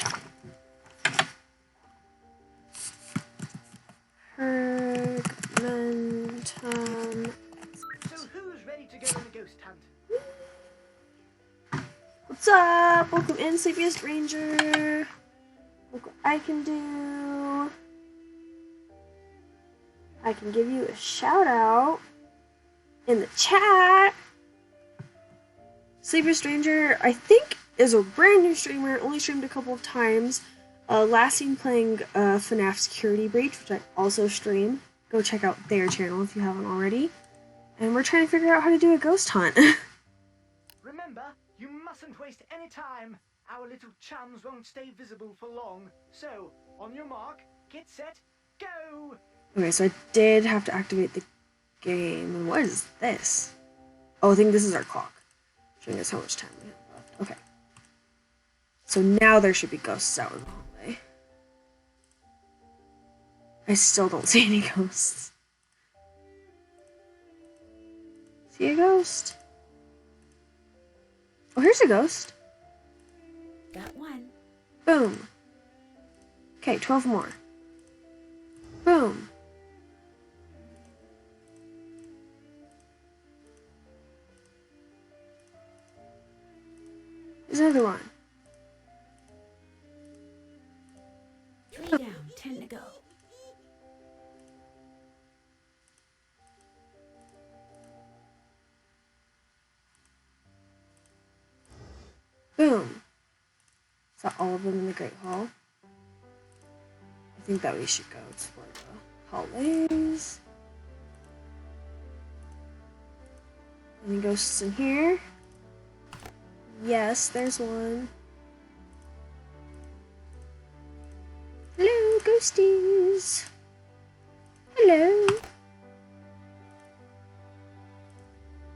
Hergmentum. So who's ready to go on a ghost hunt? What's up? Welcome in, Sleepiest Ranger. Look what I can do. I can give you a shout out in the chat. Sleepiest Ranger, I think, is a brand new streamer. Only streamed a couple of times. Last seen playing FNAF Security Breach, which I also stream. Go check out their channel if you haven't already. And we're trying to figure out how to do a ghost hunt. Remember, you mustn't waste any time. Our little chums won't stay visible for long. So, on your mark, get set, go! Okay, so I did have to activate the game. And what is this? Oh, I think this is our clock. Showing us how much time we have left. Okay. So now there should be ghosts out in the hallway. I still don't see any ghosts. See a ghost? Oh, here's a ghost. Got one. Boom. Okay, 12 more. Boom. There's another one. 3 down, 10 to go. Is that all of them in the Great Hall? I think that we should go explore the hallways. Any ghosts in here? Yes, there's one. Hello, ghosties. Hello.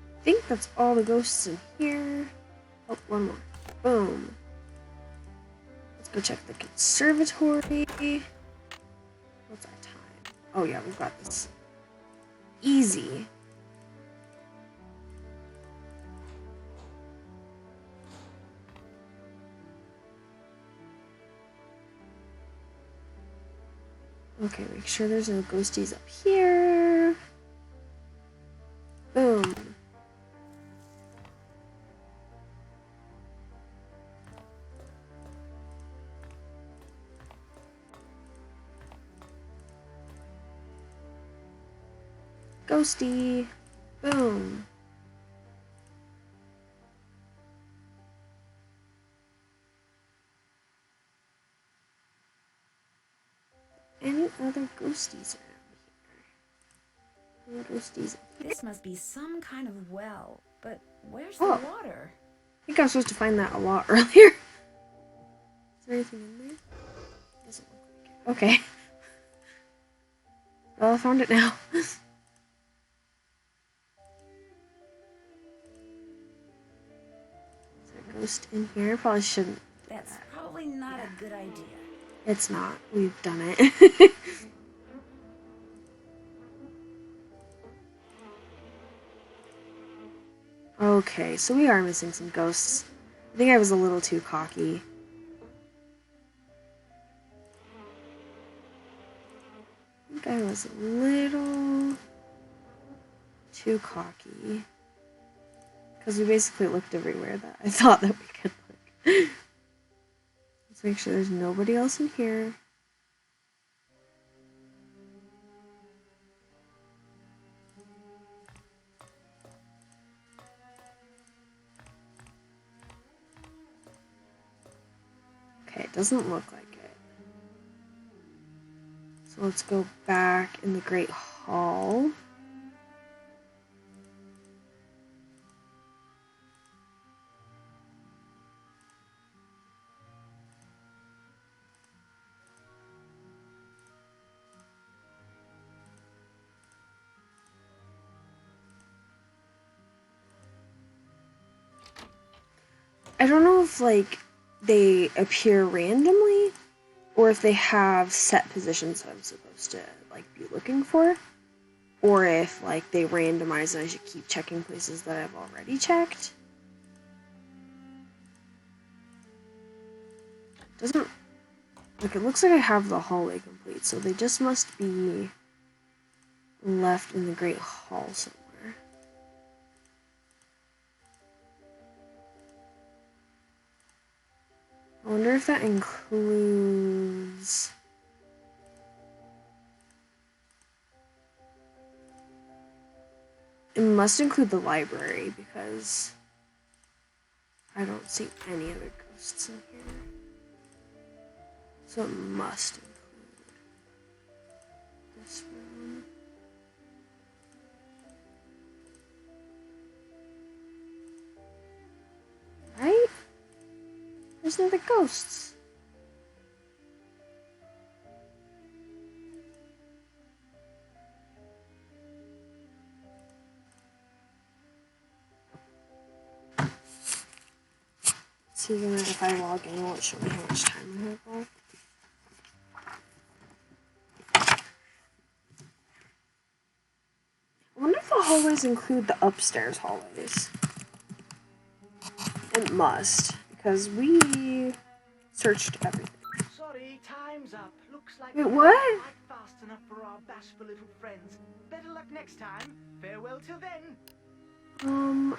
I think that's all the ghosts in here. Oh, one more. Boom. Let's go check the conservatory. What's our time? Oh yeah, we've got this. Easy. Okay, make sure there's no ghosties up here. Boom. Ghosty. Boom. Any other ghosties around here? Any ghosties? This must be some kind of well, but where's Oh. the water? I think I was supposed to find that a lot earlier. Is there anything in there? Doesn't look like it. Okay. Well, I found it now. Is there a ghost in here? Probably shouldn't. That's probably not a good idea. It's not. We've done it. Okay, so we are missing some ghosts. I think I was a little too cocky. I think I was a little too cocky. Because we basically looked everywhere that I thought that we could look. Let's make sure there's nobody else in here. Okay, it doesn't look like it. So let's go back in the Great Hall. I don't know if, like, they appear randomly, or if they have set positions that I'm supposed to, like, be looking for, or if, like, they randomize and I should keep checking places that I've already checked. Doesn't, like, it looks like I have the hallway complete, so they just must be left in the Great Hall somewhere. I wonder if that includes... It must include the library, because I don't see any other ghosts in here. So it must include this room. Right? There's no other ghosts. See, then if I log in, will it show me how much time I have left? I wonder if the hallways include the upstairs hallways. It must, because we searched everything. Sorry, time's up. Looks like Wait, we're what? not quite fast enough for our bashful little friends. Better luck next time. Farewell till then.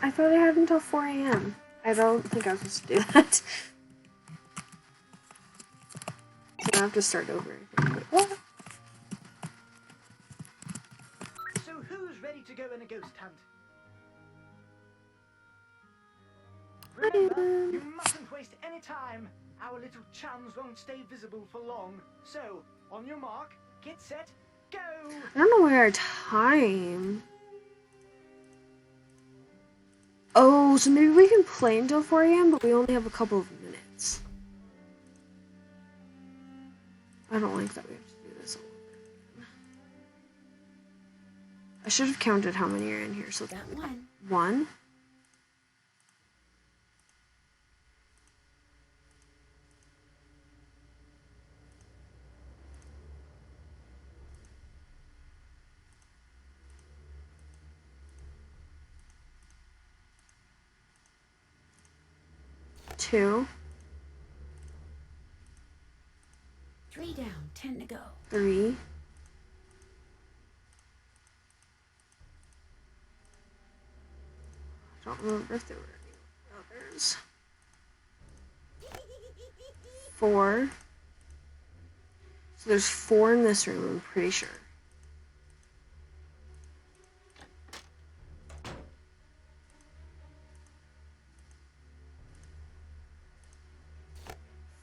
I thought I had until 4 a.m. I don't think I was supposed to do that. So I have to start over, I think. Wait, what? So who's ready to go on a ghost hunt? Remember, you mustn't waste any time. our little chums won't stay visible for long. So, on your mark, get set, go! I don't know why our time. Oh, so maybe we can play until 4 a.m., but we only have a couple of minutes. I don't like that we have to do this all over again. I should have counted how many are in here. So Got one. 1. Two, 3 down, 10 to go. 3, 'I don't remember if there were any others. 4. So there's 4 in this room, I'm pretty sure.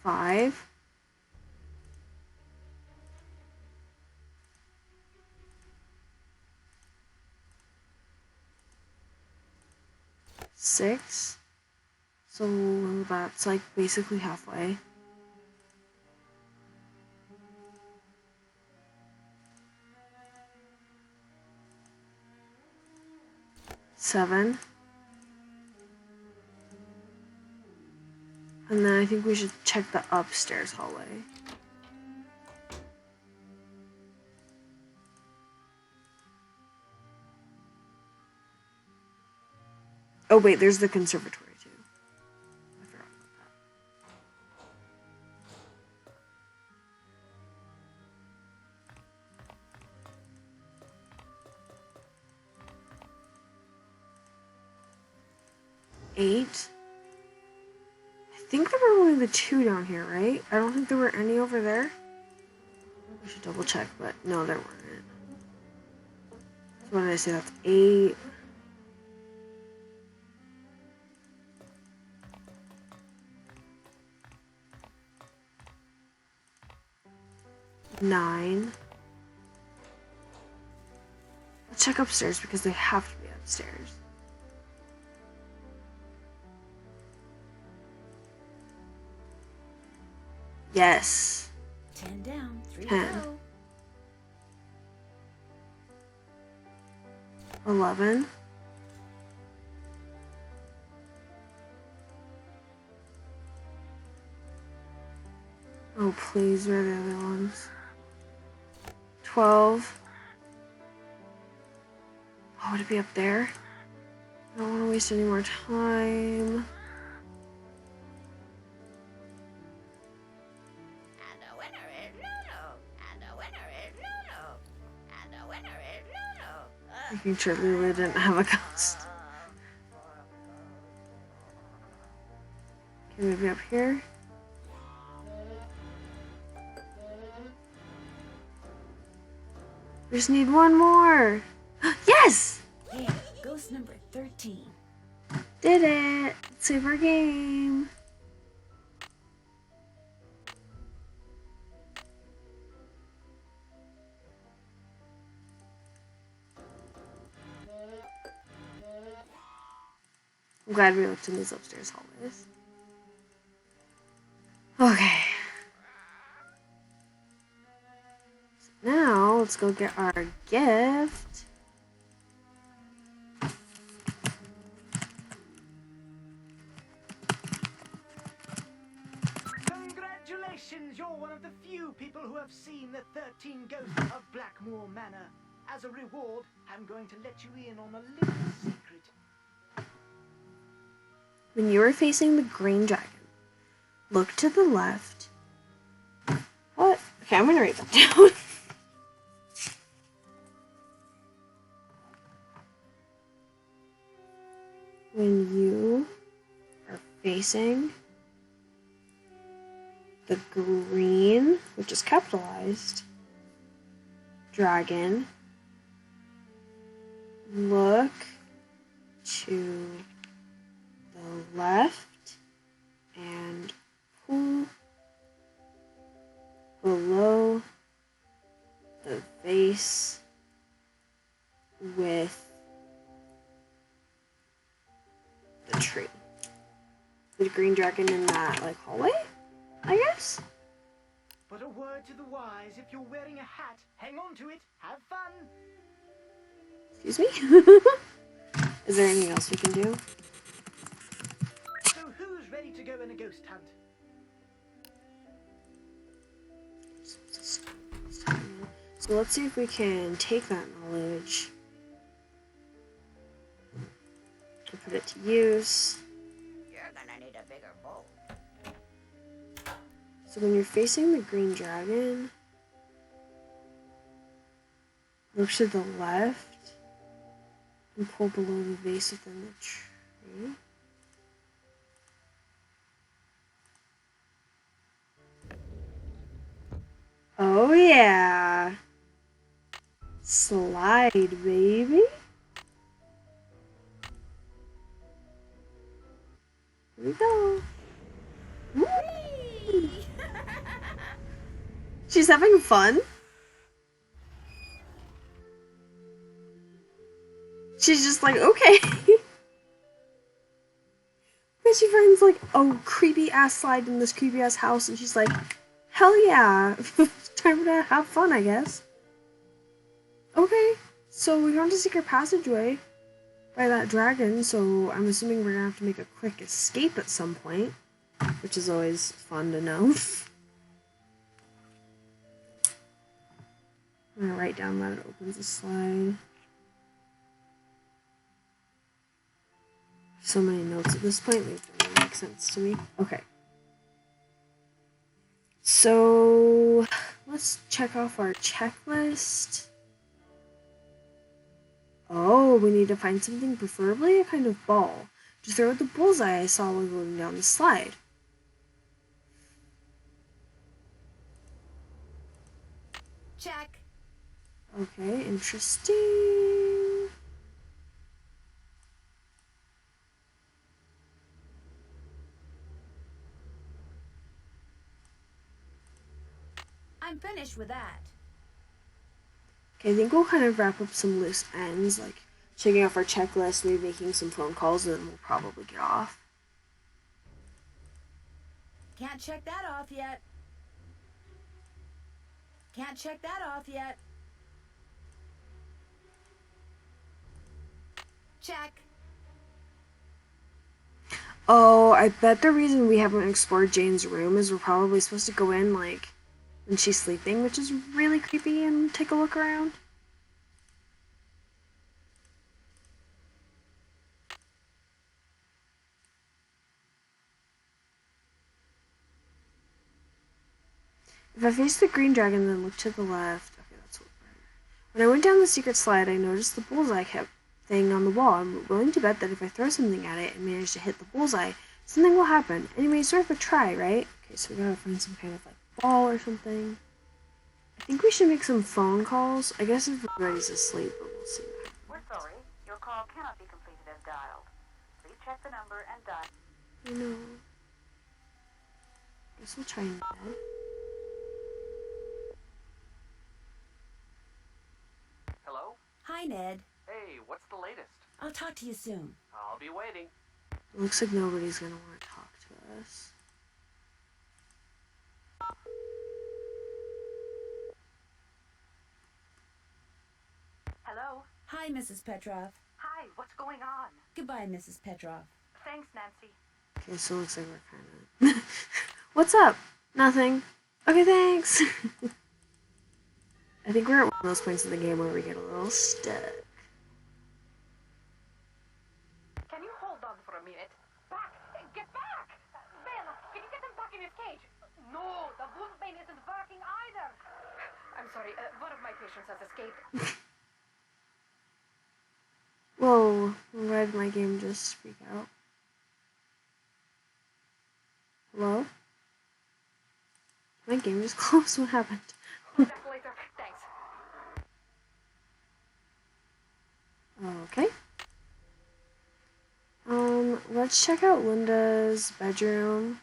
5. 6. So that's like basically halfway. 7. And then I think we should check the upstairs hallway. Oh wait, there's the conservatory too. I forgot about that. 8. I think there were only the 2 down here, right? I don't think there were any over there. We should double check, but no, there weren't. So what did I say? That's 8. 9. Let's check upstairs because they have to be upstairs. Yes. 10 down, 3 to 10. go. 11. 'Oh, please, where are the other ones? 12. Oh, would it be up there? I don't want to waste any more time. And the winner is Lulu. And the winner is Lulu. And the winner is Lulu. Making sure Lulu didn't have a ghost. Okay, maybe up here. We just need one more. Yes! Yeah, ghost number 13. Did it! Let's save our game. I'm glad we looked in these upstairs hallways. Okay. So now, let's go get our gift. Congratulations! You're one of the few people who have seen the 13 ghosts of Blackmoor Manor. As a reward, I'm going to let you in on a little secret. When you are facing the green dragon, look to the left. What? Okay, I'm gonna write that down. When you are facing the green, which is capitalized, dragon, look to the left and pull face with the tree. The green dragon in that, like, hallway, I guess? But a word to the wise, if you're wearing a hat, hang on to it, have fun. Excuse me? Is there anything else we can do? So who's ready to go on a ghost hunt? So let's see if we can take that knowledge and put it to use. You're gonna need a bigger bowl. So when you're facing the green dragon, look to the left and pull below the vase within the tree. Oh yeah! Slide, baby! Here we go! Whee! She's having fun? She's just like, okay! Then she finds like a creepy ass slide in this creepy ass house and she's like, hell yeah! Time to have fun, I guess. Okay, so we found a secret passageway by that dragon, so I'm assuming we're gonna have to make a quick escape at some point, which is always fun to know. I'm gonna write down that it opens the slide. So many notes at this point, they don't really make sense to me. Okay. So let's check off our checklist. Oh, we need to find something, preferably a kind of ball, to throw at the bullseye I saw while going down the slide. Check. Okay, interesting. I'm finished with that. Okay, I think we'll kind of wrap up some loose ends, like checking off our checklist, maybe making some phone calls, and then we'll probably get off. Can't check that off yet. Can't check that off yet. Check. Oh, I bet the reason we haven't explored Jane's room is we're probably supposed to go in, like, when she's sleeping, which is really creepy, and take a look around. If I face the green dragon, then look to the left. Okay, that's what. When I went down the secret slide, I noticed the bullseye kept thing on the wall. I'm willing to bet that if I throw something at it and manage to hit the bullseye, something will happen. Anyway, it's worth a try, right? Okay, so we gotta find some kind of like ball or something. I think we should make some phone calls. I guess if everybody's asleep, but we'll see. We're sorry. Your call cannot be completed as dialed. Please check the number and dial. I know. Guess we'll try in bed. Hello? Hi, Ned. Hey, what's the latest? I'll talk to you soon. I'll be waiting. Looks like nobody's gonna want to talk to us. Hello? Hi, Mrs. Petrov. Hi, what's going on? Goodbye, Mrs. Petrov. Thanks, Nancy. Okay, so it looks like we're kind of... What's up? Nothing. Okay, thanks. I think we're at one of those points in the game where we get a little stuck. Can you hold on for a minute? Back! Get back! Bella, can you get him back in his cage? No, the Wolfbane isn't working either. I'm sorry, one of my patients has escaped. Whoa, why did my game just freak out? Hello? My game just closed, what happened? Back later, thanks. Okay. Let's check out Linda's bedroom.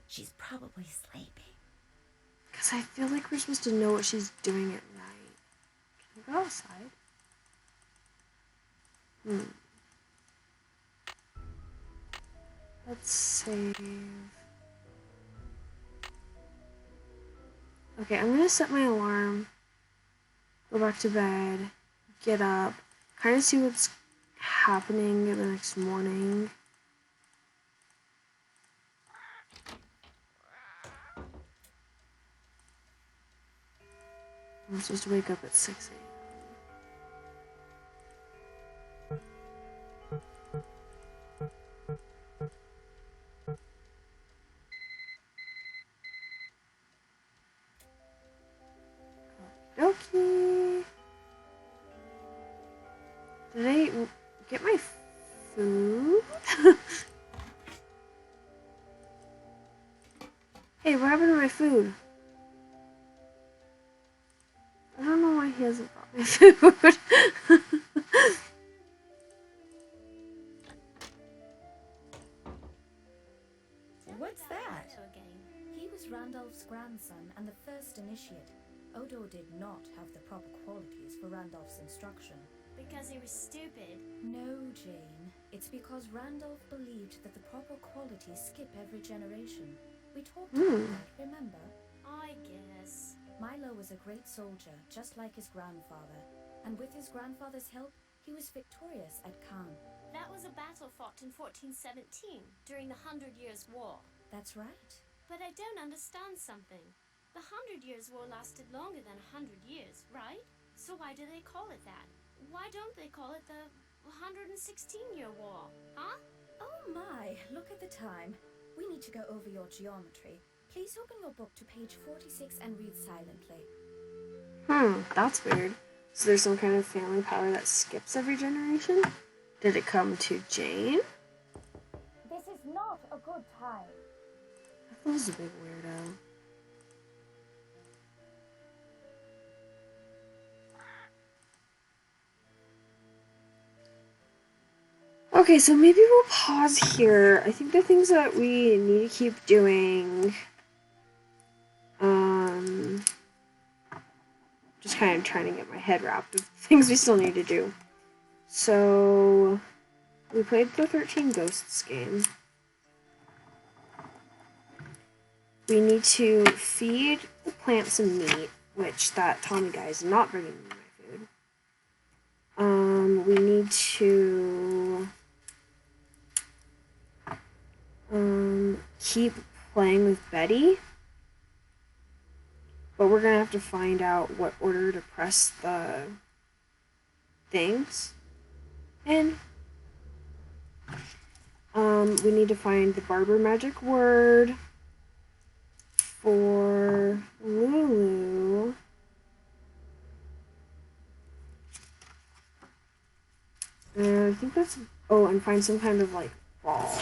She's probably sleeping. Because I feel like we're supposed to know what she's doing at night. Can I go outside? Let's save. Okay, I'm gonna set my alarm. Go back to bed. Get up. Kind of see what's happening the next morning. I'm supposed to wake up at 6 a.m. Okay. Did I get my food? Hey, what happened to my food? I don't know why he hasn't brought my food. What's that? He was Randolph's grandson and the first initiate. Odo did not have the proper qualities for Randolph's instruction. Because he was stupid. No, Jane. It's because Randolph believed that the proper qualities skip every generation. We talked about that, remember? I guess. Milo was a great soldier, just like his grandfather. And with his grandfather's help, he was victorious at Caen. That was a battle fought in 1417, during the 100 Years' War. That's right. But I don't understand something. The 100 Years' War lasted longer than 100 years, right? So why do they call it that? Why don't they call it the 116-year war, huh? Oh my, look at the time. We need to go over your geometry. Please open your book to page 46 and read silently. That's weird. So there's some kind of family power that skips every generation? Did it come to Jane? This is not a good time. I thought it was a big weirdo. Okay, so maybe we'll pause here. I think the things that we need to keep doing, just kind of trying to get my head wrapped of things we still need to do. So, we played the 13 Ghosts game. We need to feed the plants some meat, which that Tommy guy is not bringing me my food. We need to keep playing with Betty, but we're gonna have to find out what order to press the things in. We need to find the barber magic word for Lulu. I think that's... Oh, and find some kind of, like, ball.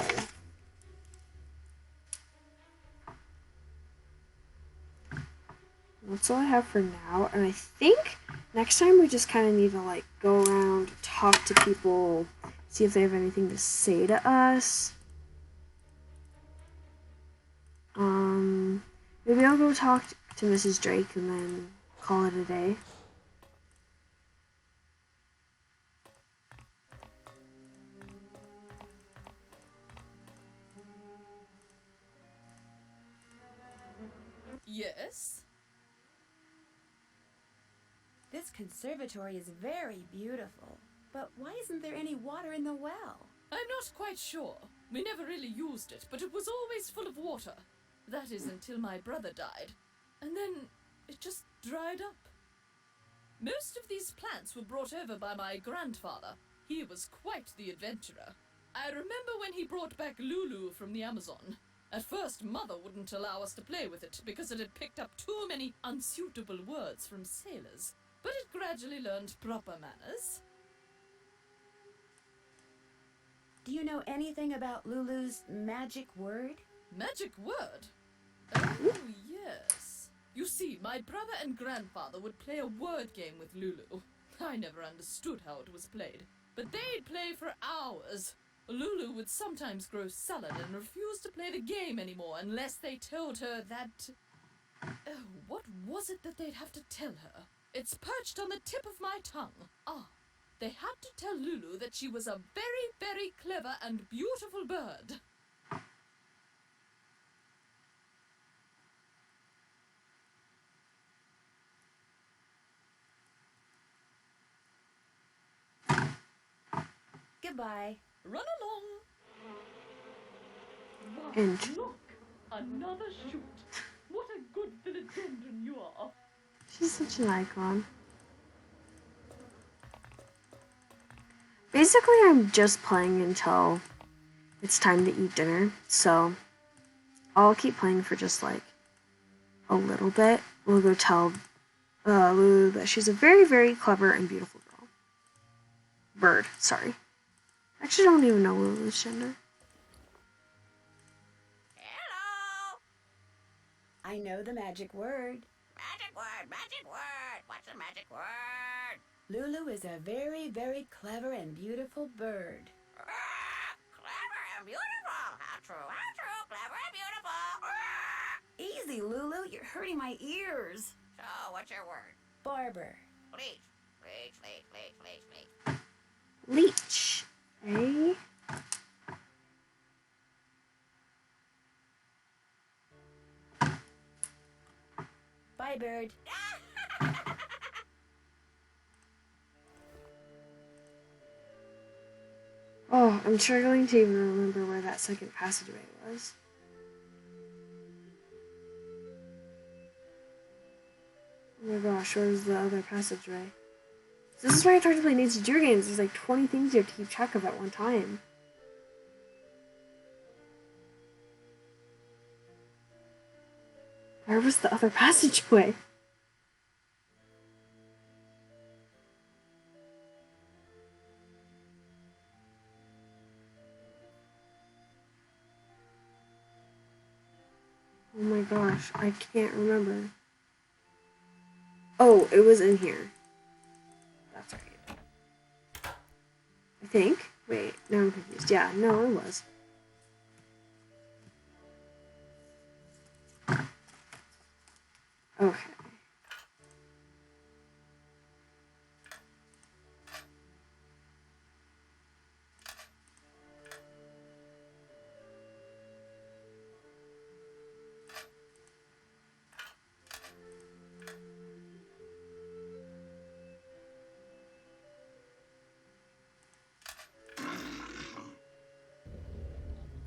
That's all I have for now. And I think next time we just kind of need to, like, go around, talk to people, see if they have anything to say to us. Maybe I'll go talk to Mrs. Drake and then call it a day. Yes? This conservatory is very beautiful, but why isn't there any water in the well? I'm not quite sure. We never really used it, but it was always full of water. That is until my brother died. And then it just dried up. Most of these plants were brought over by my grandfather. He was quite the adventurer. I remember when he brought back Lulu from the Amazon. At first, Mother wouldn't allow us to play with it because it had picked up too many unsuitable words from sailors. But it gradually learned proper manners. Do you know anything about Lulu's magic word? Magic word? Oh, yes. You see, my brother and grandfather would play a word game with Lulu. I never understood how it was played, but they'd play for hours. Lulu would sometimes grow sullen and refuse to play the game anymore unless they told her that... Oh, what was it that they'd have to tell her? It's perched on the tip of my tongue. Ah, they had to tell Lulu that she was a very, very clever and beautiful bird. Goodbye. Run along. Wow, And look, another shoot. What a good philodendron you are. she's such an icon. Basically, I'm just playing until it's time to eat dinner, so I'll keep playing for just like a little bit. We'll go tell Lulu that she's a very, very clever and beautiful girl. Bird, sorry. I actually don't even know Lulu's gender. Hello! I know the magic word. Magic word, magic word. What's the magic word? Lulu is a very, very clever and beautiful bird. Clever and beautiful. How true, clever and beautiful. Easy, Lulu. You're hurting my ears. So, what's your word? Barber. Leech. Leech. Leech. Eh? Bye, bird. Oh, I'm struggling to even remember where that second passageway was. Oh my gosh, where's the other passageway? This is why I tried to play Nancy Drew games. There's like 20 things you have to keep track of at one time. Where was the other passageway? Oh my gosh, I can't remember. Oh, it was in here. That's right. I think. Wait, now I'm confused. Yeah, no, it was. Okay.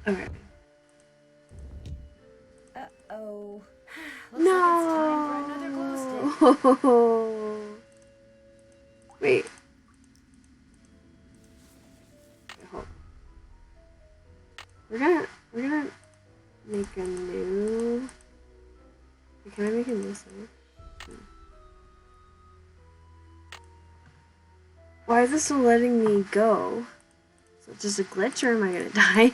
Okay. Uh-oh. Looks like it's time for another glow stick. No. Wait. Hold. We're gonna make a new. Can I make a new song? Why is this still letting me go? Is it just a glitch or am I gonna die?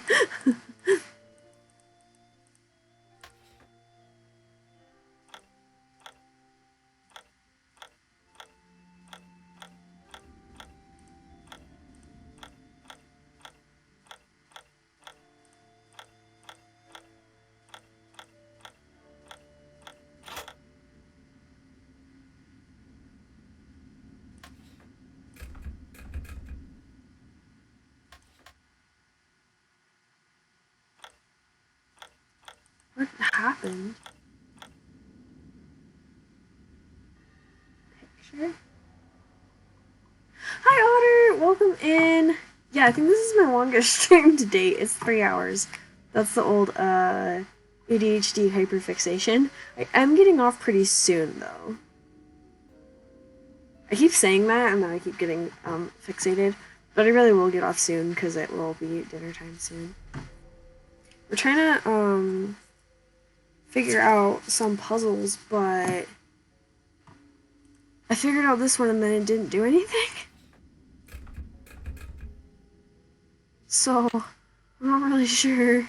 What happened? Picture? Hi Otter! Welcome in! Yeah, I think this is my longest stream to date. It's 3 hours. That's the old ADHD hyperfixation. I am getting off pretty soon though. I keep saying that and then I keep getting fixated. But I really will get off soon because it will be dinner time soon. We're trying to figure out some puzzles, but I figured out this one and then it didn't do anything. So, I'm not really sure.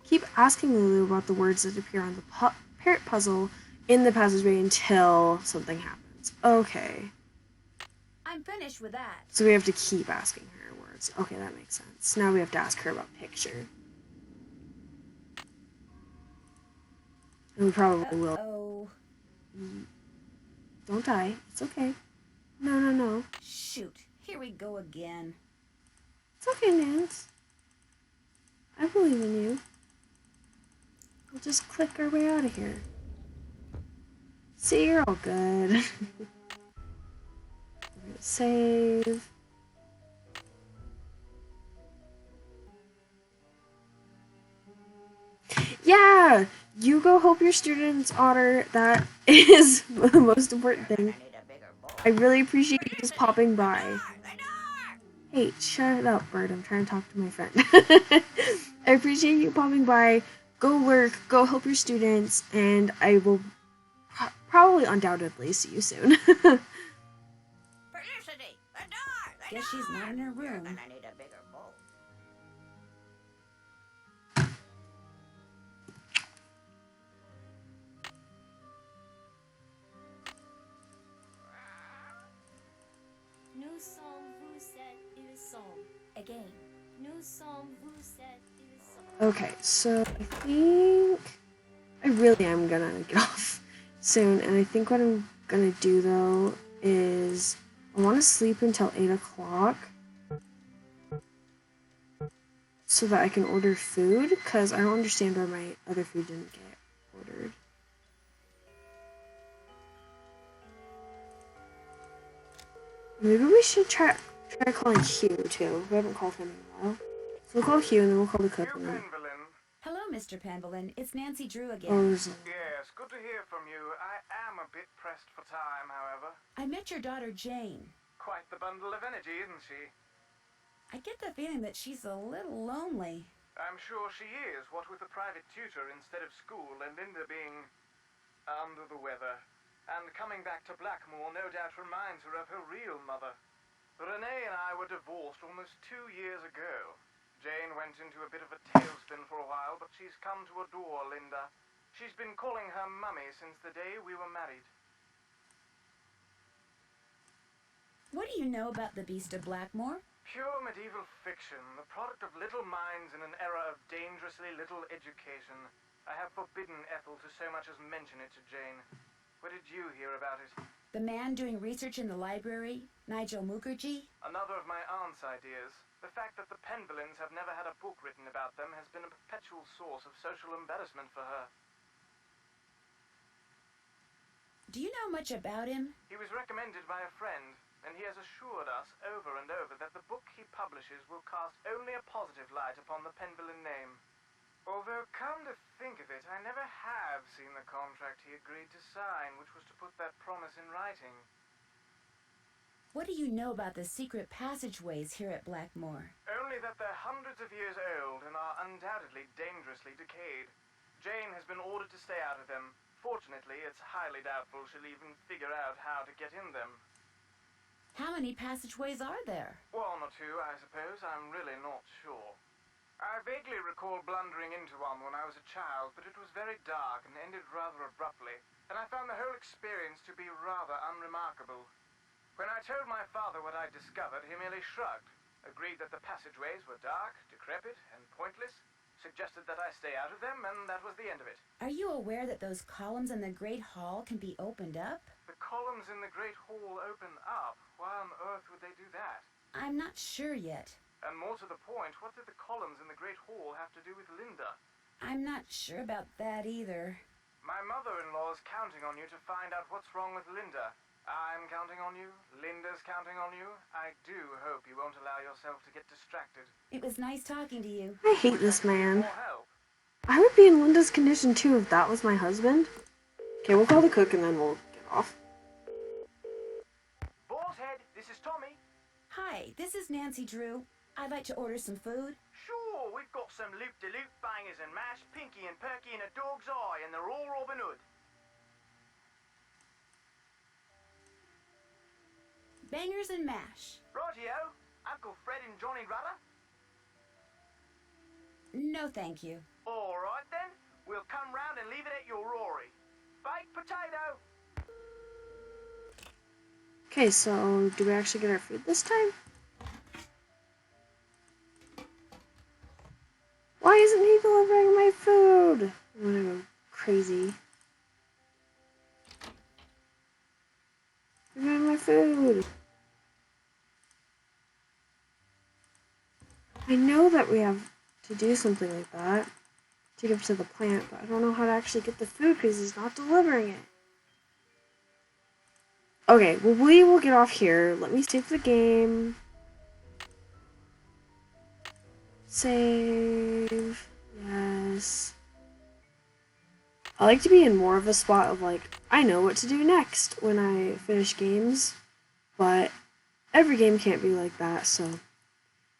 Keep asking Lulu about the words that appear on the parrot puzzle in the passageway until something happens. Okay. I'm finished with that. So we have to keep asking her words. Okay, that makes sense. Now we have to ask her about picture. And we probably will. Oh. Don't die. It's okay. No. Shoot. Here we go again. It's okay, Nance. I believe in you. We'll just click our way out of here. See, you're all good. We're gonna save. Yeah! You go help your students, Otter. That is the most important thing. I really appreciate you just popping by. Hey, shut up, Bird. I'm trying to talk to my friend. I appreciate you popping by. Go work, go help your students, and I will probably undoubtedly see you soon. Felicity, the door! The Guess she's not in her You're room. gonna need a bigger bowl. Nous sommes vous êtes ils sont. Again. Nous sommes vous êtes ils sont. Okay, so I think I really am gonna get off soon, and I think what I'm gonna do though is I want to sleep until 8 o'clock so that I can order food, because I don't understand why my other food didn't get ordered. Maybe we should try calling Hugh too. We haven't called him in a while. So we'll call Hugh and then we'll call the cook. And then... Hello, Mr. Penvelin. It's Nancy Drew again. Oh, there's Yes, good to hear from you. I am a bit pressed for time, however. I met your daughter, Jane. Quite the bundle of energy, isn't she? I get the feeling that she's a little lonely. I'm sure she is, what with a private tutor instead of school and Linda being under the weather. And coming back to Blackmoor no doubt reminds her of her real mother. Renee and I were divorced almost 2 years ago. Jane went into a bit of a tailspin for a while, but she's come to adore Linda. She's been calling her mummy since the day we were married. What do you know about the Beast of Blackmoor? Pure medieval fiction, the product of little minds in an era of dangerously little education. I have forbidden Ethel to so much as mention it to Jane. Where did you hear about it? The man doing research in the library, Nigel Mukherjee? Another of my aunt's ideas. The fact that the Penvelins have never had a book written about them has been a perpetual source of social embarrassment for her. Do you know much about him? He was recommended by a friend, and he has assured us over and over that the book he publishes will cast only a positive light upon the Penvelin name. Although, come to think of it, I never have seen the contract he agreed to sign, which was to put that promise in writing. What do you know about the secret passageways here at Blackmoor? Only that they're hundreds of years old and are undoubtedly dangerously decayed. Jane has been ordered to stay out of them. Fortunately, it's highly doubtful she'll even figure out how to get in them. How many passageways are there? 1 or 2, I suppose. I'm really not sure. I vaguely recall blundering into one when I was a child, but it was very dark and ended rather abruptly, and I found the whole experience to be rather unremarkable. When I told my father what I'd discovered, he merely shrugged, agreed that the passageways were dark, decrepit, and pointless, suggested that I stay out of them, and that was the end of it. Are you aware that those columns in the Great Hall can be opened up? The columns in the Great Hall open up? Why on earth would they do that? I'm not sure yet. And more to the point, what did the columns in the Great Hall have to do with Linda? I'm not sure about that either. My mother-in-law is counting on you to find out what's wrong with Linda. I'm counting on you. Linda's counting on you. I do hope you won't allow yourself to get distracted. It was nice talking to you. I hate this man. More help. I would be in Linda's condition too if that was my husband. Okay, we'll call the cook and then we'll get off. Boar's Head, this is Tommy. Hi, this is Nancy Drew. I'd like to order some food. Sure, we've got some loop-de-loop bangers and mash, Pinky and Perky and a dog's eye, and they're all Robin Hood. Bangers and mash. Rightio, Uncle Fred and Johnny Rudder. No, thank you. All right then, we'll come round and leave it at your Rory. Baked potato. Okay, so do we actually get our food this time? Why isn't he delivering my food? I'm gonna go crazy. Give me my food. I know that we have to do something like that. Take him to the plant, but I don't know how to actually get the food because he's not delivering it. Okay, well, we will get off here. Let me save the game. Save. Yes. I like to be in more of a spot of like, I know what to do next when I finish games, but every game can't be like that, so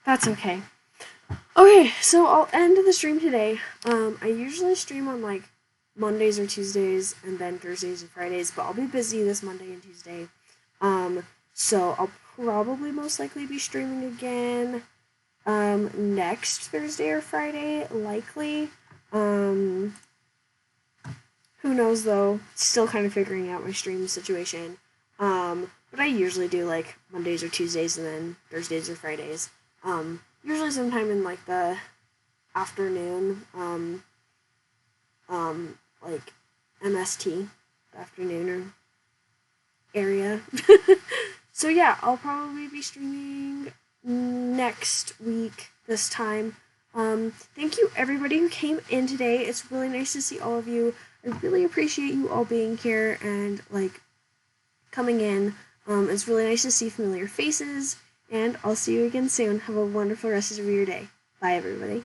that's okay. Okay, so I'll end the stream today. I usually stream on like Mondays or Tuesdays and then Thursdays and Fridays, but I'll be busy this Monday and Tuesday. So I'll probably most likely be streaming again next Thursday or Friday, likely. Who knows though? Still kind of figuring out my stream situation. But I usually do like Mondays or Tuesdays and then Thursdays or Fridays. Usually sometime in like the afternoon, like MST, afternoon or area. So yeah, I'll probably be streaming next week this time. Thank you everybody who came in today. It's really nice to see all of you. I really appreciate you all being here and like coming in. It's really nice to see familiar faces, and I'll see you again soon. Have a wonderful rest of your day. Bye everybody.